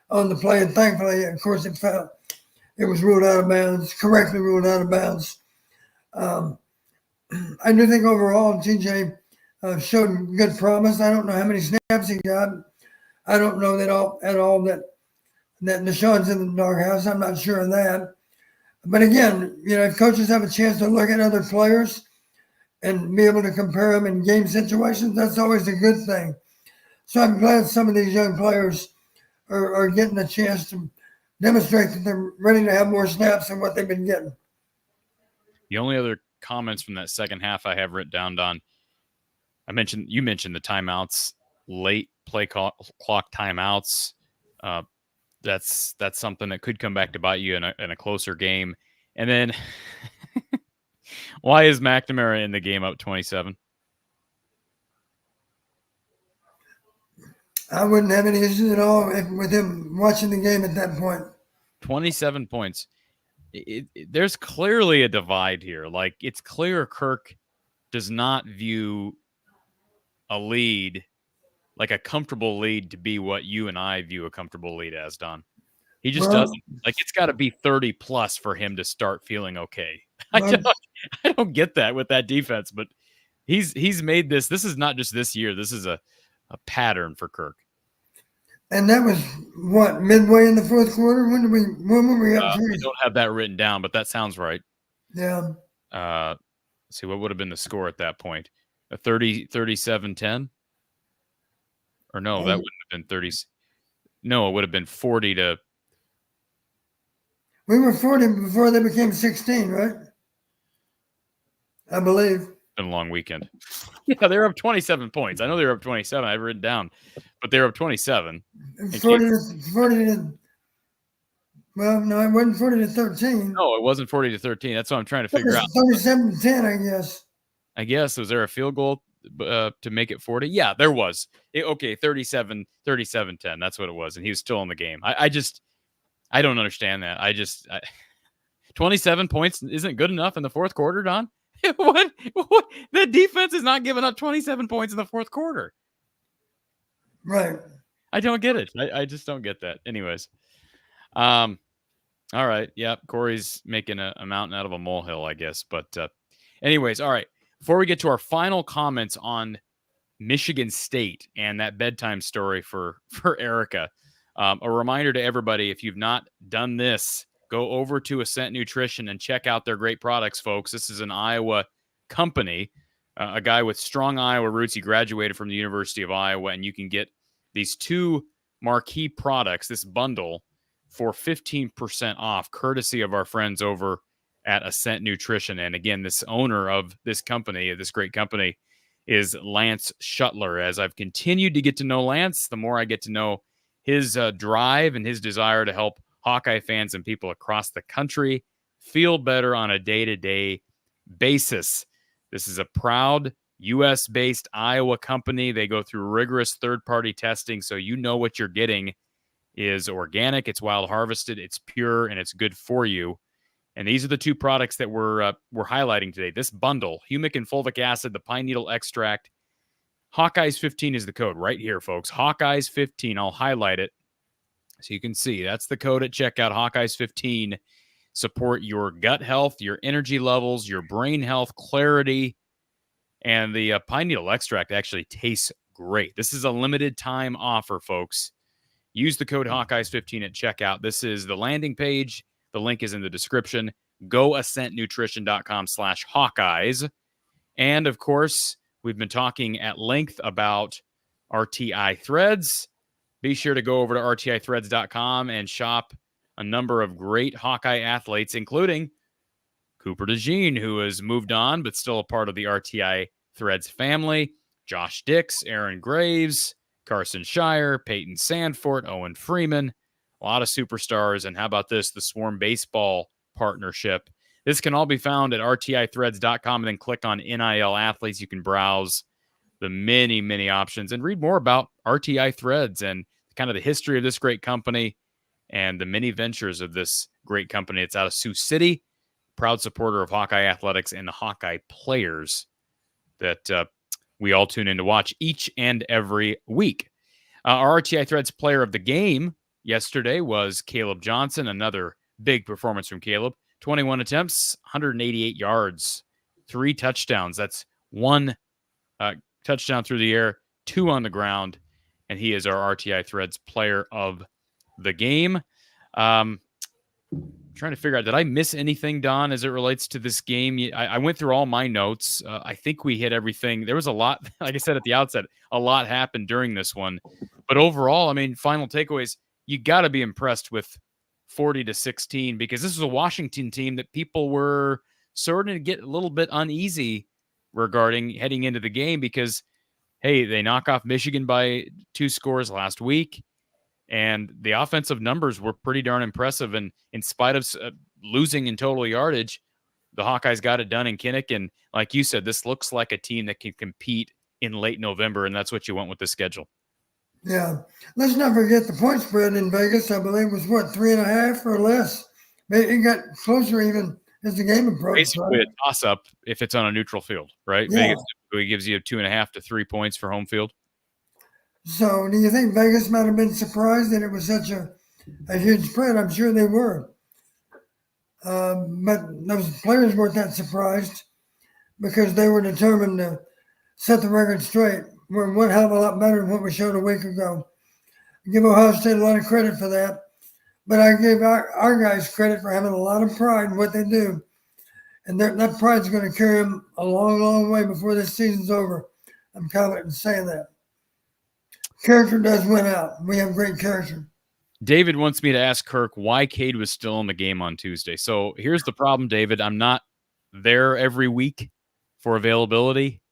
Speaker 3: on the play. And thankfully, of course, it was ruled out of bounds, correctly ruled out of bounds. I do think overall TJ showed good promise. I don't know how many snaps he got. I don't know that Deshaun's in the doghouse. I'm not sure of that. But again, if coaches have a chance to look at other players and be able to compare them in game situations, that's always a good thing. So I'm glad some of these young players are getting a chance to demonstrate that they're ready to have more snaps than what they've been getting.
Speaker 2: The only other comments from that second half I have written down, Don, you mentioned the timeouts, late play clock timeouts. That's something that could come back to bite you in a closer game. And then why is McNamara in the game up 27?
Speaker 3: I wouldn't have any issues at all with him watching the game at that point.
Speaker 2: 27 points. There's clearly a divide here. Like, it's clear Kirk does not view a lead, like a comfortable lead, to be what you and I view a comfortable lead as, Don. He just doesn't. Like, it's got to be 30 plus for him to start feeling okay. I don't get that with that defense, but he's made this. This is not just this year. This is a pattern for Kirk.
Speaker 3: And that was what, midway in the fourth quarter? When were we up?
Speaker 2: I don't have that written down, but that sounds right.
Speaker 3: Yeah.
Speaker 2: Let's see, what would have been the score at that point? A 37-10? Or no, that wouldn't have been 30. No, it would have been 40 to.
Speaker 3: We were 40 before they became 16, right? I believe.
Speaker 2: It's been a long weekend. Yeah, they were up 27 points. I know they were up 27. I have written down, but they were up 27.
Speaker 3: 40 to, well, no, it wasn't 40 to 13.
Speaker 2: No, it wasn't 40 to 13. That's what I'm trying to figure out.
Speaker 3: 37 to 10, I guess.
Speaker 2: Was there a field goal to make it 40? Yeah, there was. 37-10. That's what it was. And he was still in the game. I don't understand that. 27 points isn't good enough in the fourth quarter, Don. What? The defense is not giving up 27 points in the fourth quarter.
Speaker 3: Right.
Speaker 2: I don't get it. I just don't get that. Anyways. All right. Yeah. Cory's making a mountain out of a molehill, I guess. But anyways, all right. Before we get to our final comments on Michigan State and that bedtime story for Erica, a reminder to everybody, if you've not done this, go over to Ascent Nutrition and check out their great products, folks. This is an Iowa company, a guy with strong Iowa roots. He graduated from the University of Iowa, and you can get these 2 marquee products, this bundle, for 15% off, courtesy of our friends over at Ascent Nutrition. And again, this owner of this company, this great company, is Lance Shuttler. As I've continued to get to know Lance, the more I get to know his drive and his desire to help Hawkeye fans and people across the country feel better on a day-to-day basis. This is a proud U.S.-based Iowa company. They go through rigorous third-party testing, so you know what you're getting is organic, it's wild harvested, it's pure, and it's good for you. And these are the 2 products that we're highlighting today. This bundle, humic and fulvic acid, the pine needle extract. Hawkeyes 15 is the code right here, folks. Hawkeyes 15. I'll highlight it so you can see. That's the code at checkout. Hawkeyes 15. Support your gut health, your energy levels, your brain health, clarity, and the pine needle extract actually tastes great. This is a limited time offer, folks. Use the code Hawkeyes15 at checkout. This is the landing page. The link is in the description. Go ascentnutrition.com/Hawkeyes. And of course, we've been talking at length about RTI Threads. Be sure to go over to rtithreads.com and shop a number of great Hawkeye athletes, including Cooper DeJean, who has moved on but still a part of the RTI Threads family, Josh Dix, Aaron Graves, Carson Shire, Peyton Sandfort, Owen Freeman, a lot of superstars. And how about this, the Swarm Baseball partnership? This can all be found at rtithreads.com, and then click on NIL athletes. You can browse the many, many options and read more about RTI Threads and kind of the history of this great company and the many ventures of this great company. It's out of Sioux City, proud supporter of Hawkeye athletics and the Hawkeye players that we all tune in to watch each and every week. Our RTI Threads player of the game yesterday was Caleb Johnson. Another big performance from Caleb. 21 attempts, 188 yards, 3 touchdowns. That's 1 touchdown through the air, 2 on the ground, and he is our RTI Threads player of the game. Trying to figure out, did I miss anything, Don, as it relates to this game? I went through all my notes. I think we hit everything. There was a lot, like I said at the outset, a lot happened during this one. But overall, I mean, final takeaways, you got to be impressed with 40-16, because this was a Washington team that people were starting to get a little bit uneasy regarding heading into the game because, hey, they knock off Michigan by 2 scores last week. And the offensive numbers were pretty darn impressive. And in spite of losing in total yardage, the Hawkeyes got it done in Kinnick. And like you said, this looks like a team that can compete in late November. And that's what you want with the schedule.
Speaker 3: Yeah. Let's not forget the point spread in Vegas, I believe, was what, 3.5 or less? It got closer even as the game approached.
Speaker 2: Basically
Speaker 3: right?
Speaker 2: a toss-up if it's on a neutral field, right?
Speaker 3: Yeah.
Speaker 2: Vegas typically gives you 2.5 to 3 points for home field.
Speaker 3: So do you think Vegas might have been surprised that it was such a huge spread? I'm sure they were. But those players weren't that surprised because they were determined to set the record straight. We're one hell of a lot better than what we showed a week ago. I give Ohio State a lot of credit for that. But I give our guys credit for having a lot of pride in what they do. And that pride's going to carry them a long, long way before this season's over. I'm confident in saying that. Character does win out. We have great character.
Speaker 2: David wants me to ask Kirk why Cade was still in the game on Tuesday. So here's the problem, David. I'm not there every week for availability,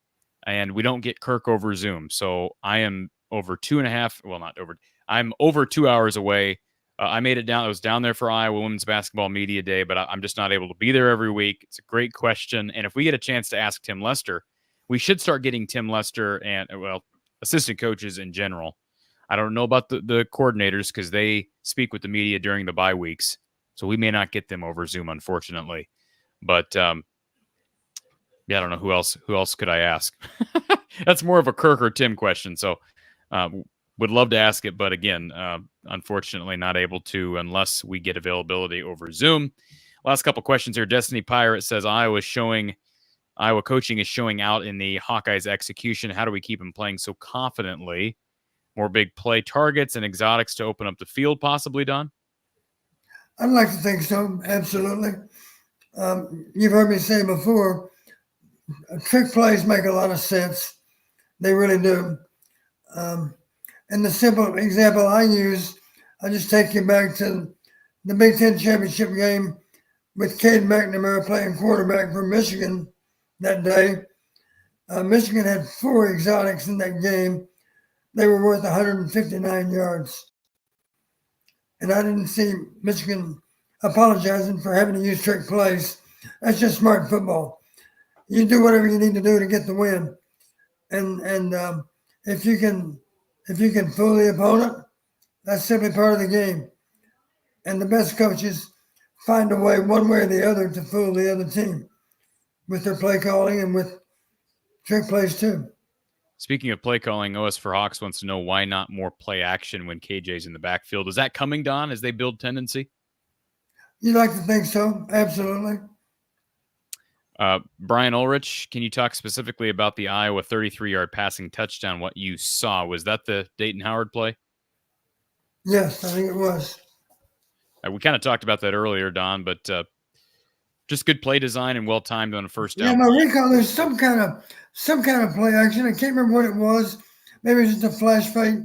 Speaker 2: and we don't get Kirk over Zoom. So I am over 2.5. Well, not over. I'm over 2 hours away. I made it down. I was down there for Iowa Women's Basketball Media Day, but I'm just not able to be there every week. It's a great question. And if we get a chance to ask Tim Lester, we should start getting Tim Lester and, well, assistant coaches in general. I don't know about the coordinators because they speak with the media during the bye weeks. So we may not get them over Zoom, unfortunately. But, yeah, I don't know who else could I ask? That's more of a Kirk or Tim question. So would love to ask it. But again, unfortunately not able to unless we get availability over Zoom. Last couple questions here. Destiny Pirate says Iowa coaching is showing out in the Hawkeyes execution. How do we keep them playing so confidently? More big play targets and exotics to open up the field, possibly, Don?
Speaker 3: I'd like to think so, absolutely. You've heard me say before, trick plays make a lot of sense. They really do. And the simple example I use, I just take you back to the Big Ten championship game with Cade McNamara playing quarterback for Michigan that day. Michigan had 4 exotics in that game. They were worth 159 yards. And I didn't see Michigan apologizing for having to use trick plays. That's just smart football. You do whatever you need to do to get the win. And if you can fool the opponent, that's simply part of the game. And the best coaches find a way, one way or the other, to fool the other team with their play calling and with trick plays too.
Speaker 2: Speaking of play calling, OS for Hawks wants to know why not more play action when KJ's in the backfield. Is that coming, Don, as they build tendency?
Speaker 3: You'd like to think so, absolutely.
Speaker 2: Brian Ulrich, can you talk specifically about the Iowa 33-yard passing touchdown, what you saw? Was that the Dayton Howard play?
Speaker 3: Yes, I think it was.
Speaker 2: We kind of talked about that earlier, Don, but just good play design and well-timed on a first down.
Speaker 3: Yeah, no, recall, there's some kind of play action. I can't remember what it was. Maybe it was just a flash fake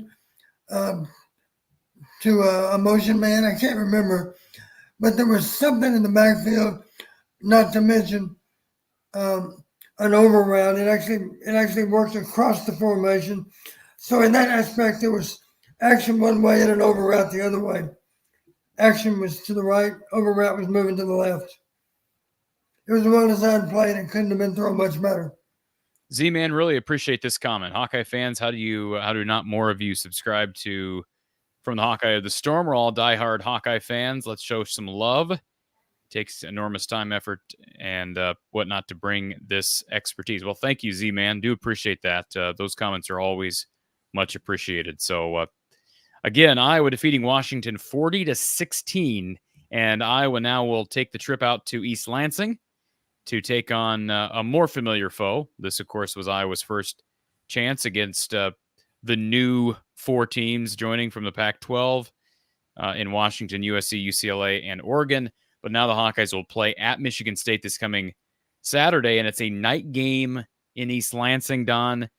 Speaker 3: to a motion man. I can't remember. But there was something in the backfield, not to mention an over route. It actually works across the formation. So in that aspect, there was action one way and an over route the other way. Action was to the right, over route was moving to the left. It was a well-designed play, and it couldn't have been thrown much better.
Speaker 2: Z-Man, really appreciate this comment. Hawkeye fans, how do not more of you subscribe to From the Hawkeye of the Storm? We're all diehard Hawkeye fans. Let's show some love. It takes enormous time, effort, and whatnot to bring this expertise. Well, thank you, Z-Man. Do appreciate that. Those comments are always much appreciated. So, again, Iowa defeating Washington 40-16, and Iowa now will take the trip out to East Lansing to take on a more familiar foe. This, of course, was Iowa's first chance against the new 4 teams joining from the Pac-12 in Washington, USC, UCLA, and Oregon. But now the Hawkeyes will play at Michigan State this coming Saturday, and it's a night game in East Lansing, Don.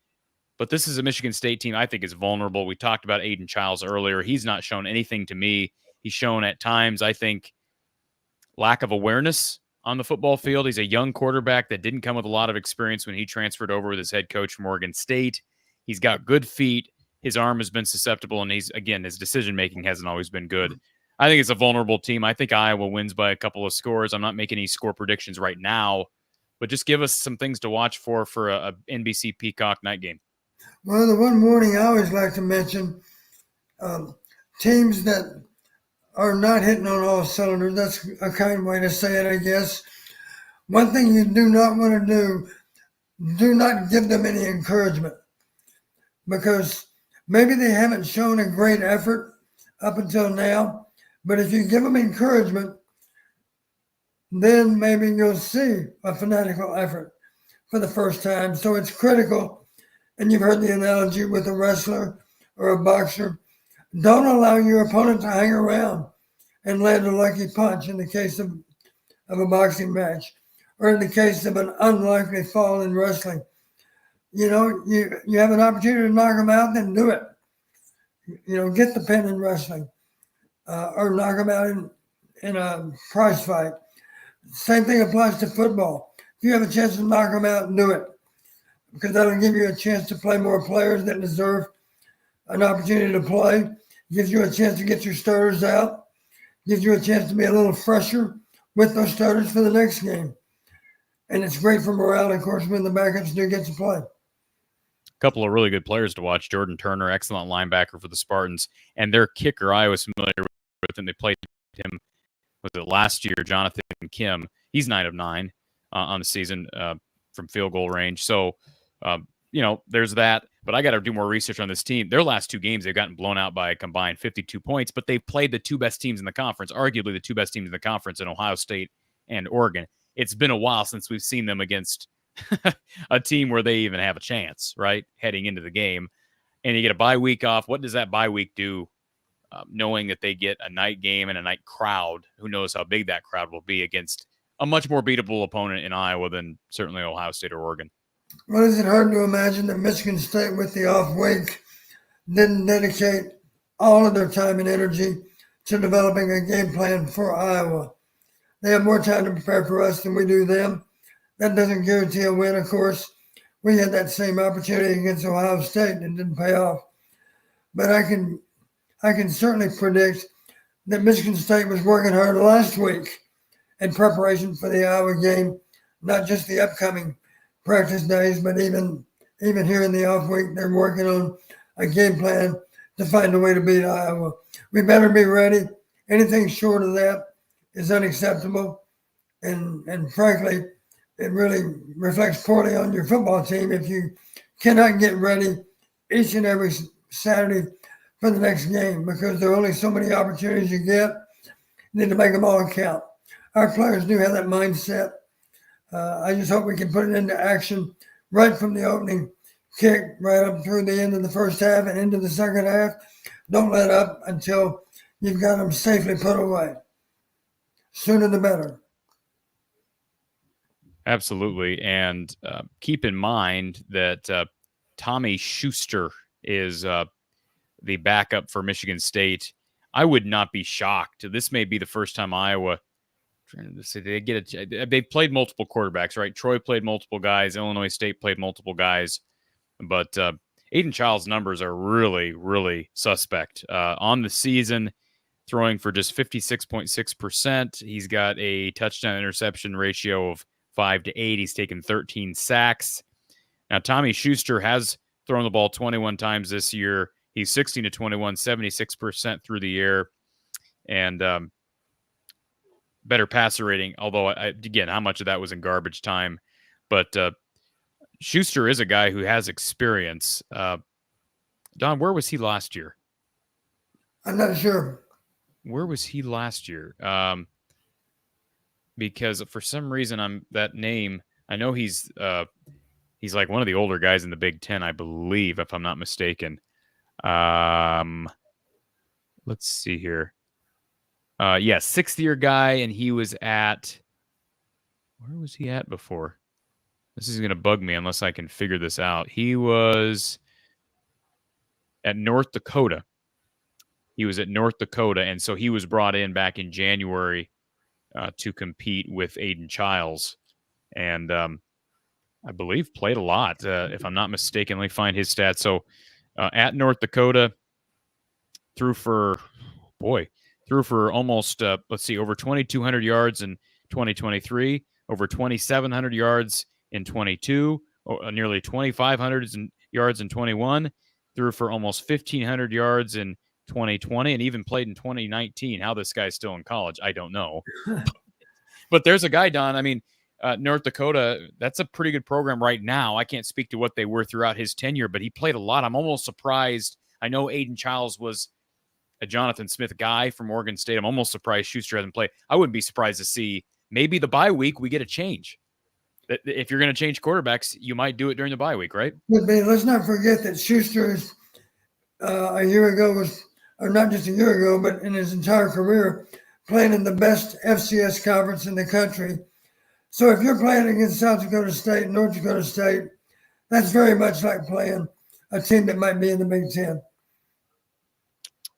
Speaker 2: But this is a Michigan State team I think is vulnerable. We talked about Aiden Childs earlier. He's not shown anything to me. He's shown at times, I think, lack of awareness on the football field. He's a young quarterback that didn't come with a lot of experience when he transferred over with his head coach from Oregon State. He's got good feet. His arm has been susceptible, and his decision-making hasn't always been good. I think it's a vulnerable team. I think Iowa wins by a couple of scores. I'm not making any score predictions right now, but just give us some things to watch for a NBC Peacock night game.
Speaker 3: Well, the one warning I always like to mention, teams that are not hitting on all cylinders, that's a kind way to say it, I guess. One thing you do not want to do not give them any encouragement, because maybe they haven't shown a great effort up until now, but if you give them encouragement, then maybe you'll see a fanatical effort for the first time. So it's critical, and you've heard the analogy with a wrestler or a boxer. Don't allow your opponent to hang around and land a lucky punch in the case of a boxing match, or in the case of an unlikely fall in wrestling. You know, you have an opportunity to knock them out, then do it. You know, get the pin in wrestling, or knock them out in a prize fight. Same thing applies to football. If you have a chance to knock them out, do it, because that'll give you a chance to play more players that deserve an opportunity to play. Gives you a chance to get your starters out. Gives you a chance to be a little fresher with those starters for the next game. And it's great for morale, of course, when the backups do get to play.
Speaker 2: A couple of really good players to watch. Jordan Turner, excellent linebacker for the Spartans, and their kicker I was familiar with, and they played him last year, Jonathan Kim. He's 9 of 9 on the season from field goal range. So, there's that. But I got to do more research on this team. Their last 2 games, they've gotten blown out by a combined 52 points, but they've played the 2 best teams in the conference, arguably the 2 best teams in the conference in Ohio State and Oregon. It's been a while since we've seen them against a team where they even have a chance, right, heading into the game. And you get a bye week off. What does that bye week do knowing that they get a night game and a night crowd. Who knows how big that crowd will be against a much more beatable opponent in Iowa than certainly Ohio State or Oregon.
Speaker 3: Well, is it hard to imagine that Michigan State, with the off week, didn't dedicate all of their time and energy to developing a game plan for Iowa? They have more time to prepare for us than we do them. That doesn't guarantee a win, of course. We had that same opportunity against Ohio State and didn't pay off. But I can certainly predict that Michigan State was working hard last week in preparation for the Iowa game, not just the upcoming practice days, but even here in the off week, they're working on a game plan to find a way to beat Iowa. We better be ready. Anything short of that is unacceptable. And frankly, it really reflects poorly on your football team if you cannot get ready each and every Saturday for the next game, because there are only so many opportunities you get. You need to make them all count. Our players do have that mindset. I just hope we can put it into action right from the opening kick, right up through the end of the first half and into the second half. Don't let up until you've got them safely put away. Sooner the better.
Speaker 2: Absolutely. And keep in mind that Tommy Schuster is the backup for Michigan State. I would not be shocked. This may be the first time Iowa, they played multiple quarterbacks, right? Troy played multiple guys. Illinois State played multiple guys. But Aiden Child's numbers are really, really suspect. On the season, throwing for just 56.6%. He's got a touchdown interception ratio of 5-8. He's taken 13 sacks. Now, Tommy Schuster has thrown the ball 21 times this year. He's 16-21, 76% through the air, and better passer rating. Although, again, how much of that was in garbage time? But Schuster is a guy who has experience. Don, where was he last year?
Speaker 3: I'm not sure.
Speaker 2: Where was he last year? Because for some reason, that name. I know he's like one of the older guys in the Big Ten, I believe, if I'm not mistaken. Let's see here. Yeah, sixth-year guy, and he was at. Where was he at before? This is going to bug me unless I can figure this out. He was at North Dakota. And so he was brought in back in January to compete with Aiden Childs, and I believe played a lot, if I'm not mistaken. Let me find his stats. So at North Dakota, threw for almost, over 2,200 yards in 2023, over 2,700 yards in 22, nearly 2,500 yards in 21, threw for almost 1,500 yards in 2020, and even played in 2019. How this guy's still in college, I don't know. But there's a guy, Don. I mean, North Dakota, that's a pretty good program right now. I can't speak to what they were throughout his tenure, but he played a lot. I'm almost surprised. I know Aiden Childs was a Jonathan Smith guy from Oregon State. I'm almost surprised Schuster hasn't played. I wouldn't be surprised to see maybe the bye week we get a change. If you're going to change quarterbacks, you might do it during the bye week, right?
Speaker 3: But let's not forget that Schuster a year ago or not just a year ago, but in his entire career, playing in the best FCS conference in the country. So if you're playing against South Dakota State, North Dakota State, that's very much like playing a team that might be in the Big Ten.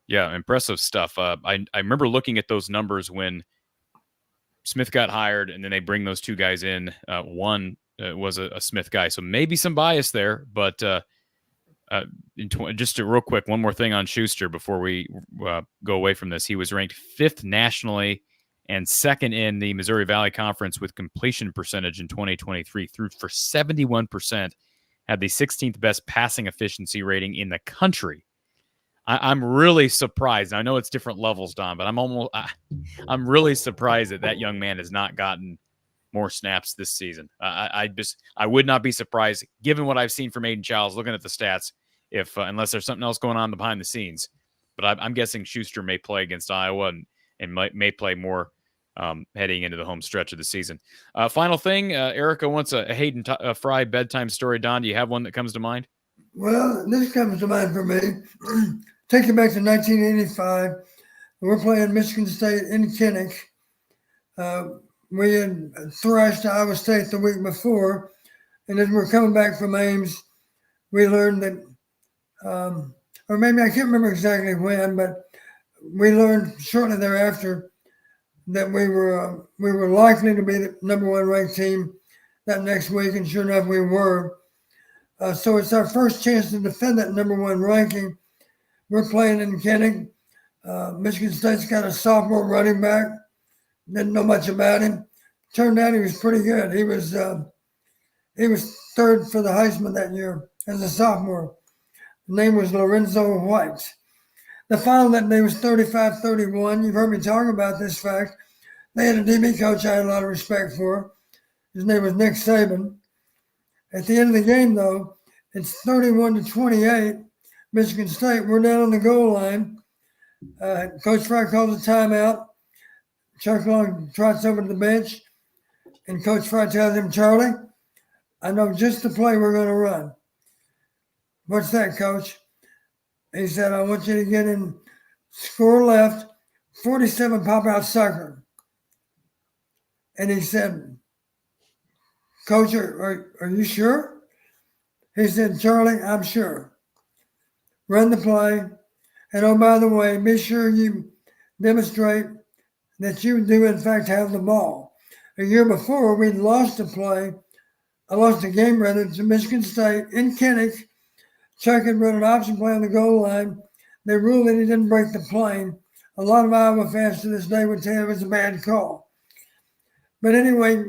Speaker 2: Yeah, impressive stuff. I remember looking at those numbers when Smith got hired, and then they bring those two guys in. One was a Smith guy, so maybe some bias there. But just real quick, one more thing on Schuster before we go away from this. He was ranked 5th nationally and 2nd in the Missouri Valley Conference with completion percentage in 2023. Threw for 71%, had the 16th best passing efficiency rating in the country. I'm really surprised. I know it's different levels, Don, but I'm really surprised that young man has not gotten more snaps this season. I would not be surprised, given what I've seen from Aiden Childs, looking at the stats, if unless there's something else going on behind the scenes. But I'm guessing Schuster may play against Iowa and may play more heading into the home stretch of the season. Final thing, Erica wants a Hayden Fry bedtime story. Don, do you have one that comes to mind?
Speaker 3: Well, this comes to mind for me. take you back to 1985. We're playing Michigan State in Kinnick. We had thrashed Iowa State the week before, and as we're coming back from Ames, we learned that, or maybe I can't remember exactly when, but we learned shortly thereafter that we were likely to be the #1 ranked team that next week, and sure enough, we were. So it's our first chance to defend that #1 ranking. We're playing in Kinnick. Michigan State's got a sophomore running back. Didn't know much about him. Turned out he was pretty good. He was third for the Heisman that year as a sophomore. His name was Lorenzo White. The final that day was 35-31. You've heard me talk about this fact. They had a DB coach I had a lot of respect for. His name was Nick Saban. At the end of the game, though, it's 31-28. Michigan State. We're down on the goal line. Coach Fry calls a timeout. Chuck Long trots over to the bench, and Coach Fry tells him, "Charlie, I know just the play we're going to run." "What's that, Coach?" He said, "I want you to get in score left, 47 pop-out sucker." And he said, "Coach, are you sure?" He said, "Charlie, I'm sure. Run the play. And oh, by the way, be sure you demonstrate that you do, in fact, have the ball." A year before, we'd lost a game rather, to Michigan State in Kinnick. Chuck had run an option play on the goal line. They ruled that he didn't break the plane. A lot of Iowa fans to this day would tell you it was a bad call. But anyway,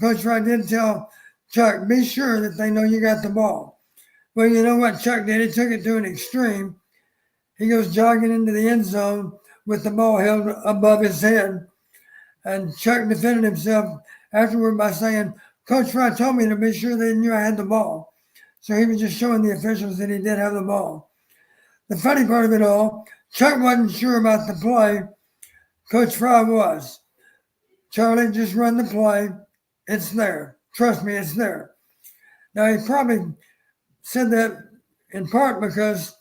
Speaker 3: Coach Wright did tell Chuck, be sure that they know you got the ball. Well, you know what Chuck did? He took it to an extreme. He goes jogging into the end zone with the ball held above his head. And Chuck defended himself afterward by saying, "Coach Fry told me to be sure they knew I had the ball." So he was just showing the officials that he did have the ball. The funny part of it all, Chuck wasn't sure about the play. Coach Fry was. "Charlie, just run the play. It's there. Trust me, it's there." Now, he probably said that in part because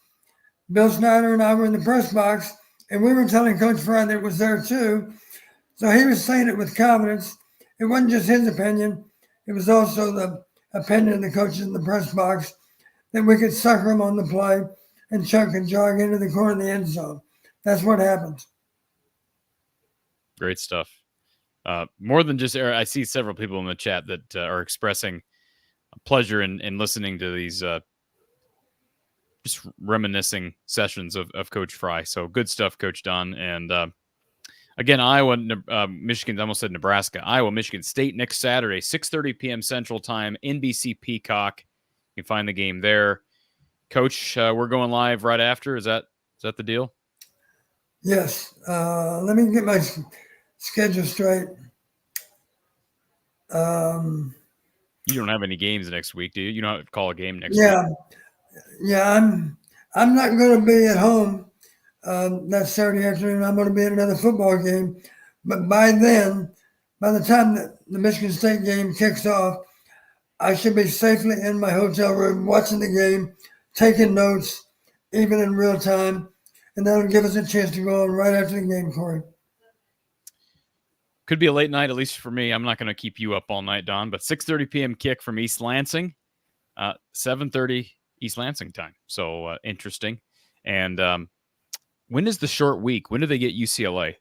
Speaker 3: Bill Snyder and I were in the press box, and we were telling Coach Fry that it was there too. So he was saying it with confidence. It wasn't just his opinion. It was also the opinion of the coaches in the press box that we could sucker him on the play and Chuck could jog into the corner of the end zone. That's what happened.
Speaker 2: Great stuff. More than just I see several people in the chat that are expressing pleasure in listening to these just reminiscing sessions of Coach Fry. So good stuff, Coach Don. And again, Iowa, Michigan, I almost said Nebraska. Iowa, Michigan State next Saturday, 6:30 p.m. Central Time, NBC Peacock. You can find the game there. Coach, we're going live right after. Is that the deal?
Speaker 3: Yes. Let me get my schedule straight.
Speaker 2: You don't have any games next week, do you? You don't have to call a game next week.
Speaker 3: Yeah. I'm not going to be at home that Saturday afternoon. I'm going to be at another football game. But by then, by the time that the Michigan State game kicks off, I should be safely in my hotel room watching the game, taking notes, even in real time. And that'll give us a chance to go on right after the game, Cory.
Speaker 2: Could be a late night, at least for me. I'm not going to keep you up all night, Don. But 6:30 p.m. kick from East Lansing, 7:30 East Lansing time. So interesting. And when is the short week? When do they get UCLA?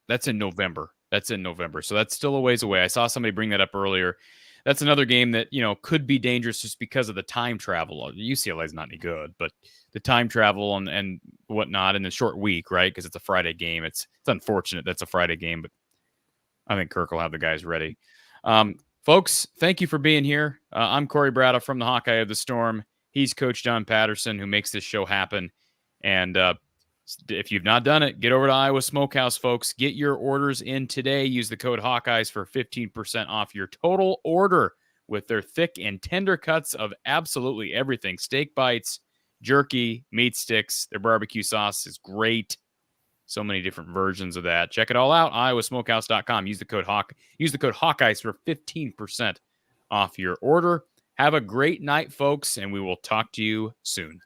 Speaker 2: That's in November? That's in November. So that's still a ways away. I saw somebody bring that up earlier. That's another game that, could be dangerous just because of the time travel. UCLA is not any good, but the time travel and whatnot in the short week, right? Because it's a Friday game. It's unfortunate that's a Friday game, but I think Kirk will have the guys ready. Folks, thank you for being here. I'm Cory Brada from the Hawkeye of the Storm. He's Coach John Patterson, who makes this show happen. And if you've not done it, get over to Iowa Smokehouse, folks. Get your orders in today. Use the code Hawkeyes for 15% off your total order with their thick and tender cuts of absolutely everything. Steak bites, jerky, meat sticks. Their barbecue sauce is great. So many different versions of that. Check it all out. iowasmokehouse.com. Use the code Hawkeyes for 15% off your order. Have a great night, folks, and we will talk to you soon.